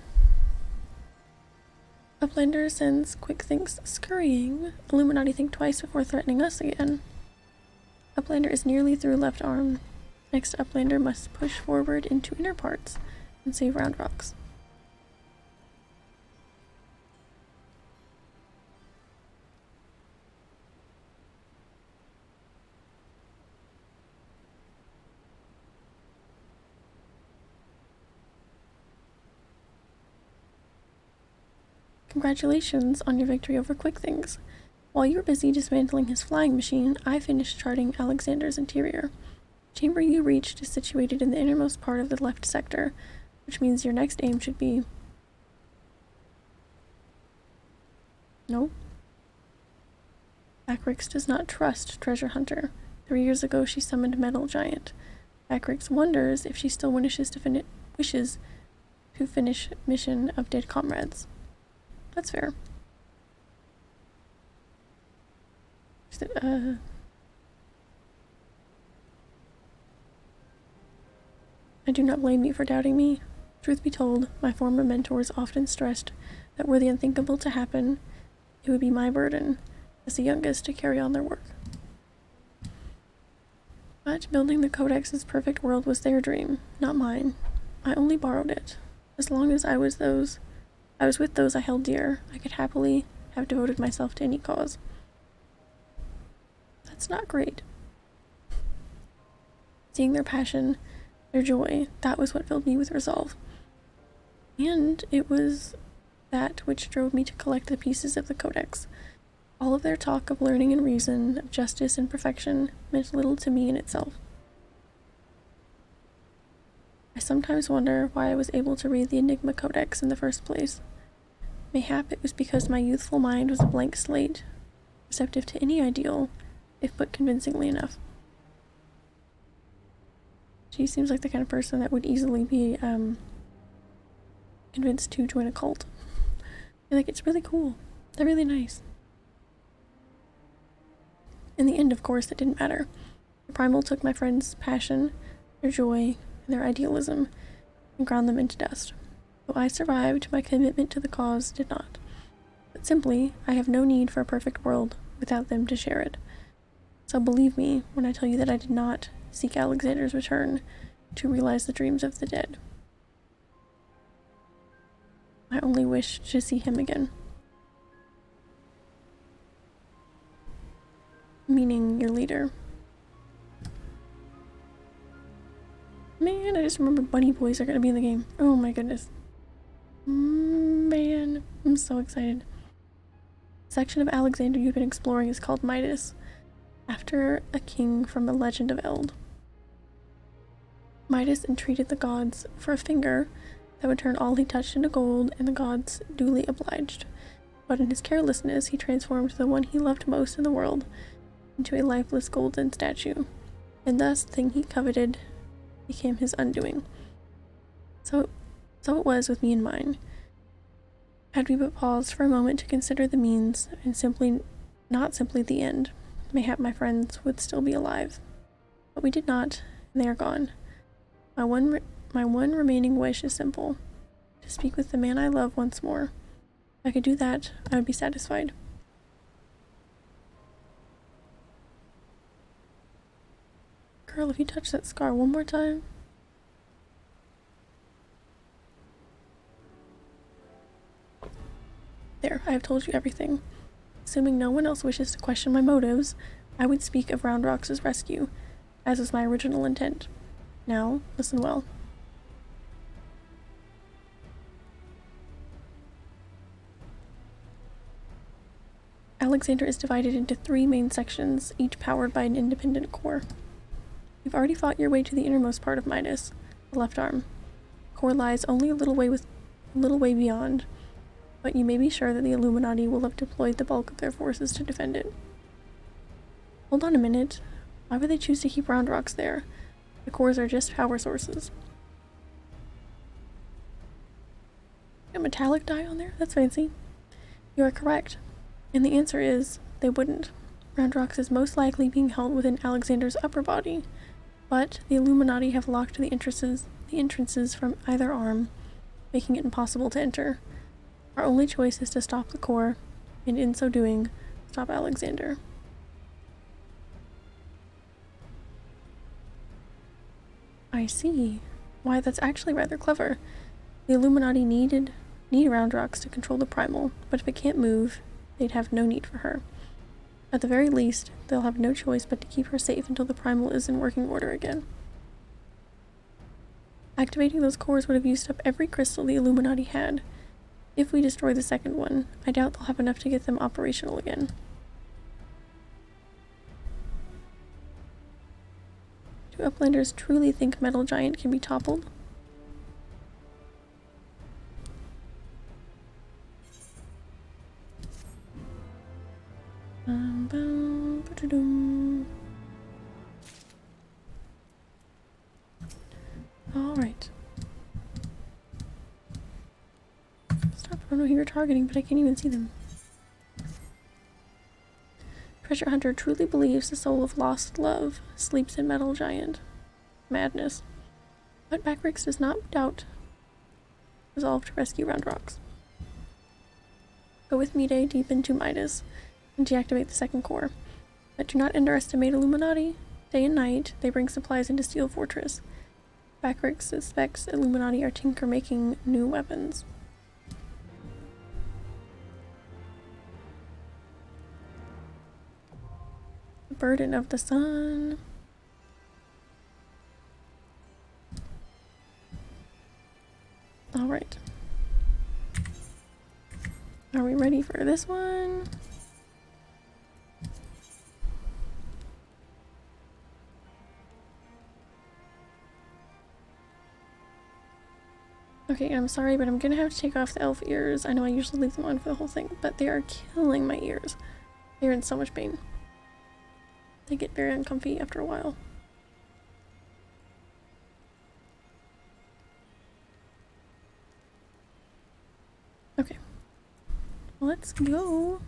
Uplander sends quick thinks scurrying. Illuminati think twice before threatening us again. Uplander is nearly through left arm. Next Uplander must push forward into inner parts and save round rocks. Congratulations on your victory over Quick Things. While you were busy dismantling his flying machine, I finished charting Alexander's interior. The chamber you reached is situated in the innermost part of the left sector, which means your next aim should be... No. Acrix does not trust Treasure Hunter. 3 years ago she summoned Metal Giant. Acrix wonders if she still wishes to finish mission of dead comrades. That's fair. I do not blame you for doubting me. Truth be told, my former mentors often stressed that were the unthinkable to happen, it would be my burden, as the youngest, to carry on their work. But building the Codex's perfect world was their dream, not mine. I only borrowed it. As long as I was with those I held dear, I could happily have devoted myself to any cause. That's not great. Seeing their passion, their joy, that was what filled me with resolve. And it was that which drove me to collect the pieces of the Codex. All of their talk of learning and reason, of justice and perfection, meant little to me in itself. I sometimes wonder why I was able to read the Enigma Codex in the first place. Mayhap it was because my youthful mind was a blank slate, receptive to any ideal, if put convincingly enough. She seems like the kind of person that would easily be convinced to join a cult. Like, it's really cool. They're really nice. In the end, of course, it didn't matter. The Primal took my friends' passion, their joy, and their idealism, and ground them into dust. Though I survived, my commitment to the cause did not. But simply, I have no need for a perfect world without them to share it. So believe me when I tell you that I did not seek Alexander's return to realize the dreams of the dead. I only wish to see him again. Meaning your leader. Man, I just remembered bunny boys are gonna be in the game. Oh my goodness. Man, I'm so excited. The section of Alexander you've been exploring is called Midas, after a king from the legend of Eld. Midas entreated the gods for a finger that would turn all he touched into gold, and the gods duly obliged. But in his carelessness, he transformed the one he loved most in the world into a lifeless golden statue, and thus the thing he coveted became his undoing. So it was with me in mind. Had we but paused for a moment to consider the means, and not simply the end, mayhap my friends would still be alive. But we did not, and they are gone. My one remaining wish is simple: to speak with the man I love once more. If I could do that, I would be satisfied. Girl, if you touch that scar one more time. There, I have told you everything. Assuming no one else wishes to question my motives, I would speak of Round Rock's rescue, as was my original intent. Now, listen well. Alexander is divided into 3 main sections, each powered by an independent core. You've already fought your way to the innermost part of Midas, the left arm. The core lies only a little way beyond, but you may be sure that the Illuminati will have deployed the bulk of their forces to defend it. Hold on a minute. Why would they choose to keep Round Rocks there? The cores are just power sources. A metallic dye on there? That's fancy. You are correct. And the answer is, they wouldn't. Round Rocks is most likely being held within Alexander's upper body, but the Illuminati have locked the entrances from either arm, making it impossible to enter. Our only choice is to stop the core, and in so doing, stop Alexander. I see. Why, that's actually rather clever. The Illuminati need Round Rocks to control the Primal, but if it can't move, they'd have no need for her. At the very least, they'll have no choice but to keep her safe until the Primal is in working order again. Activating those cores would have used up every crystal the Illuminati had. If we destroy the second one, I doubt they'll have enough to get them operational again. Do Uplanders truly think Metal Giant can be toppled? Alright. Stop, I don't know who you're targeting, but I can't even see them. Treasure Hunter truly believes the soul of lost love sleeps in Metal Giant. Madness. But Backrix does not doubt resolve to rescue Round Rocks. Go with Mide deep into Midas and deactivate the second core. But do not underestimate Illuminati. Day and night, they bring supplies into Steel Fortress. Backrix suspects Illuminati are making new weapons. The burden of the sun. Alright. Are we ready for this one? Okay, I'm sorry, but I'm gonna have to take off the elf ears. I know I usually leave them on for the whole thing, but they are killing my ears. They're in so much pain. They get very uncomfy after a while. Okay. Let's go.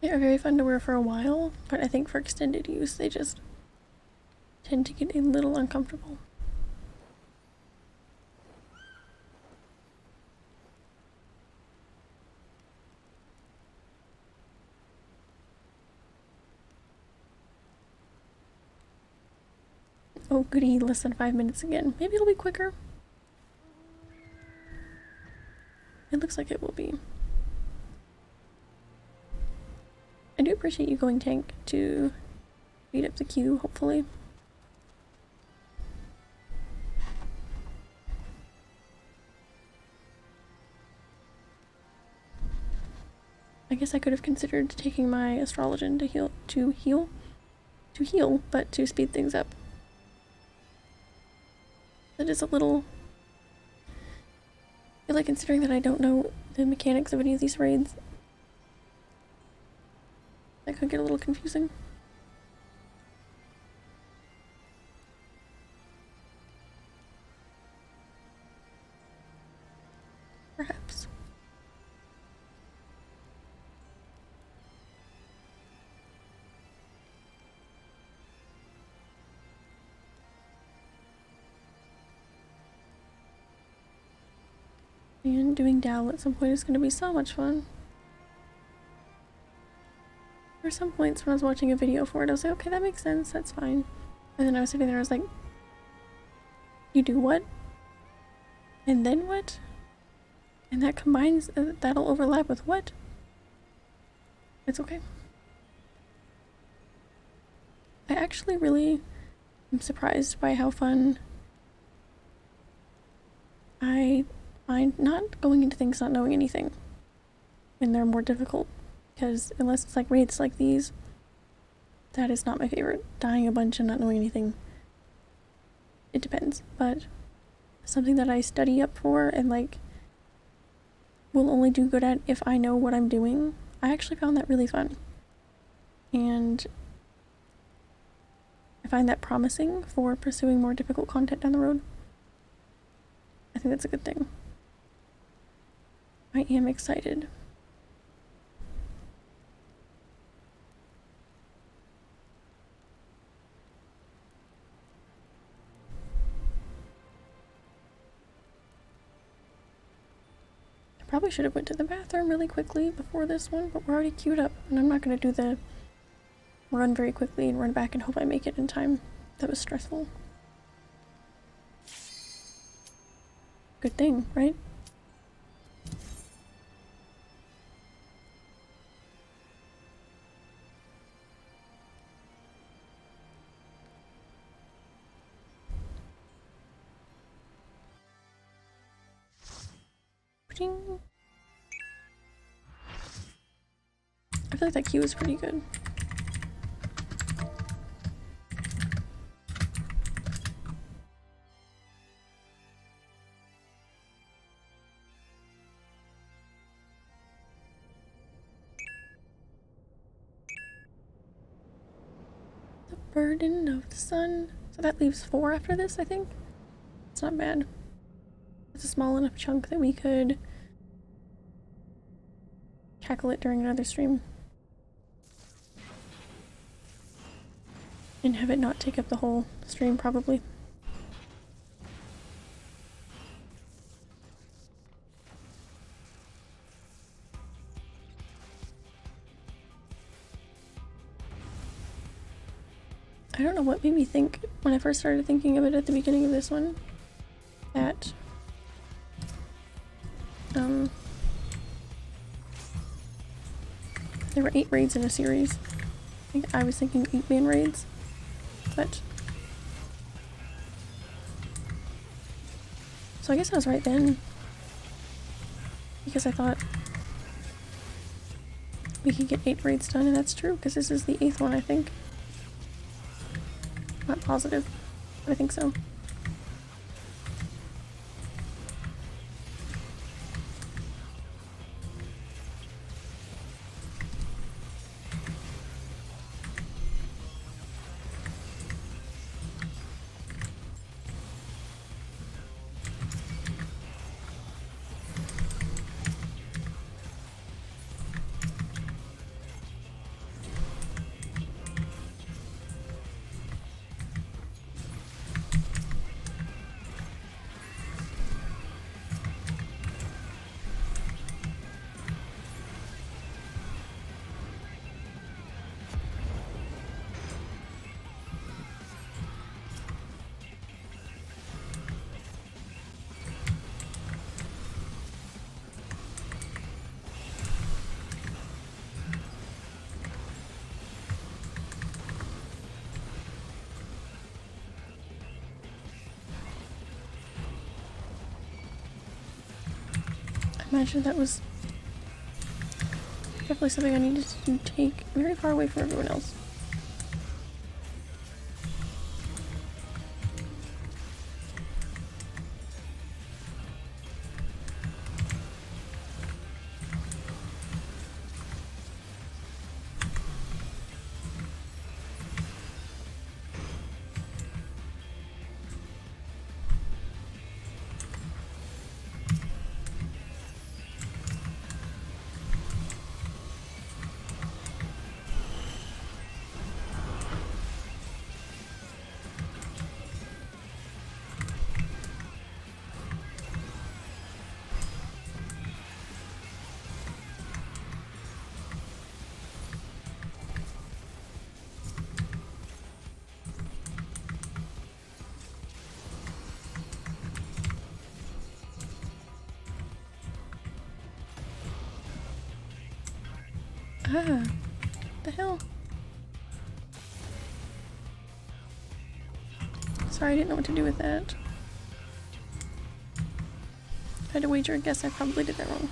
They are very fun to wear for a while, but I think for extended use they just tend to get a little uncomfortable. Oh goody, less than 5 minutes again. Maybe it'll be quicker. It looks like it will be. I do appreciate you going tank to speed up the queue, hopefully. I guess I could have considered taking my Astrologian to heal, but to speed things up. That is a little... I feel like considering that I don't know the mechanics of any of these raids, that could get a little confusing. Perhaps. And doing Dal at some point is going to be so much fun. There were some points when I was watching a video for it, I was like, okay, that makes sense, that's fine. And then I was sitting there, I was like, you do what? And then what? And that combines, that'll overlap with what? It's okay. I actually really am surprised by how fun I find not going into things not knowing anything when they're more difficult. Because unless it's like raids like these, that is not my favorite. Dying a bunch and not knowing anything. It depends, but something that I study up for and like will only do good at if I know what I'm doing. I actually found that really fun. And I find that promising for pursuing more difficult content down the road. I think that's a good thing. I am excited. Probably should have went to the bathroom really quickly before this one, but we're already queued up, and I'm not going to do the run very quickly and run back and hope I make it in time. That was stressful. Good thing, right? Ding. I feel like that queue is pretty good. The burden of the sun. So that leaves 4 after this, I think. It's not bad. It's a small enough chunk that we could tackle it during another stream. And have it not take up the whole stream, probably. I don't know what made me think, when I first started thinking of it at the beginning of this one, that there were 8 raids in a series. I think I was thinking 8-man raids, but so I guess I was right then, because I thought we could get 8 raids done, and that's true, because this is the 8th one, I think. Not positive, but I think so. I imagine that was definitely something I needed to take very far away from everyone else. Ah, the hell? Sorry, I didn't know what to do with that. If I had to wager a guess, I probably did that wrong.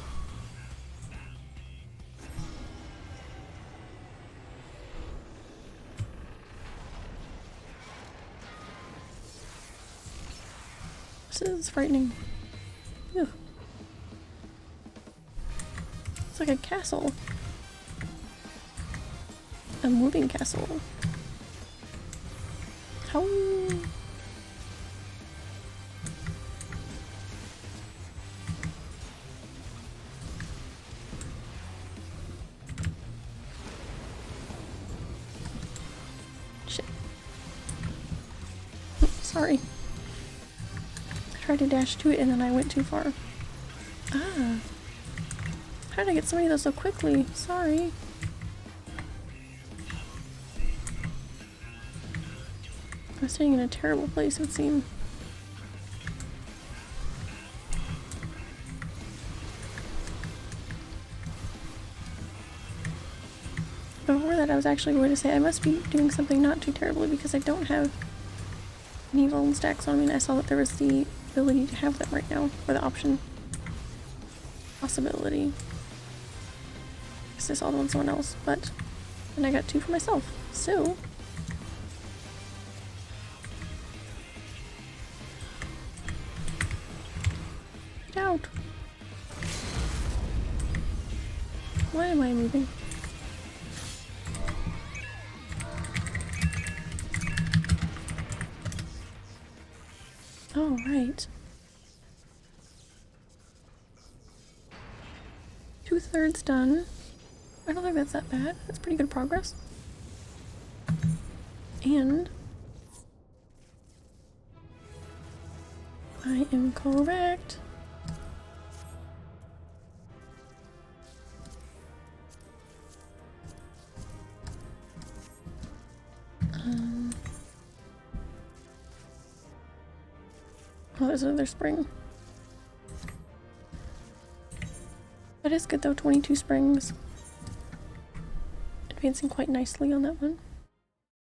This is frightening. Ew. It's like a castle. A moving castle. How? Shit. Sorry. I tried to dash to it and then I went too far. Ah. How did I get so many of those so quickly? Sorry. I was staying in a terrible place, it would seem. Before that, I was actually going to say I must be doing something not too terribly because I don't have any vuln stacks on me, and I saw that there was the ability to have them right now, or the option. Possibility. I guess I saw them on someone else, but then I got 2 for myself, so. Get out! Why am I moving? Oh, right. 2/3 done. I don't think that's that bad. That's pretty good progress. And I am correct. Oh, there's another spring. That is good though, 22 springs. Advancing quite nicely on that one.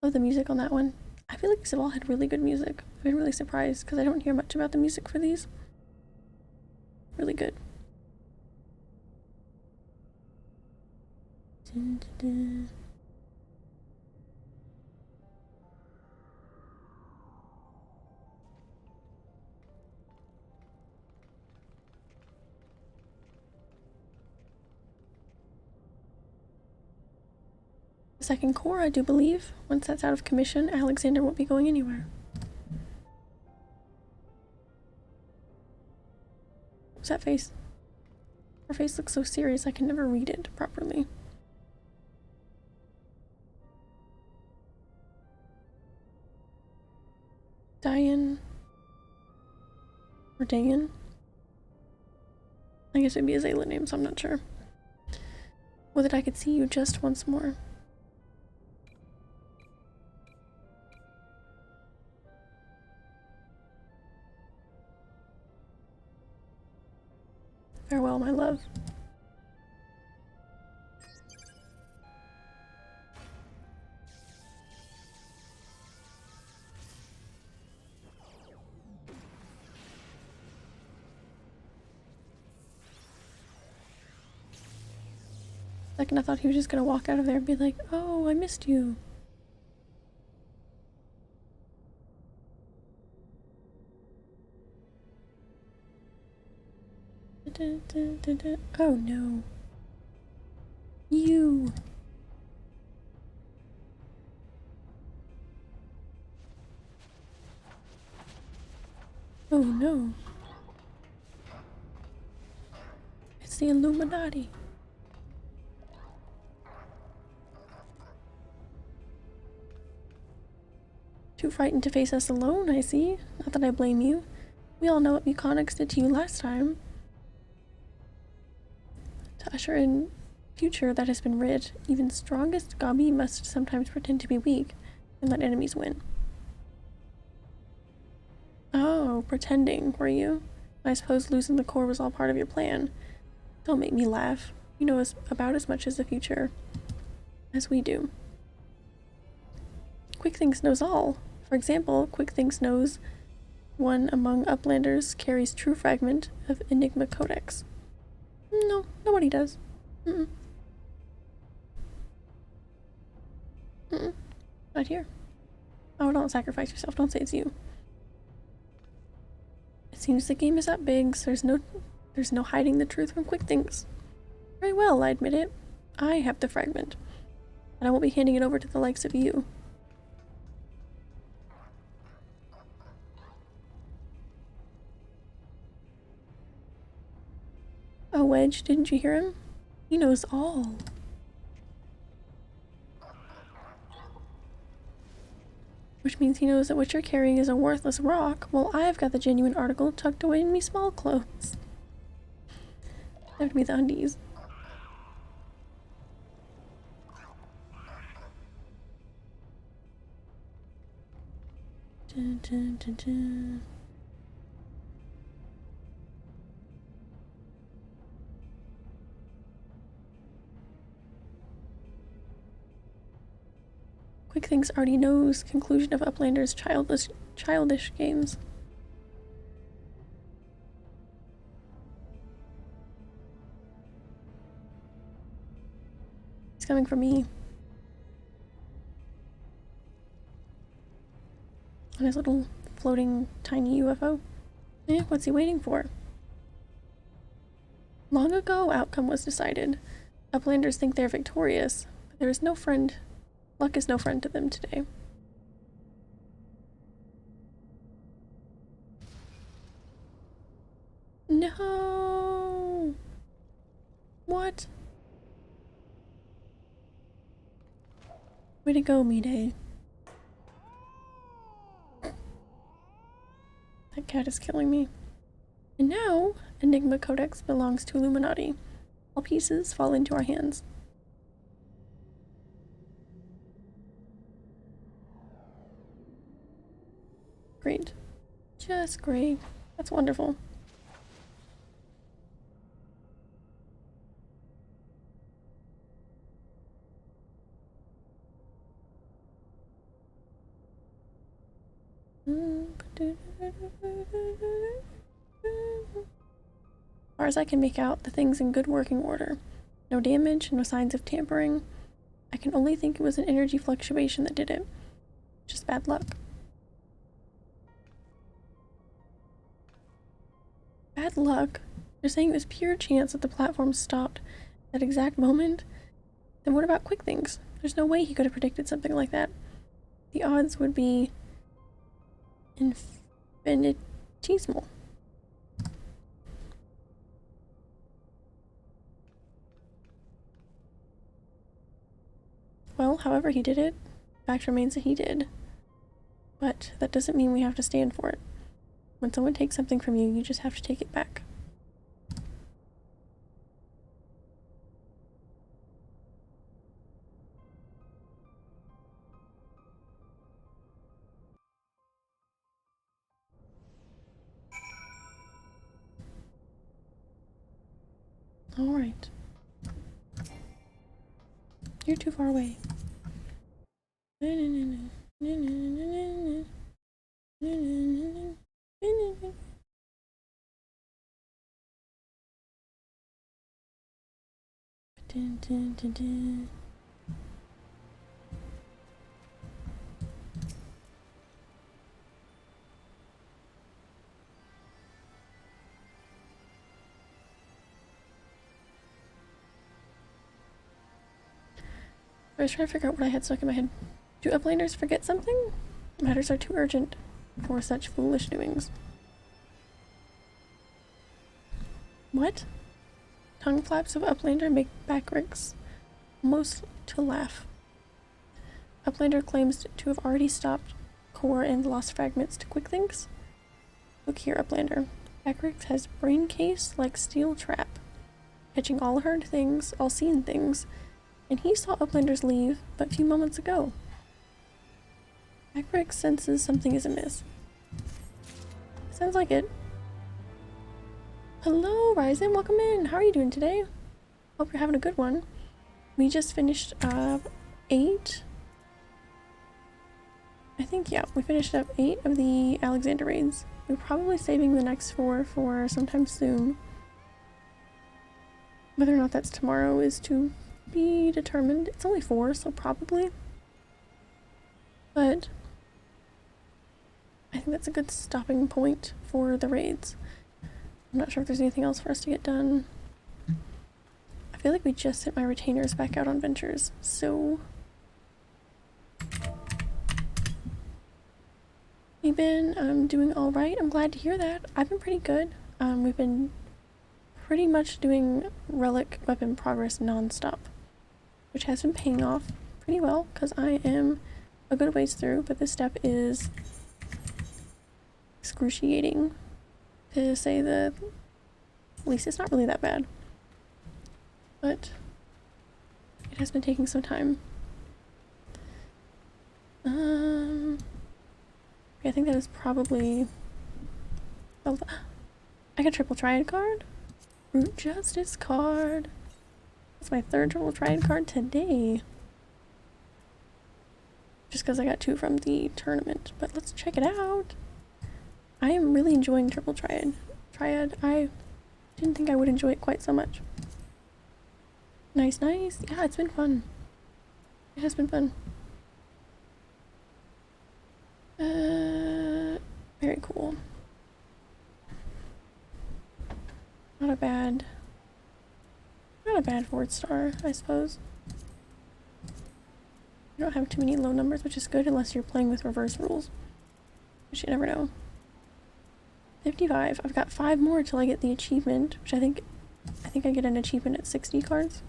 Love the music on that one. I feel like these have all had really good music. I've been really surprised because I don't hear much about the music for these. Really good. Dun, dun, dun. Second core, I do believe. Once that's out of commission, Alexander won't be going anywhere. What's that face? Her face looks so serious I can never read it properly. Diane. Or Dayan. I guess it'd be a Zayla name, so I'm not sure. Well, that I could see you just once more. Farewell, my love. Second, I thought he was just gonna walk out of there and be like, "Oh, I missed you." Oh no. You. Oh no. It's the Illuminati. Too frightened to face us alone, I see. Not that I blame you. We all know what Codex did to you last time. To usher in future that has been rid, even strongest Gabi must sometimes pretend to be weak and let enemies win. Oh, pretending, were you? I suppose losing the core was all part of your plan. Don't make me laugh. You know about as much as the future as we do. Quick Things knows all. For example, Quick Things knows one among Uplanders carries true fragment of Enigma Codex. No, nobody does. Not here. Oh, don't sacrifice yourself. Don't say it's you. It seems the game is that big, so there's no hiding the truth from Quick Things. Very well, I admit it. I have the fragment, and I won't be handing it over to the likes of you. Oh, Wedge, didn't you hear him? He knows all. Which means he knows that what you're carrying is a worthless rock, while I've got the genuine article tucked away in me small clothes. They have to be the undies. Dun, dun, dun, dun. Quick Things already knows conclusion of Uplander's childish games. He's coming for me. On his little floating tiny UFO. Eh, what's he waiting for? Long ago, outcome was decided. Uplanders think they're victorious, but there is no friend. Luck is no friend to them today. No! What? Way to go, Mayday. That cat is killing me. And now, Enigma Codex belongs to Illuminati. All pieces fall into our hands. Great. Just great. That's wonderful. As far as I can make out, the thing's in good working order. No damage, no signs of tampering. I can only think it was an energy fluctuation that did it. Just bad luck. Bad luck? You're saying it was pure chance that the platform stopped at that exact moment? Then what about Quick Things? There's no way he could have predicted something like that. The odds would be infinitesimal. Well, however he did it, fact remains that he did. But that doesn't mean we have to stand for it. When someone takes something from you, you just have to take it back. Alright. You're too far away. Dun, dun, dun, dun. I was trying to figure out what I had stuck in my head. Do Uplanders forget something? Matters are too urgent for such foolish doings. What? Tongue flaps of Uplander make Backrix almost to laugh. Uplander claims to have already stopped core and lost fragments to Quick Things. Look here, Uplander. Backrix has brain case like steel trap, catching all heard things, all seen things, and he saw Uplanders leave but a few moments ago. Backrix senses something is amiss. Sounds like it. Hello, Ryzen, welcome in. How are you doing today? Hope you're having a good one. We just finished up 8. I think, yeah, we finished up 8 of the Alexander raids. We're probably saving the next 4 for sometime soon. Whether or not that's tomorrow is to be determined. It's only 4, so probably. But I think that's a good stopping point for the raids. I'm not sure if there's anything else for us to get done. I feel like we just sent my retainers back out on ventures, so... We've been doing alright. I'm glad to hear that. I've been pretty good. We've been pretty much doing Relic weapon progress non-stop, which has been paying off pretty well because I am a good ways through, but this step is excruciating, to say the least. It's not really that bad, but it has been taking some time. I think that is probably... Oh, I got a triple triad card. Root Justice card. That's my 3rd triple triad card today. Just because I got 2 from the tournament. But let's check it out. I am really enjoying triple triad. I didn't think I would enjoy it quite so much. Nice, nice. Yeah, it's been fun. It has been fun. Very cool. Not a bad 4th star, I suppose. You don't have too many low numbers, which is good unless you're playing with reverse rules, which you never know. 55. I've got 5 more till I get the achievement, which I think I get an achievement at 60 cards.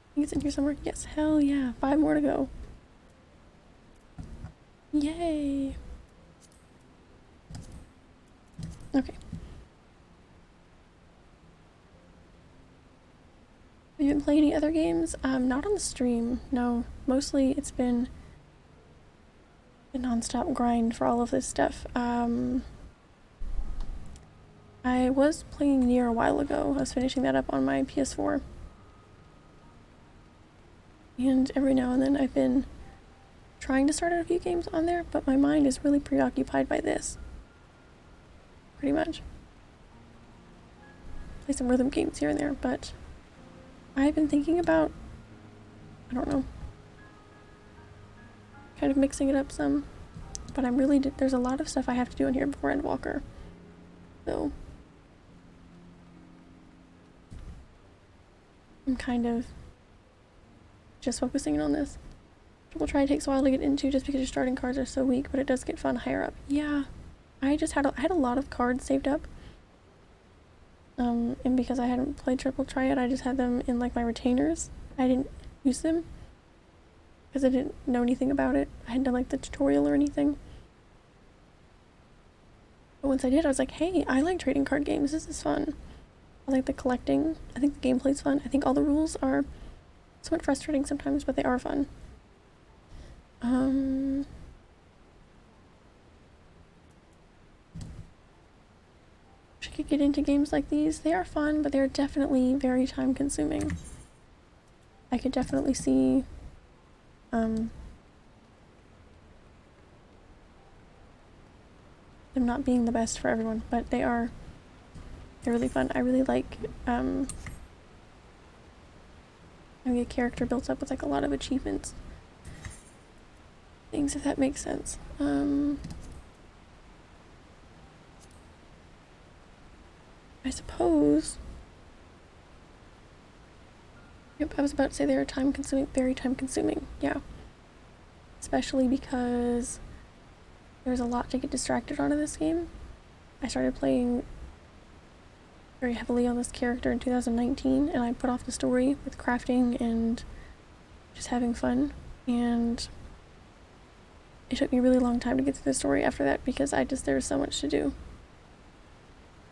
I think it's in here somewhere. Yes, hell yeah. 5 more to go. Yay. Okay. Have you been playing any other games? Not on the stream, no. Mostly it's been a non-stop grind for all of this stuff. I was playing Nier a while ago. I was finishing that up on my PS4. And every now and then I've been trying to start out a few games on there, but my mind is really preoccupied by this. Pretty much. Play some rhythm games here and there, but I've been thinking about, I don't know, kind of mixing it up some, but I'm really, there's a lot of stuff I have to do in here before Endwalker, so I'm kind of just focusing on this. Triple Try takes a while to get into just because your starting cards are so weak, but it does get fun higher up. Yeah, I had a lot of cards saved up. And because I hadn't played Triple Triad, I just had them in like my retainers. I didn't use them because I didn't know anything about it. I hadn't done like the tutorial or anything. But once I did, I was like, hey, I like trading card games. This is fun. I like the collecting. I think the gameplay's fun. I think all the rules are somewhat frustrating sometimes, but they are fun. I could get into games like these. They are fun, but they're definitely very time consuming. I could definitely see them not being the best for everyone, but they're really fun. I really like having a character built up with like a lot of achievements. Things, if that makes sense. I suppose. Yep, I was about to say they are time consuming, very time consuming, yeah. Especially because there's a lot to get distracted on in this game. I started playing very heavily on this character in 2019, and I put off the story with crafting and just having fun, and it took me a really long time to get through the story after that because there was so much to do.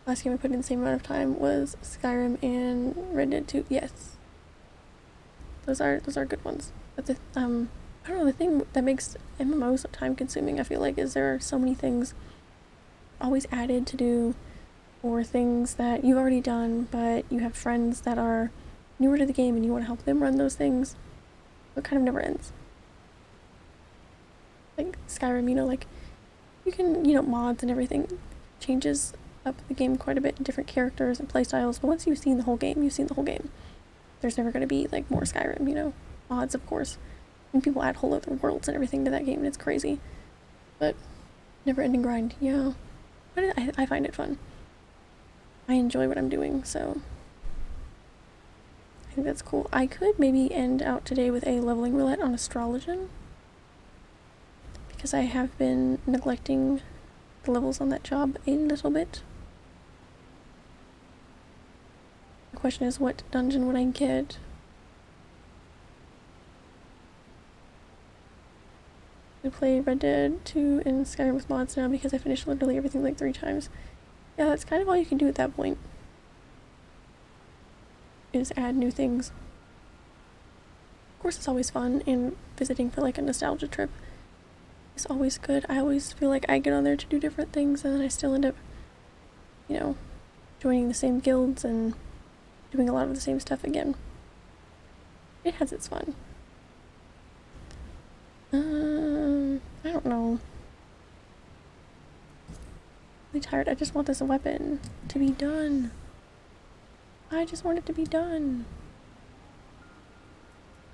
Last game I put in the same amount of time was Skyrim and Red Dead 2. Yes. Those are good ones. But I don't know, the thing that makes MMOs so time consuming, I feel like, is there are so many things always added to do, or things that you've already done, but you have friends that are newer to the game and you want to help them run those things. It kind of never ends. Like Skyrim, you know, like you can, you know, mods and everything changes up the game quite a bit, different characters and playstyles, but once you've seen the whole game, you've seen the whole game. There's never going to be like more Skyrim, you know, mods, of course. And people add whole other worlds and everything to that game, and it's crazy. But never ending grind, yeah. But I find it fun. I enjoy what I'm doing, so I think that's cool. I could maybe end out today with a leveling roulette on Astrologian, because I have been neglecting the levels on that job a little bit. The question is, what dungeon would I get? I play Red Dead 2 and Skyrim with mods now because I finished literally everything like 3 times. Yeah, that's kind of all you can do at that point, is add new things. Of course, it's always fun, and visiting for like a nostalgia trip is always good. I always feel like I get on there to do different things, and then I still end up, you know, joining the same guilds and doing a lot of the same stuff again. It has its fun. I don't know. I'm really tired. I just want this weapon to be done. I just want it to be done.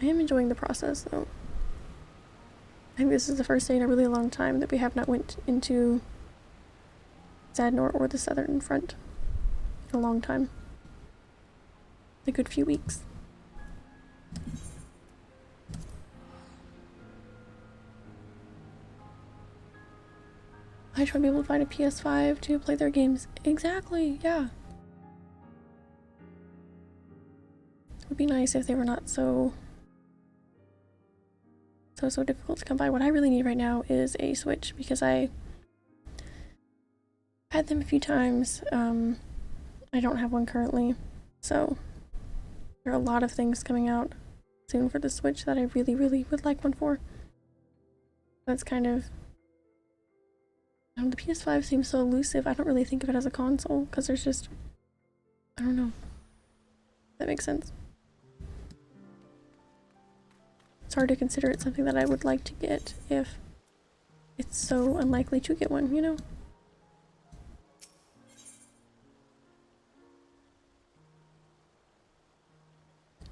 I am enjoying the process, though. I think this is the first day in a really long time that we have not went into Zadnor or the Southern Front in a long time. A good few weeks. I just want to be able to find a PS5 to play their games. Exactly, yeah. It would be nice if they were not so difficult to come by. What I really need right now is a Switch, because I had them a few times. I don't have one currently, so there are a lot of things coming out soon for the Switch that I really, really would like one for. That's kind of... the PS5 seems so elusive. I don't really think of it as a console, because there's just... I don't know. That makes sense. It's hard to consider it something that I would like to get if it's so unlikely to get one, you know?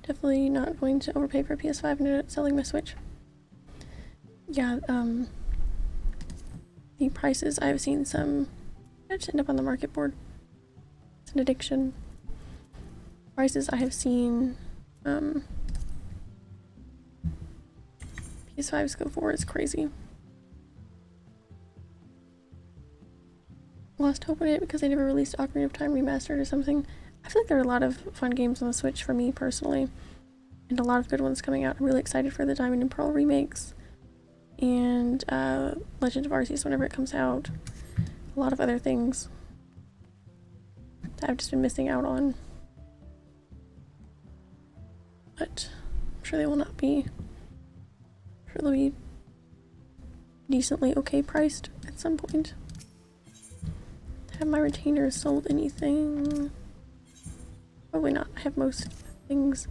Definitely not going to overpay for a PS5 and end up selling my Switch. Yeah, the prices, I've seen some... I just end up on the market board. It's an addiction. Prices I have seen PS5s go for is crazy. Lost hope in it because they never released Ocarina of Time Remastered or something. I feel like there are a lot of fun games on the Switch for me personally, and a lot of good ones coming out. I'm really excited for the Diamond and Pearl remakes, and Legend of Arceus whenever it comes out. A lot of other things that I've just been missing out on. But I'm sure they will not be. I'm sure they'll be decently okay priced at some point. Have my retainers sold anything? Probably not. I have most things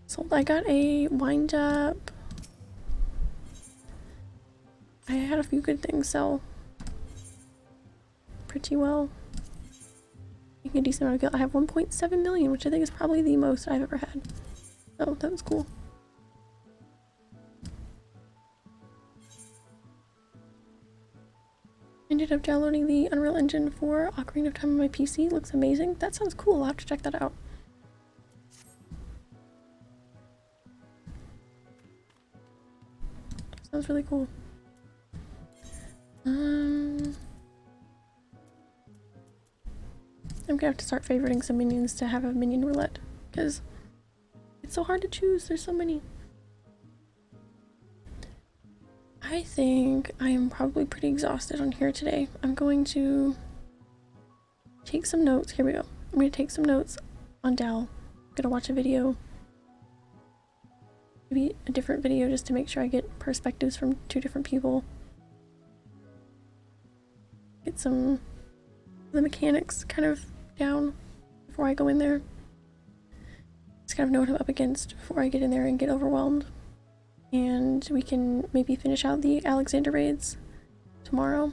sold. I got a wind up. I had a few good things sell pretty well. Making a decent amount of guild. I have 1.7 million, which I think is probably the most I've ever had. So that was cool. Ended up downloading the Unreal Engine for Ocarina of Time on my PC. Looks amazing. That sounds cool. I'll have to check that out. Sounds really cool. I'm gonna have to start favoriting some minions to have a minion roulette, because it's so hard to choose. There's so many. I think I am probably pretty exhausted on here today. I'm going to take some notes. Here we go. I'm going to take some notes on Dal. I'm going to watch a video. maybe a different video just to make sure I get perspectives from 2 different people. Get some of the mechanics kind of down before I go in there. Just kind of know what I'm up against before I get in there and get overwhelmed. And we can maybe finish out the Alexander raids tomorrow.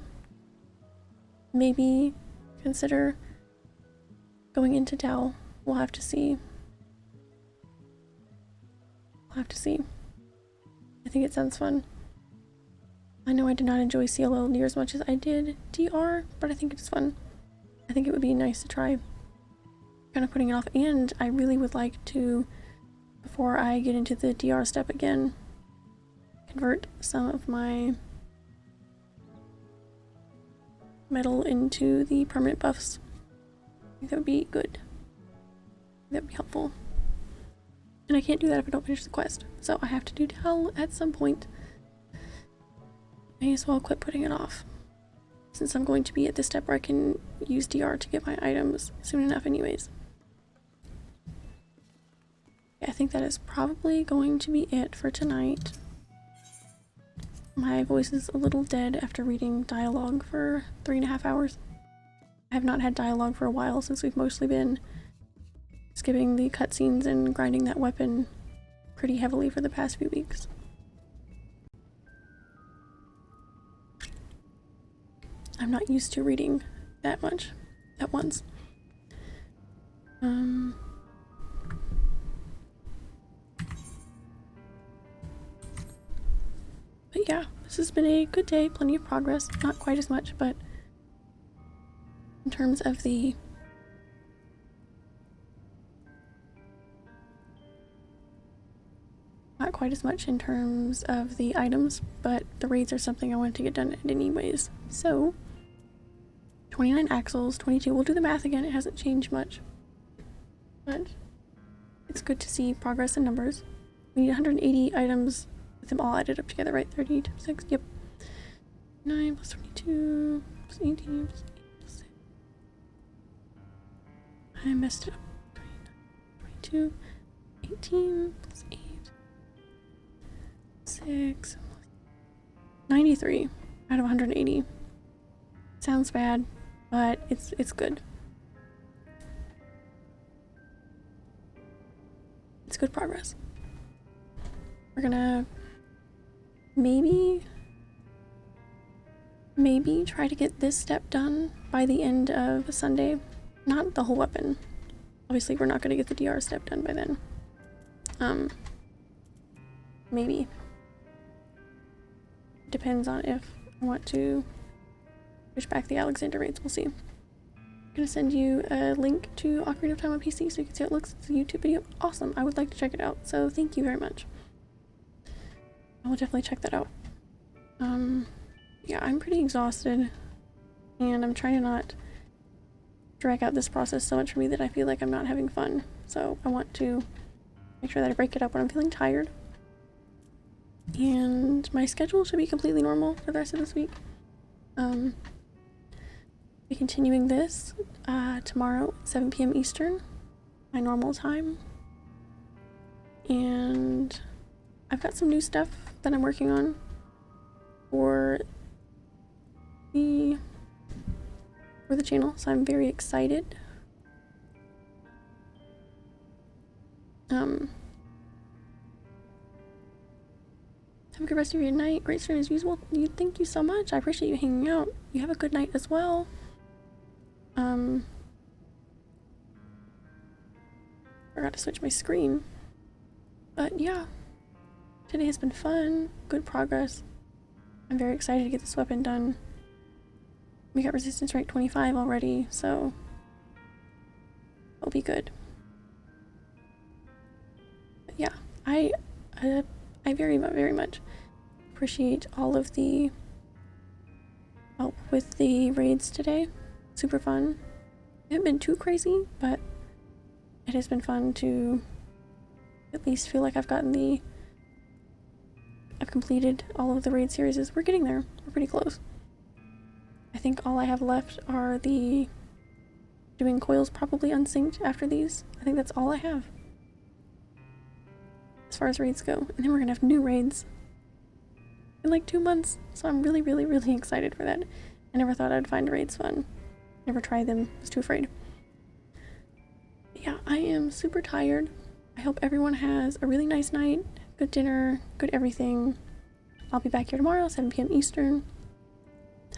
Maybe consider going into Dell. We'll have to see. We'll have to see. I think it sounds fun. I know I did not enjoy CLL near as much as I did DR, but I think it's fun. I think it would be nice to try kind of putting it off, and I really would like to, before I get into the DR step again, convert some of my metal into the permanent buffs. I think that would be good. That would be helpful. And I can't do that if I don't finish the quest, so I have to do Dell at some point. May as well quit putting it off, since I'm going to be at this step where I can use DR to get my items soon enough anyways. Yeah, I think that is probably going to be it for tonight. My voice is a little dead after reading dialogue for 3.5 hours. I have not had dialogue for a while since we've mostly been skipping the cutscenes and grinding that weapon pretty heavily for the past few weeks. I'm not used to reading that much at once. But yeah, this has been a good day, plenty of progress, not quite as much, but in terms of the not quite as much in terms of the items, but the raids are something I wanted to get done anyways. So 29 axles, 22, we'll do the math again, it hasn't changed much, but it's good to see progress in numbers. We need 180 items with them all added up together, right? 30 times 6, yep. 9 plus 22 plus 18 plus 8 plus 6. I messed it up. 22, 18 plus 8, 6, 93 out of 180. Sounds bad, but it's good. It's good progress. We're gonna maybe try to get this step done by the end of Sunday. Not the whole weapon. Obviously we're not gonna get the DR step done by then. Maybe. Depends on if I want to push back the Alexander raids, we'll see. I'm gonna send you a link to Ocarina of Time on PC so you can see how it looks. It's a YouTube video. Awesome, I would like to check it out, so thank you very much. I will definitely check that out. Yeah, I'm pretty exhausted, and I'm trying to not drag out this process so much for me that I feel like I'm not having fun. So I want to make sure that I break it up when I'm feeling tired. And my schedule should be completely normal for the rest of this week. Be continuing this tomorrow at 7 p.m. Eastern, my normal time. And I've got some new stuff that I'm working on for the channel, so I'm very excited. Have a good rest of your night. Great stream as usual. Thank you so much. I appreciate you hanging out. You have a good night as well. Forgot to switch my screen. But yeah, today has been fun. Good progress. I'm very excited to get this weapon done. We got resistance rank 25 already, so it'll be good. But yeah, I very much appreciate all of the help with the raids today. Super fun. It hasn't been too crazy, but it has been fun to at least feel like I've completed all of the raid series. We're getting there. We're pretty close. I think all I have left are the doing coils probably unsynced after these. I think that's all I have. As far as raids go. And then we're gonna have new raids in like 2 months. So I'm really, really, really excited for that. I never thought I'd find raids fun. Never tried them. I was too afraid. But yeah, I am super tired. I hope everyone has a really nice night. Good dinner. Good everything. I'll be back here tomorrow, 7 p.m. Eastern.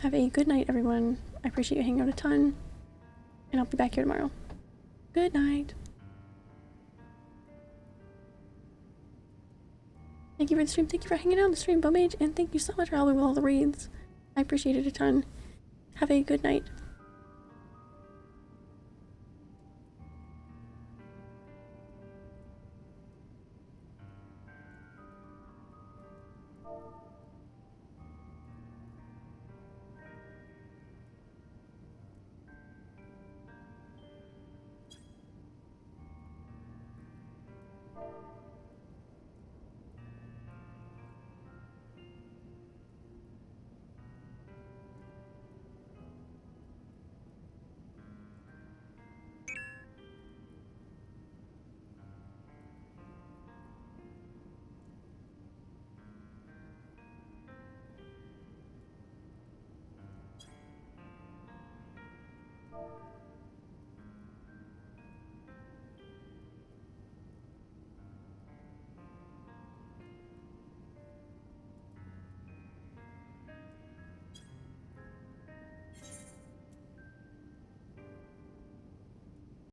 Have a good night, everyone. I appreciate you hanging out a ton. And I'll be back here tomorrow. Good night. Thank you for the stream. Thank you for hanging out on the stream, Bumage. And thank you so much for helping with all the raids. I appreciate it a ton. Have a good night.